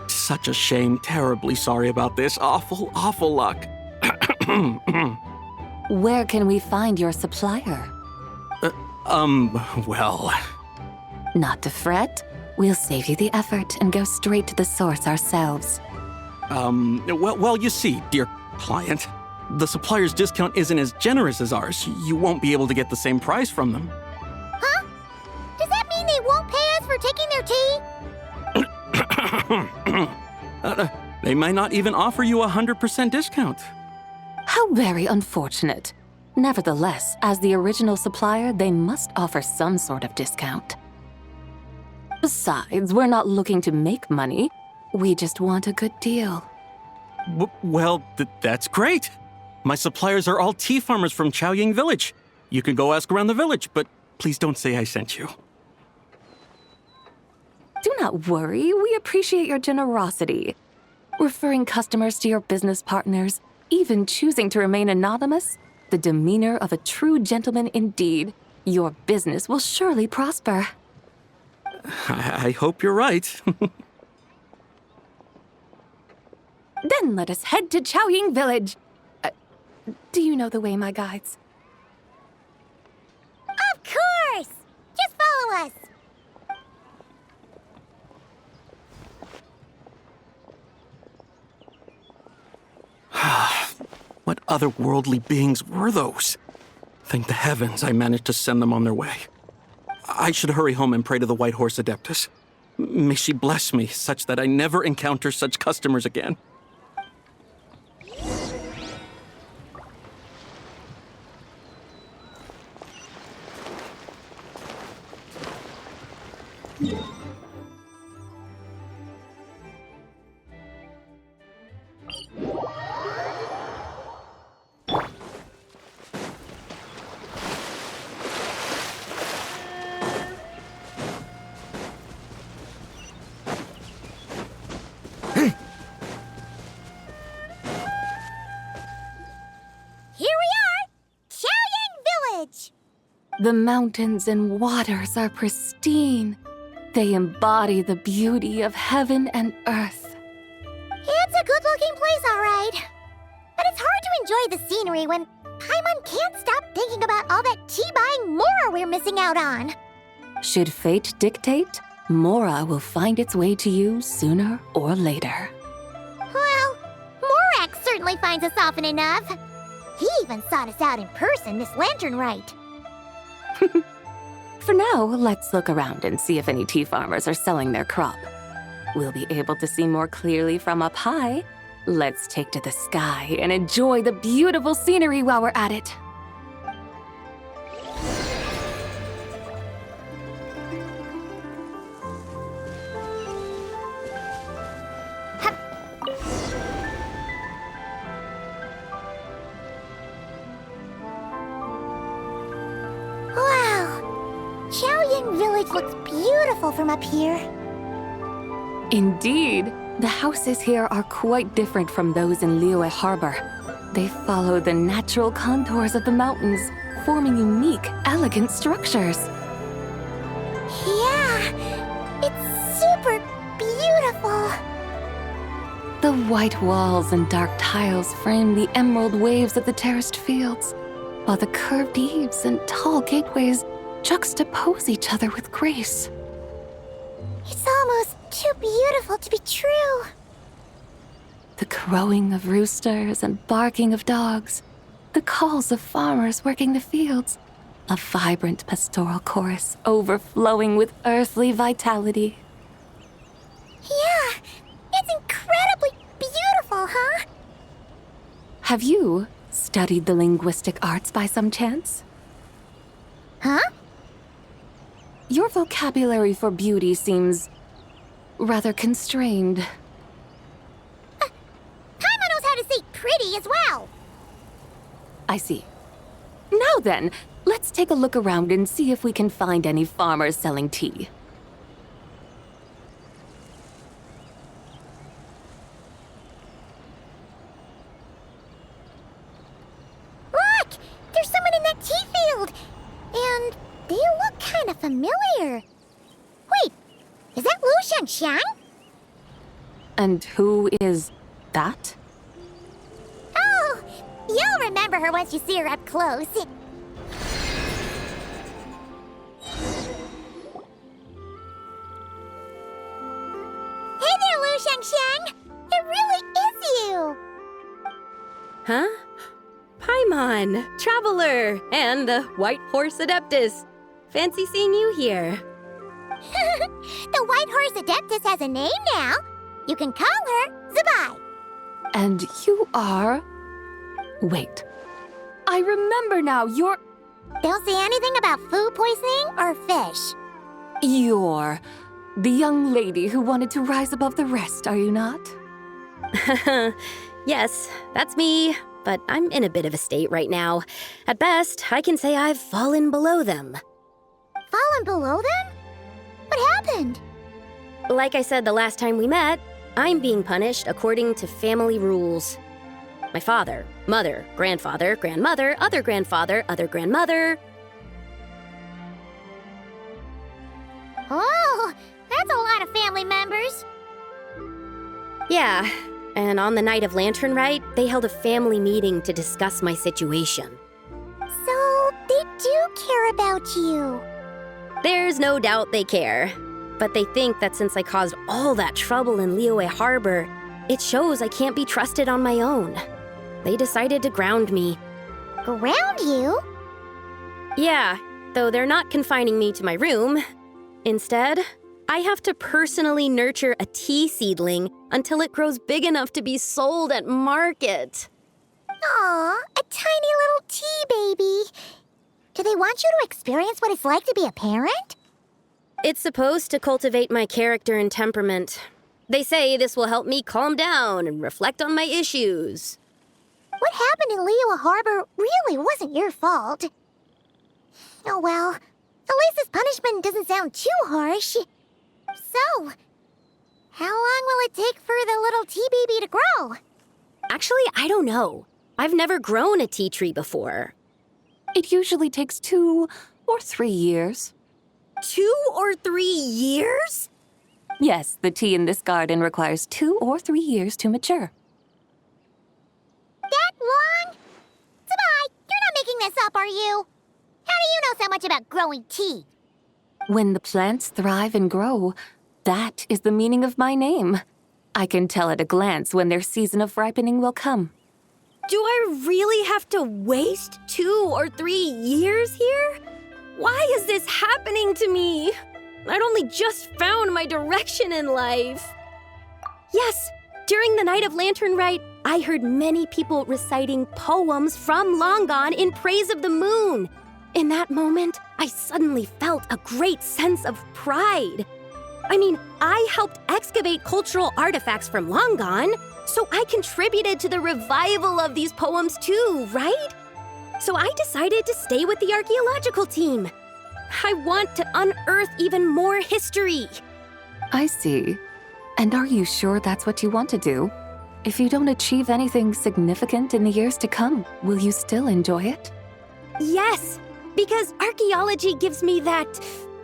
S6: Such a shame. Terribly sorry about this. Awful, awful luck.
S7: Where can we find your supplier?
S6: Well...
S7: Not to fret. We'll save you the effort and go straight to the source ourselves.
S6: Well, you see, dear client, the supplier's discount isn't as generous as ours. You won't be able to get the same price from them.
S1: Huh? Does that mean they won't pay us for taking their tea?
S6: They might not even offer you a 100% discount.
S7: How very unfortunate. Nevertheless, as the original supplier, they must offer some sort of discount. Besides, we're not looking to make money. We just want a good deal.
S6: Well, that's great. My suppliers are all tea farmers from Chaoying Village. You can go ask around the village, but please don't say I sent you.
S7: Do not worry. We appreciate your generosity. Referring customers to your business partners, even choosing to remain anonymous, the demeanor of a true gentleman indeed. Your business will surely prosper.
S6: I hope you're right.
S7: Then let us head to Chaoying Village. Do you know the way, my guides?
S1: Of course! Just follow us.
S6: What otherworldly beings were those? Thank the heavens I managed to send them on their way. I should hurry home and pray to the White Horse Adeptus. May she bless me such that I never encounter such customers again.
S7: The mountains and waters are pristine. They embody the beauty of heaven and earth.
S1: It's a good-looking place, all right. But it's hard to enjoy the scenery when Paimon can't stop thinking about all that tea-buying more we're missing out on.
S7: Should fate dictate, Mora will find its way to you sooner or later.
S1: Well, Morak certainly finds us often enough. He even sought us out in person this Lantern Rite.
S7: For now, let's look around and see if any tea farmers are selling their crop. We'll be able to see more clearly from up high. Let's take to the sky and enjoy the beautiful scenery while we're at it.
S1: Wow! Xiaoying Village looks beautiful from up here.
S7: Indeed, the houses here are quite different from those in Liyue Harbor. They follow the natural contours of the mountains, forming unique, elegant structures.
S1: Yeah, it's super beautiful.
S7: The white walls and dark tiles frame the emerald waves of the terraced fields, while the curved eaves and tall gateways juxtapose each other with grace.
S1: It's almost too beautiful to be true.
S7: The crowing of roosters and barking of dogs, the calls of farmers working the fields, a vibrant pastoral chorus overflowing with earthly vitality.
S1: Yeah, it's incredibly beautiful, huh?
S7: Have you studied the linguistic arts by some chance?
S1: Huh?
S7: Your vocabulary for beauty seems rather constrained.
S1: Paimon knows how to say pretty as well.
S7: I see. Now then, let's take a look around and see if we can find any farmers selling tea.
S1: Look! There's someone in that tea field! And they look kind of familiar. Wait, is that Lu Xiangxiang?
S7: And who is that?
S1: Oh, you'll remember her once you see her up close. Hey there, Lu Xiangxiang! It really is you!
S9: Huh? Paimon, Traveler, and the White Horse Adeptus. Fancy seeing you here.
S1: The White Horse Adeptus has a name now. You can call her Zibai.
S7: And you are... Wait. I remember now, you're...
S1: Don't say anything about food poisoning or fish.
S7: You're the young lady who wanted to rise above the rest, are you not?
S9: Yes, that's me. But I'm in a bit of a state right now. At best, I can say I've fallen below them.
S1: Fallen below them? What happened?
S9: Like I said the last time we met, I'm being punished according to family rules. My father, mother, grandfather, grandmother, other grandfather, other grandmother.
S1: Oh, that's a lot of family members.
S9: Yeah. And on the night of Lantern Rite, they held a family meeting to discuss my situation.
S1: So, they do care about you.
S9: There's no doubt they care. But they think that since I caused all that trouble in Liyue Harbor, it shows I can't be trusted on my own. They decided to ground me.
S1: Ground you?
S9: Yeah, though they're not confining me to my room. Instead, I have to personally nurture a tea seedling until it grows big enough to be sold at market.
S1: Aw, a tiny little tea baby. Do they want you to experience what it's like to be a parent?
S9: It's supposed to cultivate my character and temperament. They say this will help me calm down and reflect on my issues.
S1: What happened in Liyue Harbor really wasn't your fault. Oh well, at least this punishment doesn't sound too harsh. So, how long will it take for the little tea baby to grow?
S9: Actually, I don't know. I've never grown a tea tree before.
S7: It usually takes 2 or 3 years.
S9: 2 or 3 years?
S7: Yes, the tea in this garden requires 2 or 3 years to mature.
S1: That long? Zibai, you're not making this up, are you? How do you know so much about growing tea?
S7: When the plants thrive and grow, that is the meaning of my name. I can tell at a glance when their season of ripening will come.
S9: Do I really have to waste 2 or 3 years here? Why is this happening to me? I'd only just found my direction in life. Yes, during the night of Lantern Rite, I heard many people reciting poems from Long Gone in praise of the moon. In that moment, I suddenly felt a great sense of pride. I mean, I helped excavate cultural artifacts from Long Gone, so I contributed to the revival of these poems too, right? So I decided to stay with the archaeological team. I want to unearth even more history.
S7: I see. And are you sure that's what you want to do? If you don't achieve anything significant in the years to come, will you still enjoy it?
S9: Yes, because archaeology gives me that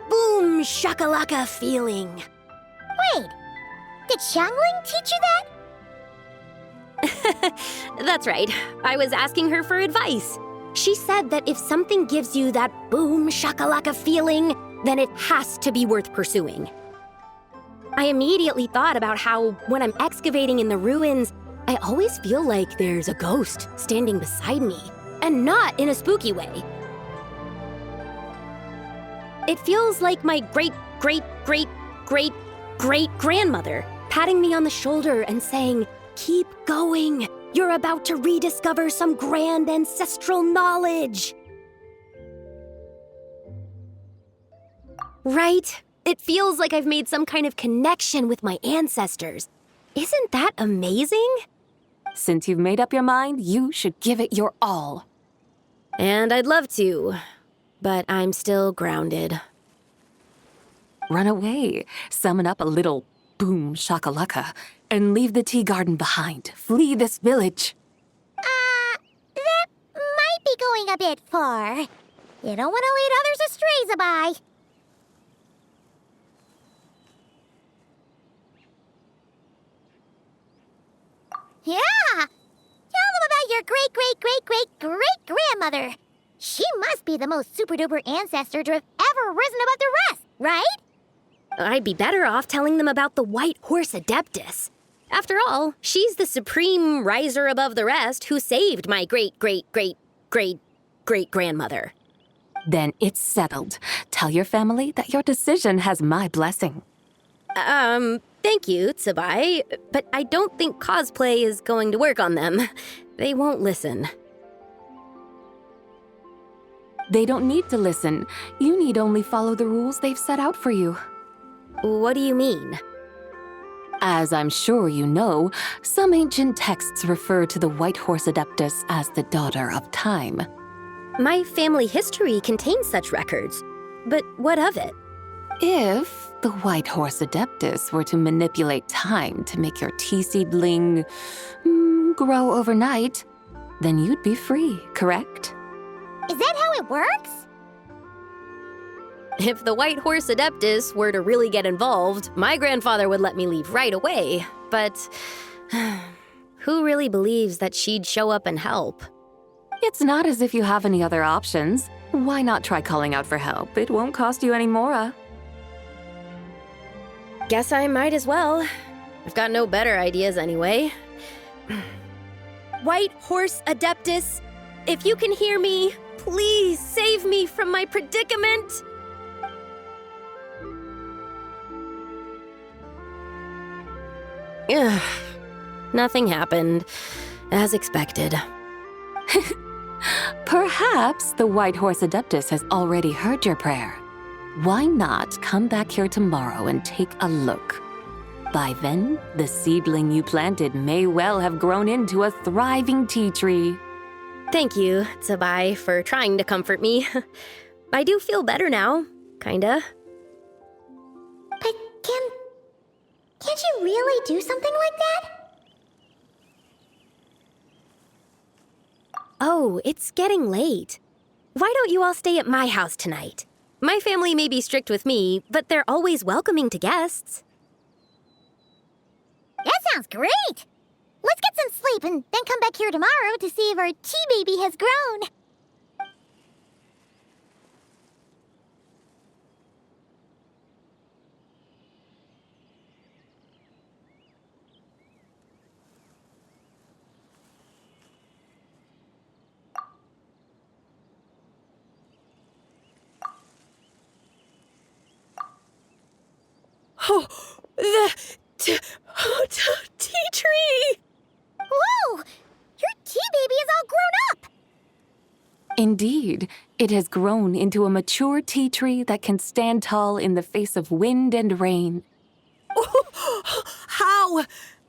S9: boom shakalaka feeling.
S1: Wait, did Xiangling teach you that?
S9: That's right. I was asking her for advice. She said that if something gives you that boom shakalaka feeling, then it has to be worth pursuing. I immediately thought about how when I'm excavating in the ruins, I always feel like there's a ghost standing beside me, and not in a spooky way. It feels like my great-great-great-great-great-grandmother patting me on the shoulder and saying, "Keep going. You're about to rediscover some grand ancestral knowledge." Right? It feels like I've made some kind of connection with my ancestors. Isn't that amazing?
S7: Since you've made up your mind, you should give it your all.
S9: And I'd love to, but I'm still grounded.
S7: Run away, summon up a little boom shakalaka, and leave the tea garden behind. Flee this village.
S1: That might be going a bit far. You don't want to lead others astray, Zibai. Yeah! Tell them about your great-great-great-great-great-grandmother. She must be the most super-duper ancestor to have ever risen above the rest, right?
S9: I'd be better off telling them about the White Horse Adeptus. After all, she's the supreme riser above the rest who saved my great-great-great-great-great-grandmother.
S7: Then it's settled. Tell your family that your decision has my blessing.
S9: Thank you, Zibai, but I don't think cosplay is going to work on them. They won't listen.
S7: They don't need to listen. You need only follow the rules they've set out for you.
S9: What do you mean?
S7: As I'm sure you know, some ancient texts refer to the White Horse Adeptus as the Daughter of Time.
S9: My family history contains such records, but what of it?
S7: If the White Horse Adeptus were to manipulate time to make your tea seedling grow overnight, then you'd be free, correct?
S1: Is that how it works?
S9: If the White Horse Adeptus were to really get involved, my grandfather would let me leave right away, but who really believes that she'd show up and help?
S7: It's not as if you have any other options. Why not try calling out for help? It won't cost you any more.
S9: Guess I might as well. I've got no better ideas anyway. White Horse Adeptus, if you can hear me, please save me from my predicament. Ugh. Nothing happened, as expected.
S7: Perhaps the White Horse Adeptus has already heard your prayer. Why not come back here tomorrow and take a look? By then, the seedling you planted may well have grown into a thriving tea tree.
S9: Thank you, Zibai, for trying to comfort me. I do feel better now, kinda.
S1: But can't you really do something like that?
S9: Oh, it's getting late. Why don't you all stay at my house tonight? My family may be strict with me, but they're always welcoming to guests.
S1: That sounds great! Let's get some sleep and then come back here tomorrow to see if our tea baby has grown.
S9: Oh, the tea tree!
S1: Whoa! Your tea baby is all grown up!
S7: Indeed, it has grown into a mature tea tree that can stand tall in the face of wind and rain.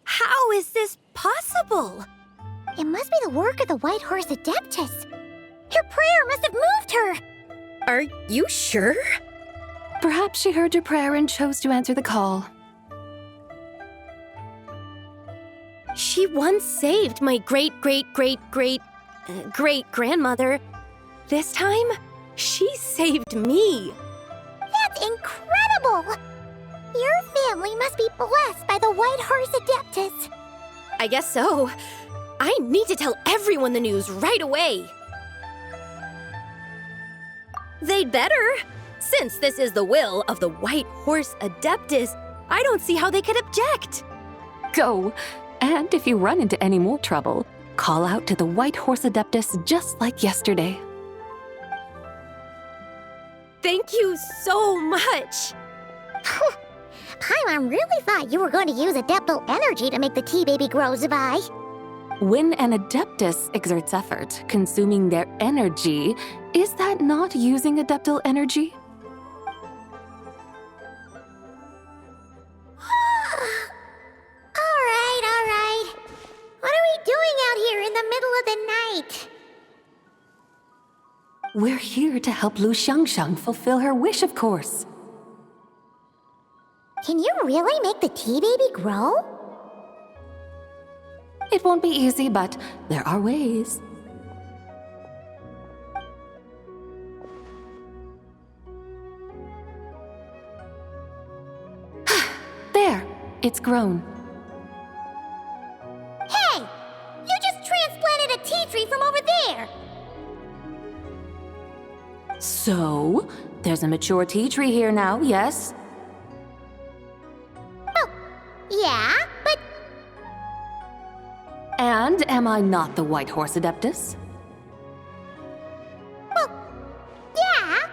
S9: How is this possible?
S1: It must be the work of the White Horse Adeptus. Your prayer must have moved her.
S9: Are you sure?
S7: Perhaps she heard your prayer and chose to answer the call.
S9: She once saved my great-great-great-great-great-grandmother. This time, she saved me.
S1: That's incredible! Your family must be blessed by the White Horse Adeptus.
S9: I guess so. I need to tell everyone the news right away. They'd better. Since this is the will of the White Horse Adeptus, I don't see how they could object.
S7: Go! And if you run into any more trouble, call out to the White Horse Adeptus just like yesterday.
S9: Thank you so much!
S1: Paimon really thought you were going to use Adeptal energy to make the tea baby grow, Zibai.
S7: When an Adeptus exerts effort, consuming their energy, is that not using Adeptal energy?
S1: All right. What are we doing out here in the middle of the night?
S7: We're here to help Lu Xiangxiang fulfill her wish, of course.
S1: Can you really make the tea baby grow?
S7: It won't be easy, but there are ways. There, it's grown.
S1: Hey! You just transplanted a tea tree from over there!
S7: So, there's a mature tea tree here now, yes?
S1: Oh, yeah, but...
S7: And am I not the White Horse Adeptus?
S1: Well, yeah.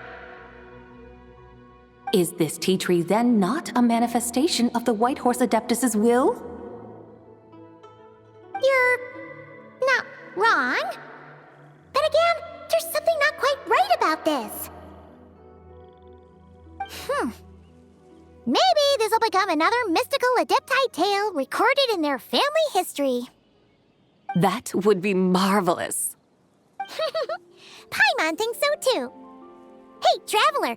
S7: Is this tea tree then not a manifestation of the White Horse Adeptus's will?
S1: You're not wrong. But again, there's something not quite right about this. Maybe this will become another mystical Adepti tale recorded in their family history.
S7: That would be marvelous.
S1: Paimon thinks so too. Hey, Traveler!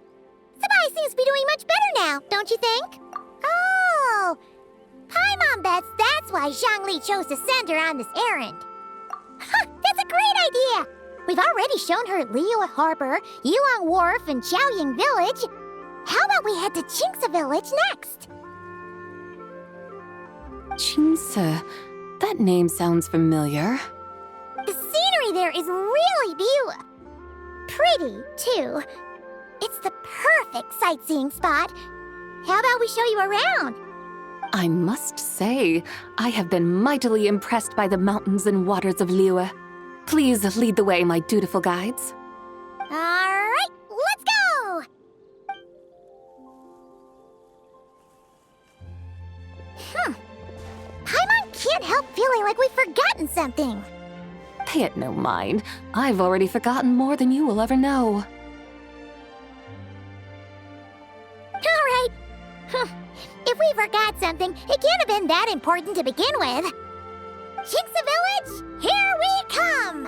S1: Zibai seems to be doing much better now, don't you think? Oh! Paimon bets that's why Zhongli chose to send her on this errand. That's a great idea! We've already shown her Liyue Harbor, Yulong Wharf, and Xiaoying Village. How about we head to Qingce Village next?
S7: Qingce. That name sounds familiar.
S1: The scenery there is really beautiful. Pretty, too. It's the perfect sightseeing spot. How about we show you around?
S7: I must say, I have been mightily impressed by the mountains and waters of Liyue. Please lead the way, my dutiful guides.
S1: All right, let's go! Paimon can't help feeling like we've forgotten something.
S7: Pay it no mind. I've already forgotten more than you will ever know.
S1: All right. If we forgot something, it can't have been that important to begin with. Qingce Village, here we come!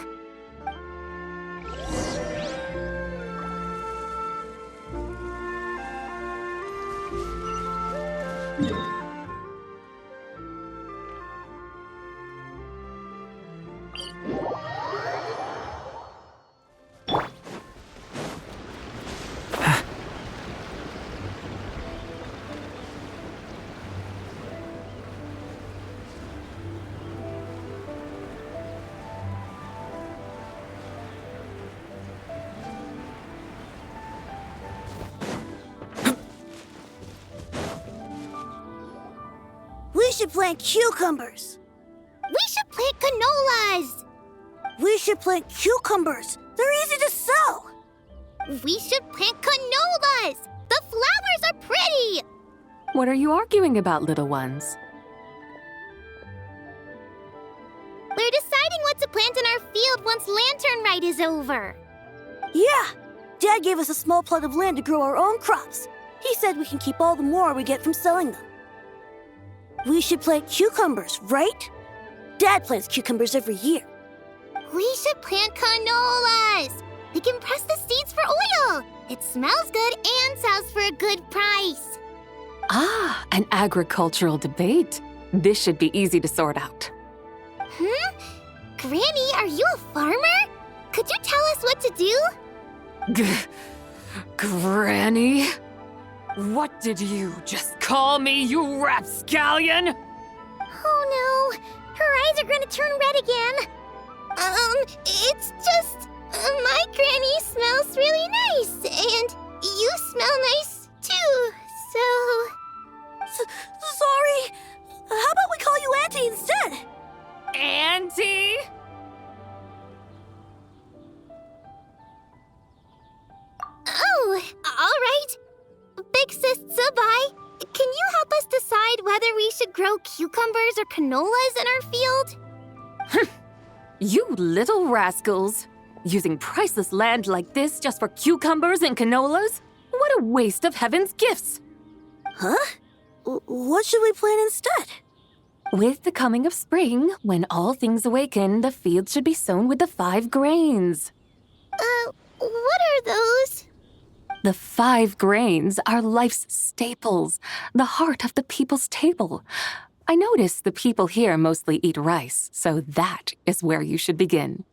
S10: We should plant cucumbers.
S1: We should plant canolas.
S10: We should plant cucumbers. They're easy to sow.
S1: We should plant canolas. The flowers are pretty.
S7: What are you arguing about, little ones?
S1: We're deciding what to plant in our field once Lantern Rite is over.
S16: Yeah! Dad gave us a small plot of land to grow our own crops. He said we can keep all the more we get from selling them. We should plant cucumbers, right? Dad plants cucumbers every year.
S1: We should plant canolas. We can press the seeds for oil. It smells good and sells for a good price.
S7: Ah, an agricultural debate. This should be easy to sort out.
S1: Granny, are you a farmer? Could you tell us what to do?
S7: Granny? What did you just call me, you rapscallion?
S1: Oh no, her eyes are gonna turn red again. It's just, my granny smells really nice, and you smell nice too, so...
S16: Sorry. How about we call you Auntie instead?
S7: Auntie?
S1: Oh, all right. Big Sis Zibai, can you help us decide whether we should grow cucumbers or canolas in our field?
S7: You little rascals. Using priceless land like this just for cucumbers and canolas? What a waste of heaven's gifts!
S16: Huh? What should we plant instead?
S7: With the coming of spring, when all things awaken, the field should be sown with the 5 grains.
S1: What are those?
S7: The 5 grains are life's staples, the heart of the people's table. I notice the people here mostly eat rice, so that is where you should begin.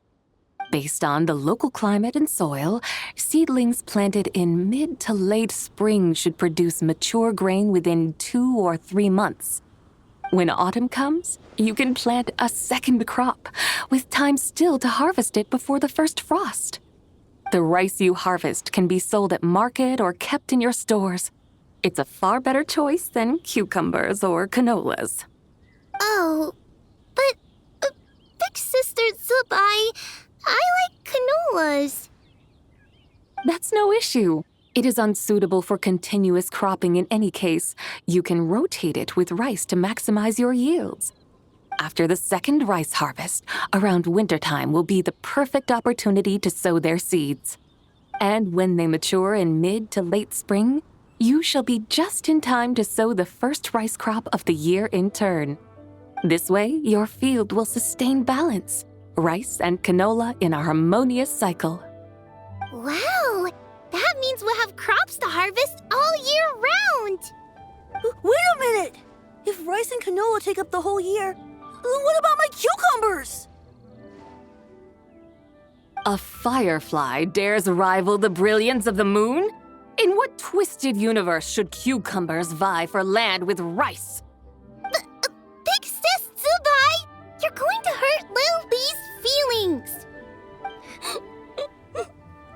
S7: Based on the local climate and soil, seedlings planted in mid to late spring should produce mature grain within 2 or 3 months. When autumn comes, you can plant a second crop, with time still to harvest it before the first frost. The rice you harvest can be sold at market or kept in your stores. It's a far better choice than cucumbers or canolas.
S1: Oh, but Big Sister Zibai, I like canolas.
S7: That's no issue. It is unsuitable for continuous cropping in any case. You can rotate it with rice to maximize your yields. After the second rice harvest, around wintertime will be the perfect opportunity to sow their seeds. And when they mature in mid to late spring, you shall be just in time to sow the first rice crop of the year in turn. This way, your field will sustain balance, rice and canola in a harmonious cycle.
S1: Wow, that means we'll have crops to harvest all year round.
S16: Wait a minute! If rice and canola take up the whole year, what about my cucumbers?
S7: A firefly dares rival the brilliance of the moon? In what twisted universe should cucumbers vie for land with rice?
S1: Big Sis Zibai, you're going to hurt Lil Lee's feelings.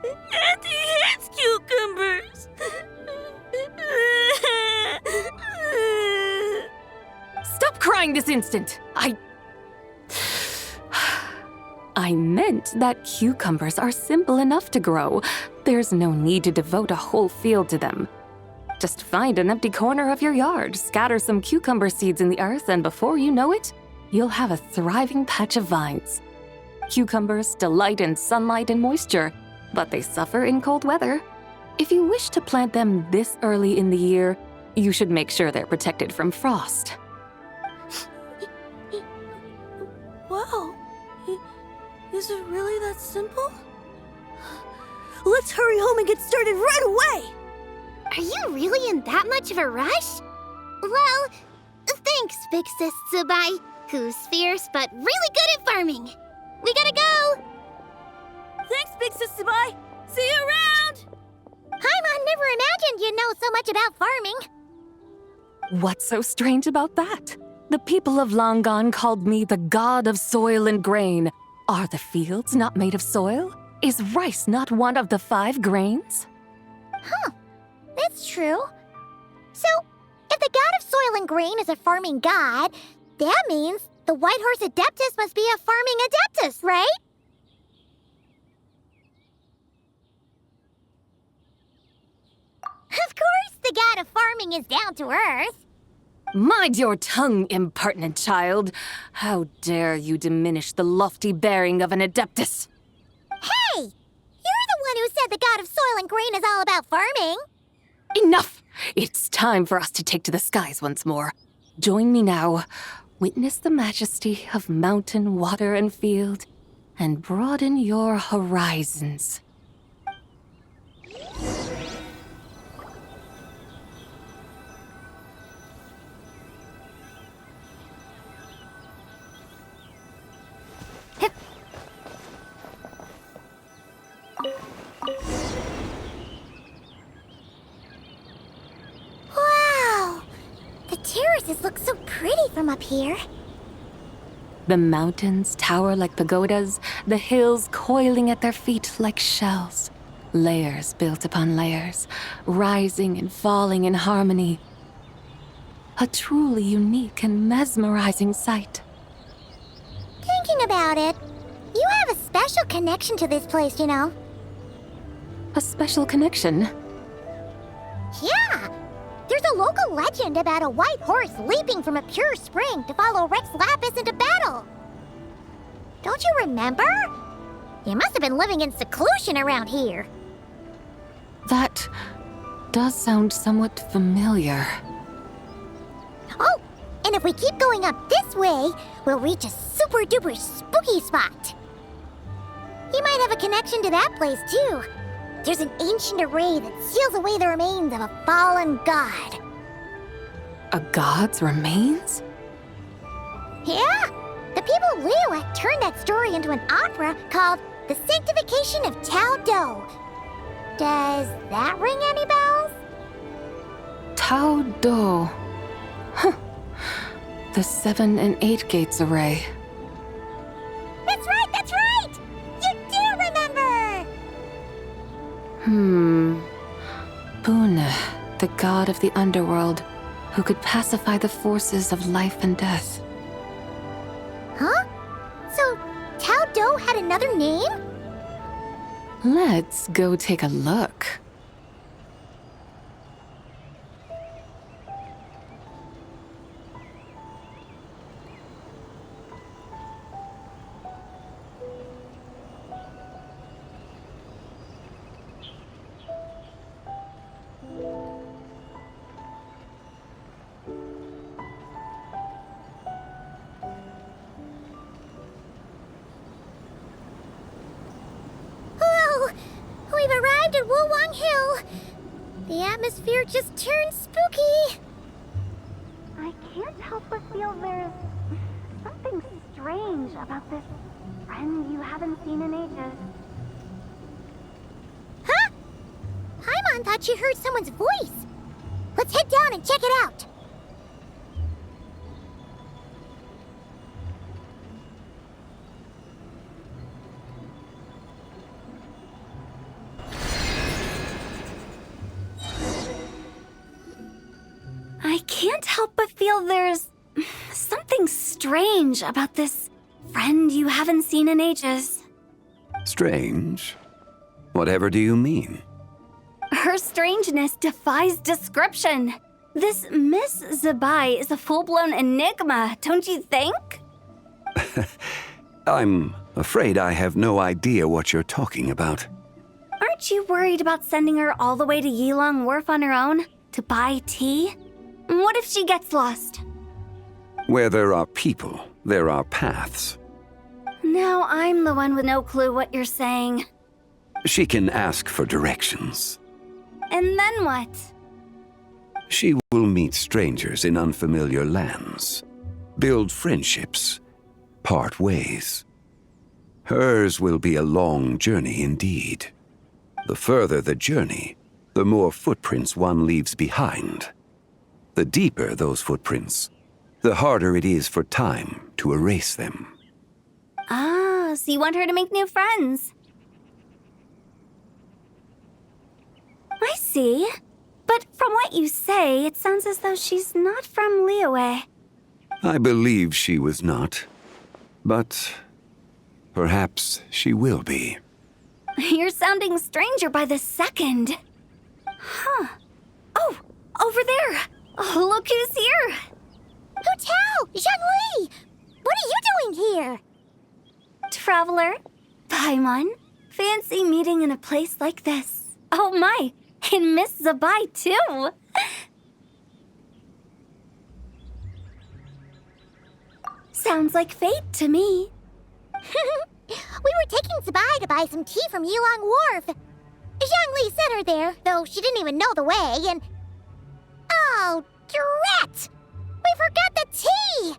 S16: Auntie hates cucumbers.
S7: Stop crying this instant! I meant that cucumbers are simple enough to grow. There's no need to devote a whole field to them. Just find an empty corner of your yard, scatter some cucumber seeds in the earth, and before you know it, you'll have a thriving patch of vines. Cucumbers delight in sunlight and moisture, but they suffer in cold weather. If you wish to plant them this early in the year, you should make sure they're protected from frost.
S16: Wow. Is it really that simple? Let's hurry home and get started right away!
S1: Are you really in that much of a rush? Well, thanks, Big Sis Zibai, who's fierce but really good at farming. We gotta go!
S16: Thanks, Big Sis Zibai! See you around!
S1: Paimon never imagined you'd know so much about farming.
S7: What's so strange about that? The people of Langan called me the god of soil and grain. Are the fields not made of soil? Is rice not one of the 5 grains?
S1: Huh, that's true. So, if the god of soil and grain is a farming god, that means the White Horse Adeptus must be a farming adeptus, right? Of course, the god of farming nothing is down to earth.
S7: Mind your tongue, impertinent child. How dare you diminish the lofty bearing of an Adeptus?
S1: Hey! You're the one who said the god of soil and grain is all about farming.
S7: Enough! It's time for us to take to the skies once more. Join me now. Witness the majesty of mountain, water, and field, and broaden your horizons.
S1: Wow! The terraces look so pretty from up here.
S7: The mountains tower like pagodas, the hills coiling at their feet like shells. Layers built upon layers, rising and falling in harmony. A truly unique and mesmerizing sight.
S1: Thinking about it, you have a special connection to this place, you know.
S7: A special connection?
S1: Yeah! There's a local legend about a white horse leaping from a pure spring to follow Rex Lapis into battle. Don't you remember? You must have been living in seclusion around here.
S7: That does sound somewhat familiar.
S1: Oh, and if we keep going up this way, we'll reach a super duper spooky spot. You might have a connection to that place too. There's an ancient array that seals away the remains of a fallen god.
S7: A god's remains?
S1: Yeah, the people of Liyue turned that story into an opera called The Sanctification of Tao Do. Does that ring any bells?
S7: Tao Do. Huh. The 7 and 8 gates array.
S1: That's right, that's right! You do remember!
S7: Buna, the god of the underworld, who could pacify the forces of life and death.
S1: Huh? So, Tao Do had another name?
S7: Let's go take a look.
S1: We've arrived at Wulwang Hill. The atmosphere just turned spooky.
S13: I can't help but feel there's something strange about this friend you haven't seen in ages.
S1: Huh? Paimon thought she heard someone's voice. Let's head down and check it out.
S13: I can't help but feel there's something strange about this friend you haven't seen in ages.
S5: Strange? Whatever do you mean?
S13: Her strangeness defies description. This Miss Zibai is a full-blown enigma, don't you think?
S5: I'm afraid I have no idea what you're talking about.
S13: Aren't you worried about sending her all the way to Yilong Wharf on her own to buy tea? What if she gets lost?
S5: Where there are people, there are paths.
S13: Now I'm the one with no clue what you're saying.
S5: She can ask for directions.
S13: And then what?
S5: She will meet strangers in unfamiliar lands, build friendships, part ways. Hers will be a long journey indeed. The further the journey, the more footprints one leaves behind. The deeper those footprints, the harder it is for time to erase them.
S13: Ah, so you want her to make new friends. I see. But from what you say, it sounds as though she's not from Liyue.
S5: I believe she was not, but perhaps she will be.
S13: You're sounding stranger by the second. Huh. Over there! Oh, look who's here!
S1: Hu Tao! Zhongli! What are you doing here?
S13: Traveler, Paimon, fancy meeting in a place like this. Oh my, and Miss Zibai too! Sounds like fate to me.
S1: We were taking Zibai to buy some tea from Yulong Wharf. Zhongli sent her there, though she didn't even know the way, and... Oh, drat! We forgot the tea!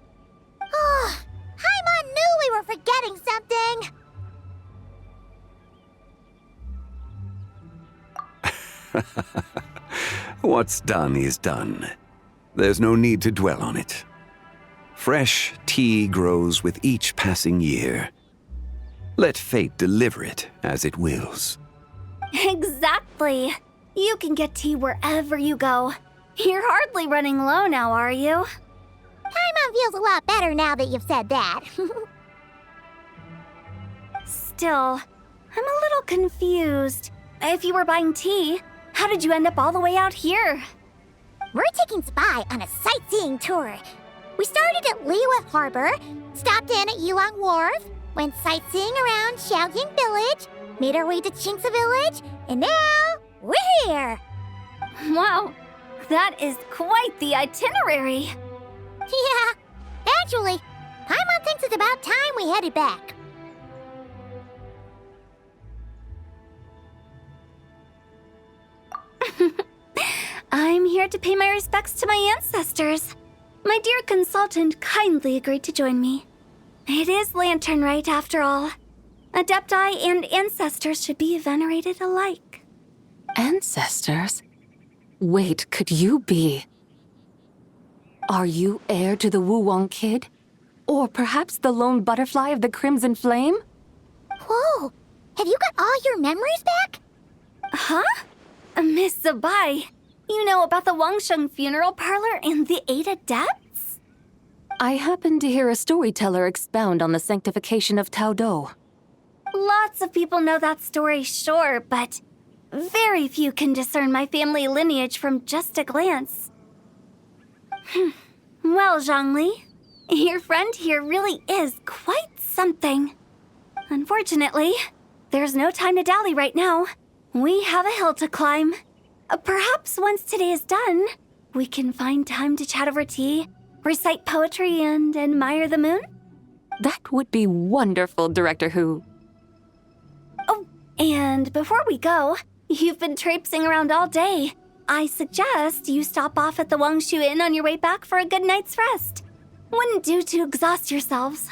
S1: Oh, Paimon knew we were forgetting something!
S5: What's done is done. There's no need to dwell on it. Fresh tea grows with each passing year. Let fate deliver it as it wills.
S13: Exactly. You can get tea wherever you go. You're hardly running low now, are you?
S1: Paimon feels a lot better now that you've said that.
S13: Still, I'm a little confused. If you were buying tea, how did you end up all the way out here?
S1: We're taking Zibai on a sightseeing tour. We started at Liyue Harbor, stopped in at Yulong Wharf, went sightseeing around Xiaoying Village, made our way to Qingce Village, and now we're here.
S13: Wow, that is quite the itinerary.
S1: Yeah, actually, Paimon thinks it's about time we headed back.
S13: I'm here to pay my respects to my ancestors. My dear consultant kindly agreed to join me. It is Lantern Rite, after all. Adepti and ancestors should be venerated alike.
S7: Ancestors? Wait, could you be? Are you heir to the Wuwang kid? Or perhaps the lone butterfly of the Crimson Flame?
S1: Whoa! Have you got all your memories back?
S13: Huh? Miss Zibai, you know about the Wangsheng funeral parlor and the 8 adepts?
S7: I happened to hear a storyteller expound on the sanctification of Tao Do.
S13: Lots of people know that story, sure, but very few can discern my family lineage from just a glance. Well, Zhongli, your friend here really is quite something. Unfortunately, there's no time to dally right now. We have a hill to climb. Perhaps once today is done, we can find time to chat over tea, recite poetry, and admire the moon?
S7: That would be wonderful, Director Hu.
S13: Oh, and before we go, you've been traipsing around all day. I suggest you stop off at the Wangshu Inn on your way back for a good night's rest. Wouldn't do to exhaust yourselves,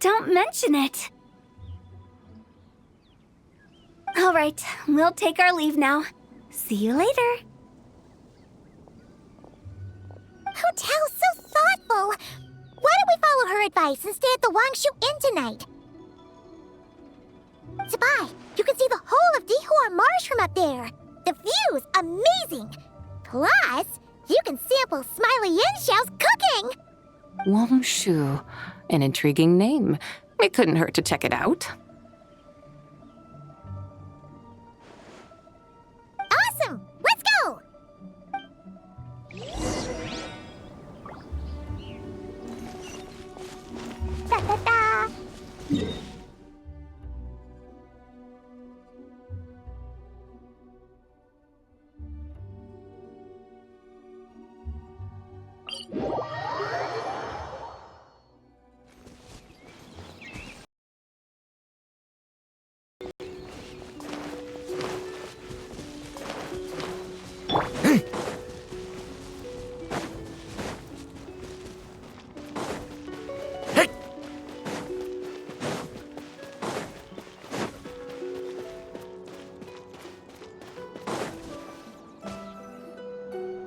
S13: Don't mention it. All right, we'll take our leave now. See you later.
S1: Hu Tao's so thoughtful. Why don't we follow her advice and stay at the Wangshu Inn tonight? Zibai, you can see the whole of Dihua Marsh from up there. The view's amazing. Plus, you can sample Smiley Yanxiao's cooking.
S7: Wangshu, an intriguing name. It couldn't hurt to check it out.
S1: Awesome! Let's go! Da-da-da!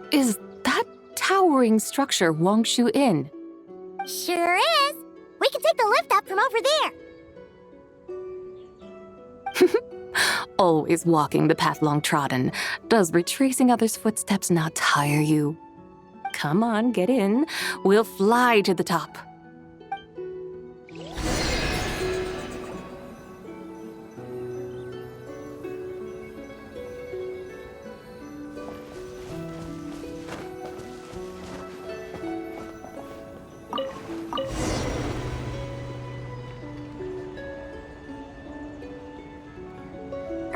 S7: Is that towering structure Wangshu Inn?
S1: Sure is. We can take the lift up from over there.
S7: Always walking the path long trodden. Does retracing others' footsteps not tire you? Come on, get in. We'll fly to the top.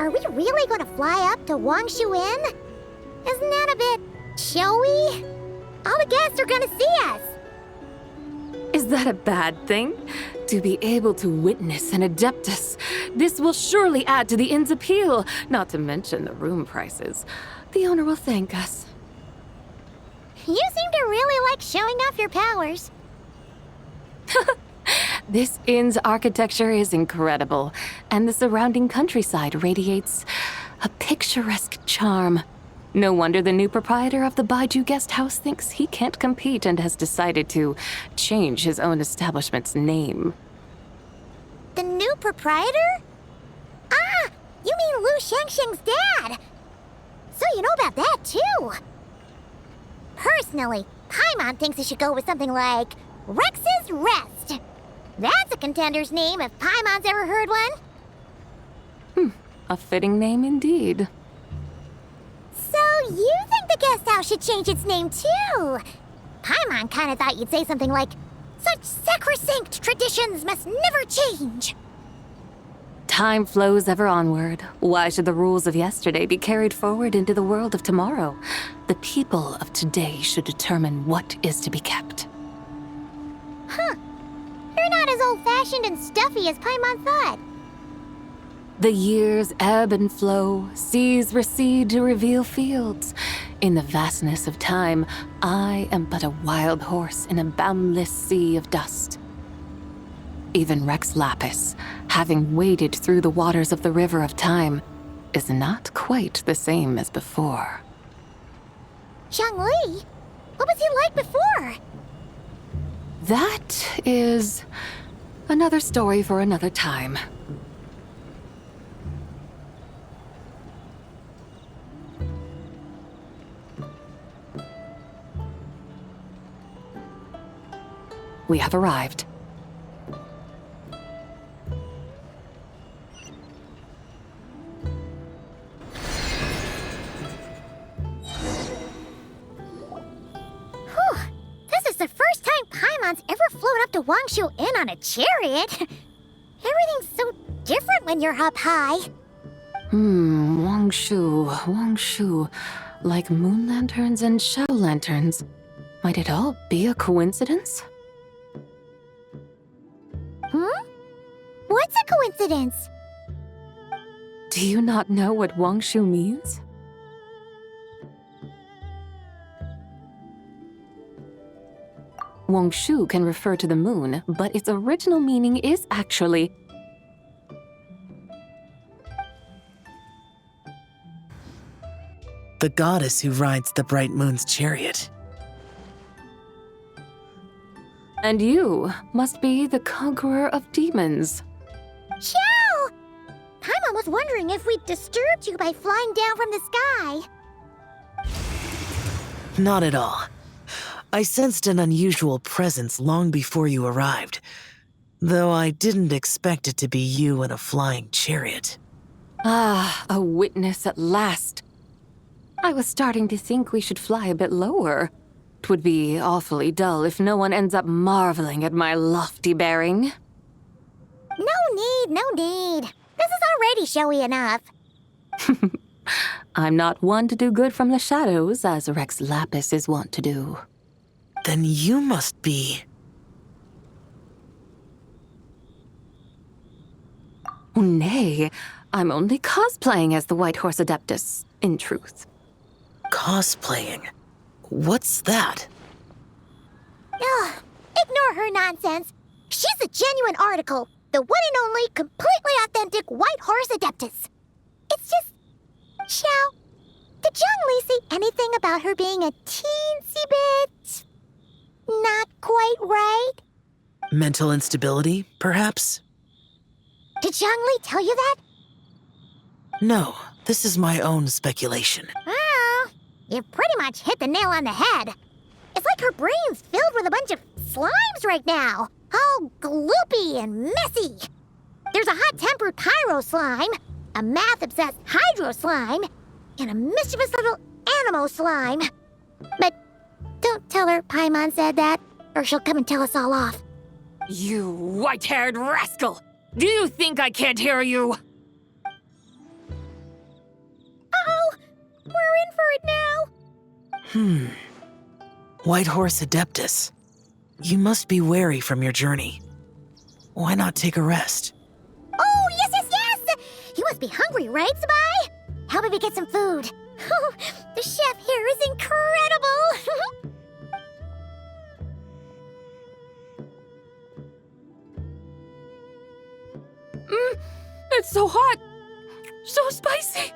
S1: Are we really gonna fly up to Wangshu Inn? Isn't that a bit showy? All the guests are gonna see us.
S7: Is that a bad thing? To be able to witness an Adeptus. This will surely add to the inn's appeal, not to mention the room prices. The owner will thank us.
S1: You seem to really like showing off your powers.
S7: This inn's architecture is incredible, and the surrounding countryside radiates a picturesque charm. No wonder the new proprietor of the Baiju guest house thinks he can't compete and has decided to change his own establishment's name.
S1: The new proprietor? Ah, you mean Lu Shengsheng's dad. So you know about that too. Personally, Paimon thinks it should go with something like Rex's Rest. That's a contender's name if Paimon's ever heard one.
S7: A fitting name indeed.
S1: So you think the guest house should change its name too? Paimon kinda thought you'd say something like, such sacrosanct traditions must never change.
S7: Time flows ever onward. Why should the rules of yesterday be carried forward into the world of tomorrow? The people of today should determine what is to be kept.
S1: Huh. You're not as old-fashioned and stuffy as Paimon thought.
S7: The years ebb and flow, seas recede to reveal fields. In the vastness of time, I am but a wild horse in a boundless sea of dust. Even Rex Lapis, having waded through the waters of the river of time, is not quite the same as before.
S1: Zhongli? What was he like before?
S7: That is another story for another time. We have arrived.
S1: Whew. This is the first time Paimon's ever flown up to Wangshu Inn on a chariot. Everything's so different when you're up high.
S7: Wangshu. Like moon lanterns and shadow lanterns. Might it all be a coincidence?
S1: What's a coincidence?
S7: Do you not know what Wangshu means? Wangshu can refer to the moon, but its original meaning is actually
S4: the goddess who rides the bright moon's chariot.
S7: And you must be the conqueror of demons.
S1: Xiao! Paimon was wondering if we'd disturbed you by flying down from the sky.
S4: Not at all. I sensed an unusual presence long before you arrived, though I didn't expect it to be you in a flying chariot.
S7: Ah, a witness at last. I was starting to think we should fly a bit lower. 'Twould be awfully dull if no one ends up marveling at my lofty bearing.
S1: No need. This is already showy enough.
S7: I'm not one to do good from the shadows, as Rex Lapis is wont to do.
S4: Then you must be...
S7: Nay, I'm only cosplaying as the White Horse Adeptus, in truth.
S4: Cosplaying? What's that?
S1: Ugh, ignore her nonsense. She's the genuine article, the one and only, completely authentic White Horse Adeptus. It's just... Xiao, did Zhongli see anything about her being a teensy bit... not quite right?
S4: Mental instability, perhaps?
S1: Did Zhongli tell you that?
S4: No, this is my own speculation.
S1: Oh, you pretty much hit the nail on the head. It's like her brain's filled with a bunch of slimes right now. All gloopy and messy. There's a hot-tempered pyro slime, a math-obsessed hydro slime, and a mischievous little animo slime. But don't tell her Paimon said that, or she'll come and tell us all off.
S3: You white-haired rascal! Do you think I can't hear you?
S1: for it now.
S4: White Horse Adeptus. You must be weary from your journey. Why not take a rest?
S1: Oh, yes, yes, yes! You must be hungry, right, Zibai? How about we get some food? Oh, the chef here is incredible!
S3: It's so hot! So spicy!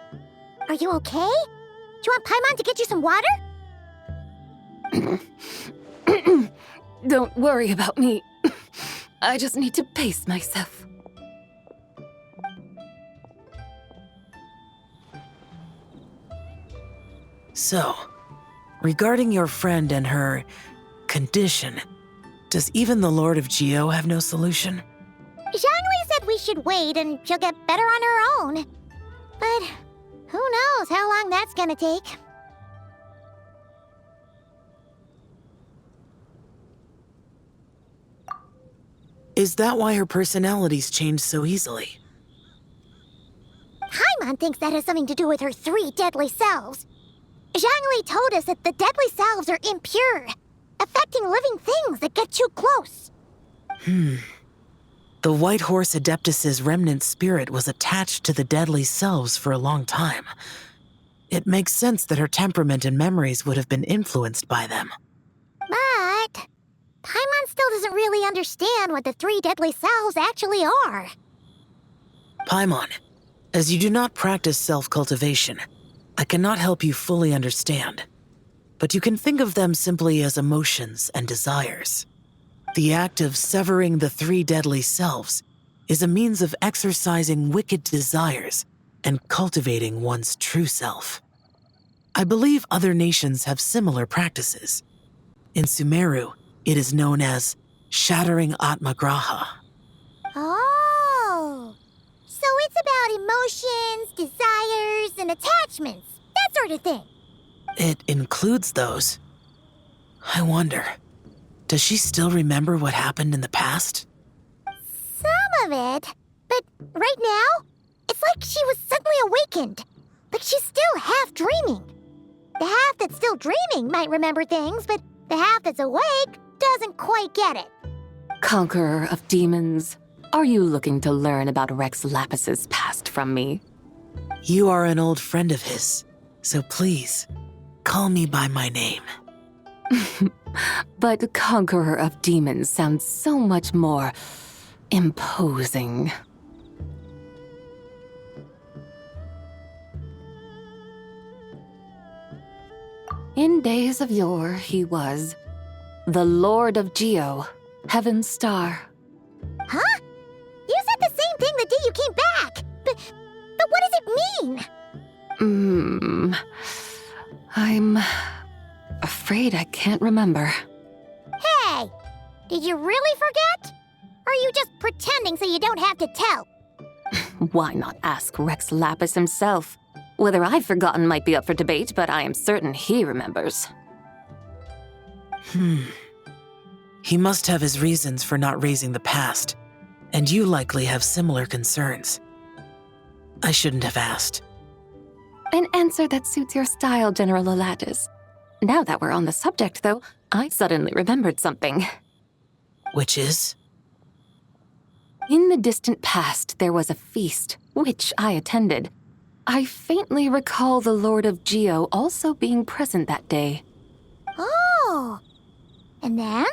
S1: Are you okay? Do you want Paimon to get you some water?
S7: Don't worry about me. I just need to pace myself.
S4: So, regarding your friend and her condition, does even the Lord of Geo have no solution?
S1: Zhangli said we should wait and she'll get better on her own. But who knows how long that's gonna take.
S4: Is that why her personalities change so easily?
S1: Paimon thinks that has something to do with her 3 deadly selves. Zhangli told us that the deadly selves are impure, affecting living things that get too close.
S4: The White Horse Adeptus's remnant spirit was attached to the deadly selves for a long time. It makes sense that her temperament and memories would have been influenced by them.
S1: But Paimon still doesn't really understand what the 3 deadly selves actually are.
S4: Paimon, as you do not practice self-cultivation, I cannot help you fully understand. But you can think of them simply as emotions and desires. The act of severing the 3 deadly selves is a means of exercising wicked desires and cultivating one's true self. I believe other nations have similar practices. In Sumeru, it is known as shattering Atmagraha.
S1: Oh, so it's about emotions, desires, and attachments, that sort of thing.
S4: It includes those. I wonder, does she still remember what happened in the past?
S1: Some of it, but right now, it's like she was suddenly awakened. Like she's still half dreaming. The half that's still dreaming might remember things, but the half that's awake doesn't quite get it.
S7: Conqueror of demons, are you looking to learn about Rex Lapis's past from me?
S4: You are an old friend of his, so please, call me by my name.
S7: But Conqueror of Demons sounds so much more imposing. In days of yore, he was the Lord of Geo, Heaven's Star.
S1: Huh? You said the same thing the day you came back, but what does it mean?
S7: I'm afraid I can't remember.
S1: Hey, did you really forget? Or are you just pretending so you don't have to tell?
S7: Why not ask Rex Lapis himself? Whether I've forgotten might be up for debate, but I am certain he remembers.
S4: He must have his reasons for not raising the past, and you likely have similar concerns. I shouldn't have asked.
S7: An answer that suits your style, General Alatis. Now that we're on the subject, though, I suddenly remembered something.
S4: Which is?
S7: In the distant past, there was a feast, which I attended. I faintly recall the Lord of Geo also being present that day.
S1: Oh, and then?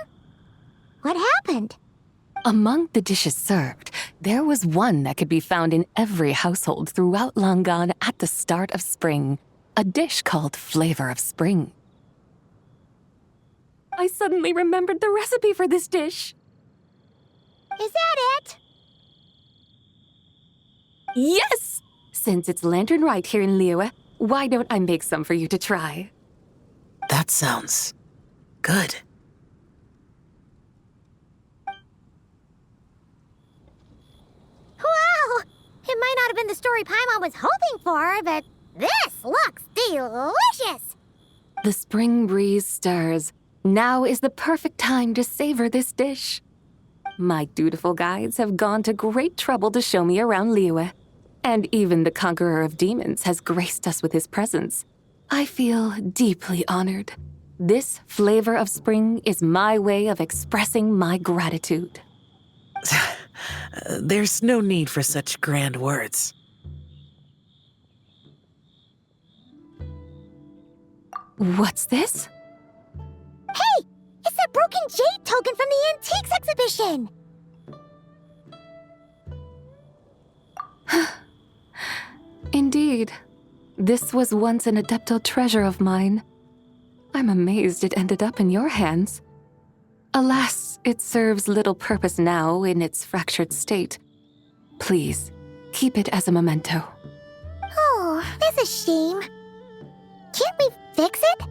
S1: What happened?
S7: Among the dishes served, there was one that could be found in every household throughout Langan at the start of spring, a dish called Flavor of Spring. I suddenly remembered the recipe for this dish.
S1: Is that it?
S7: Yes! Since it's Lantern Rite here in Liyue, why don't I make some for you to try?
S4: That sounds good.
S1: Wow! It might not have been the story Paimon was hoping for, but this looks delicious!
S7: The spring breeze stirs. Now is the perfect time to savor this dish. My dutiful guides have gone to great trouble to show me around Liyue. And even the Conqueror of Demons has graced us with his presence. I feel deeply honored. This flavor of spring is my way of expressing my gratitude.
S4: There's no need for such grand words.
S7: What's this?
S1: Hey! It's that broken jade token from the antiques exhibition!
S7: Indeed. This was once an Adeptal treasure of mine. I'm amazed it ended up in your hands. Alas, it serves little purpose now in its fractured state. Please, keep it as a memento.
S1: Oh, that's a shame. Can't we fix it?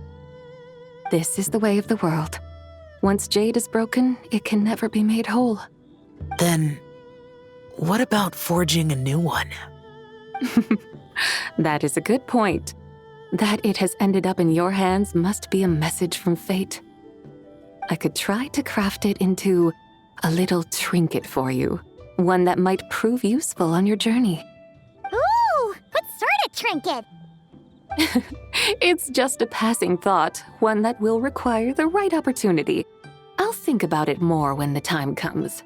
S7: This is the way of the world. Once jade is broken, it can never be made whole.
S4: Then, what about forging a new one?
S7: That is a good point. That it has ended up in your hands must be a message from fate. I could try to craft it into a little trinket for you. One that might prove useful on your journey.
S1: Ooh, what sort of trinket?
S7: It's just a passing thought, one that will require the right opportunity. I'll think about it more when the time comes.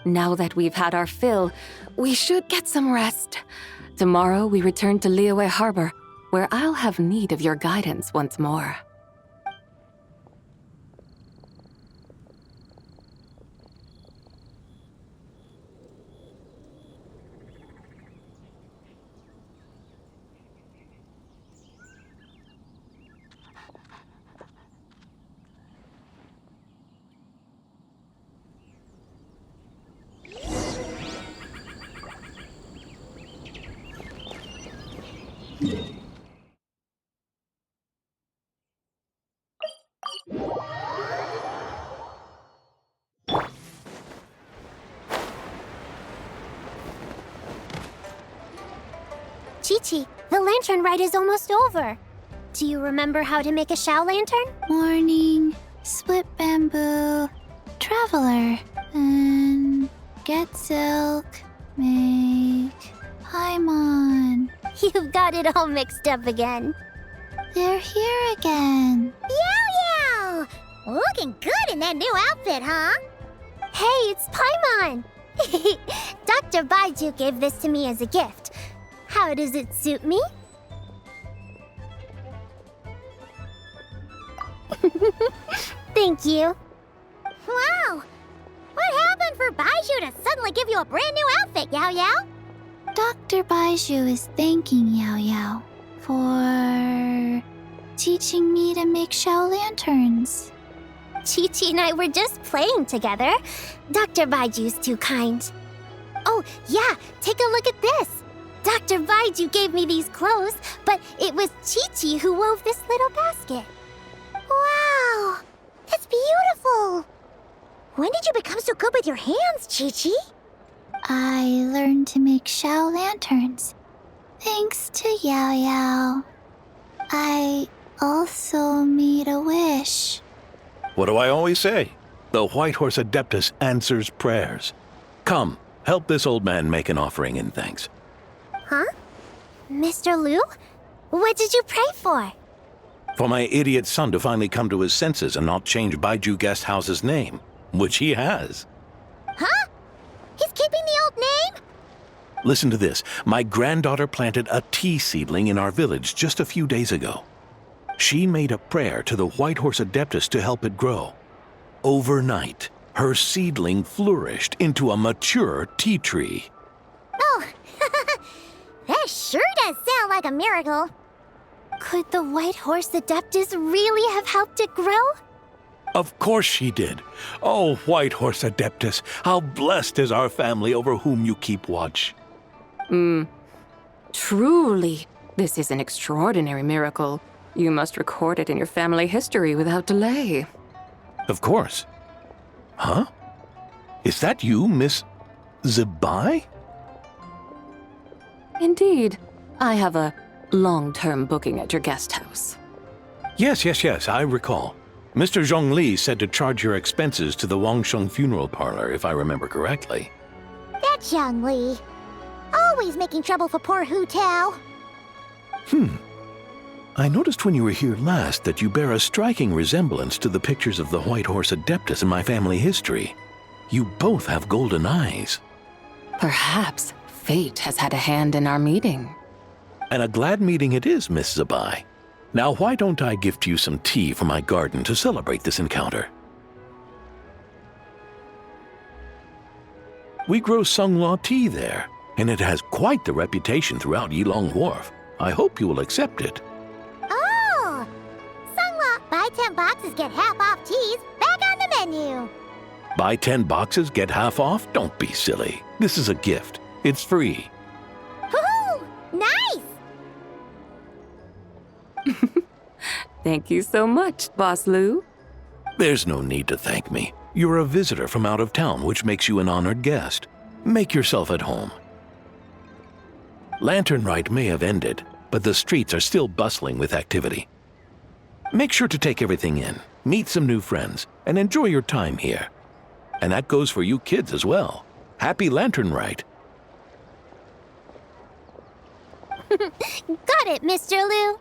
S7: Now that we've had our fill, we should get some rest. Tomorrow we return to Liyue Harbor, where I'll have need of your guidance once more.
S1: Chi-Chi, the Lantern Rite is almost over. Do you remember how to make a Shao lantern?
S10: Morning, split bamboo, traveler, and get silk, make Paimon.
S1: You've got it all mixed up again.
S10: They're here again.
S1: Yow! Looking good in that new outfit, huh? Hey, it's Paimon! Dr. Baiju gave this to me as a gift. How does it suit me? Thank you. Wow! What happened for Baiju to suddenly give you a brand new outfit, Yao Yao?
S10: Dr. Baiju is thanking Yao Yao for teaching me to make Shao lanterns.
S1: Chi-Chi and I were just playing together. Dr. Baiju's too kind. Oh, yeah, take a look at this. Dr. Baiju gave me these clothes, but it was Chi-Chi who wove this little basket. Wow, that's beautiful. When did you become so good with your hands, Chi-Chi?
S10: I learned to make Shao lanterns, thanks to Yao Yao. I also made a wish.
S17: What do I always say? The White Horse Adeptus answers prayers. Come, help this old man make an offering in thanks.
S1: Huh? Mr. Liu? What did you pray for?
S17: For my idiot son to finally come to his senses and not change Baiju Guest House's name, which he has.
S1: Huh? He's keeping the old name?
S17: Listen to this. My granddaughter planted a tea seedling in our village just a few days ago. She made a prayer to the White Horse Adeptus to help it grow. Overnight, her seedling flourished into a mature tea tree.
S1: Oh, that sure does sound like a miracle. Could the White Horse Adeptus really have helped it grow?
S17: Of course she did. Oh, White Horse Adeptus, how blessed is our family over whom you keep watch.
S7: Truly, this is an extraordinary miracle. You must record it in your family history without delay.
S17: Of course. Huh? Is that you, Miss Zibai?
S7: Indeed. I have a long-term booking at your guest house.
S17: Yes, I recall. Mr. Zhongli said to charge your expenses to the Wangsheng funeral parlor, if I remember correctly.
S1: That Zhongli. Always making trouble for poor Hu Tao.
S17: I noticed when you were here last that you bear a striking resemblance to the pictures of the White Horse Adeptus in my family history. You both have golden eyes.
S7: Perhaps fate has had a hand in our meeting.
S17: And a glad meeting it is, Miss Zibai. Now why don't I gift you some tea from my garden to celebrate this encounter? We grow Sunglaw tea there, and it has quite the reputation throughout Yilong Wharf. I hope you will accept it.
S1: Oh! Sunglaw, buy 10 boxes, get half off teas, back on the menu.
S17: Buy 10 boxes, get half off? Don't be silly. This is a gift. It's free.
S1: Woohoo! Nice!
S7: Thank you so much, Boss Lou.
S17: There's no need to thank me. You're a visitor from out of town, which makes you an honored guest. Make yourself at home. Lantern Rite may have ended, but the streets are still bustling with activity. Make sure to take everything in, meet some new friends, and enjoy your time here. And that goes for you kids as well. Happy Lantern Rite.
S1: Got it, Mr. Lou.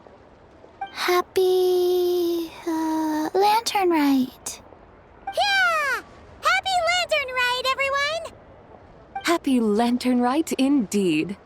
S10: Happy Lantern Rite.
S1: Yeah! Happy Lantern Rite, everyone!
S7: Happy Lantern Rite indeed.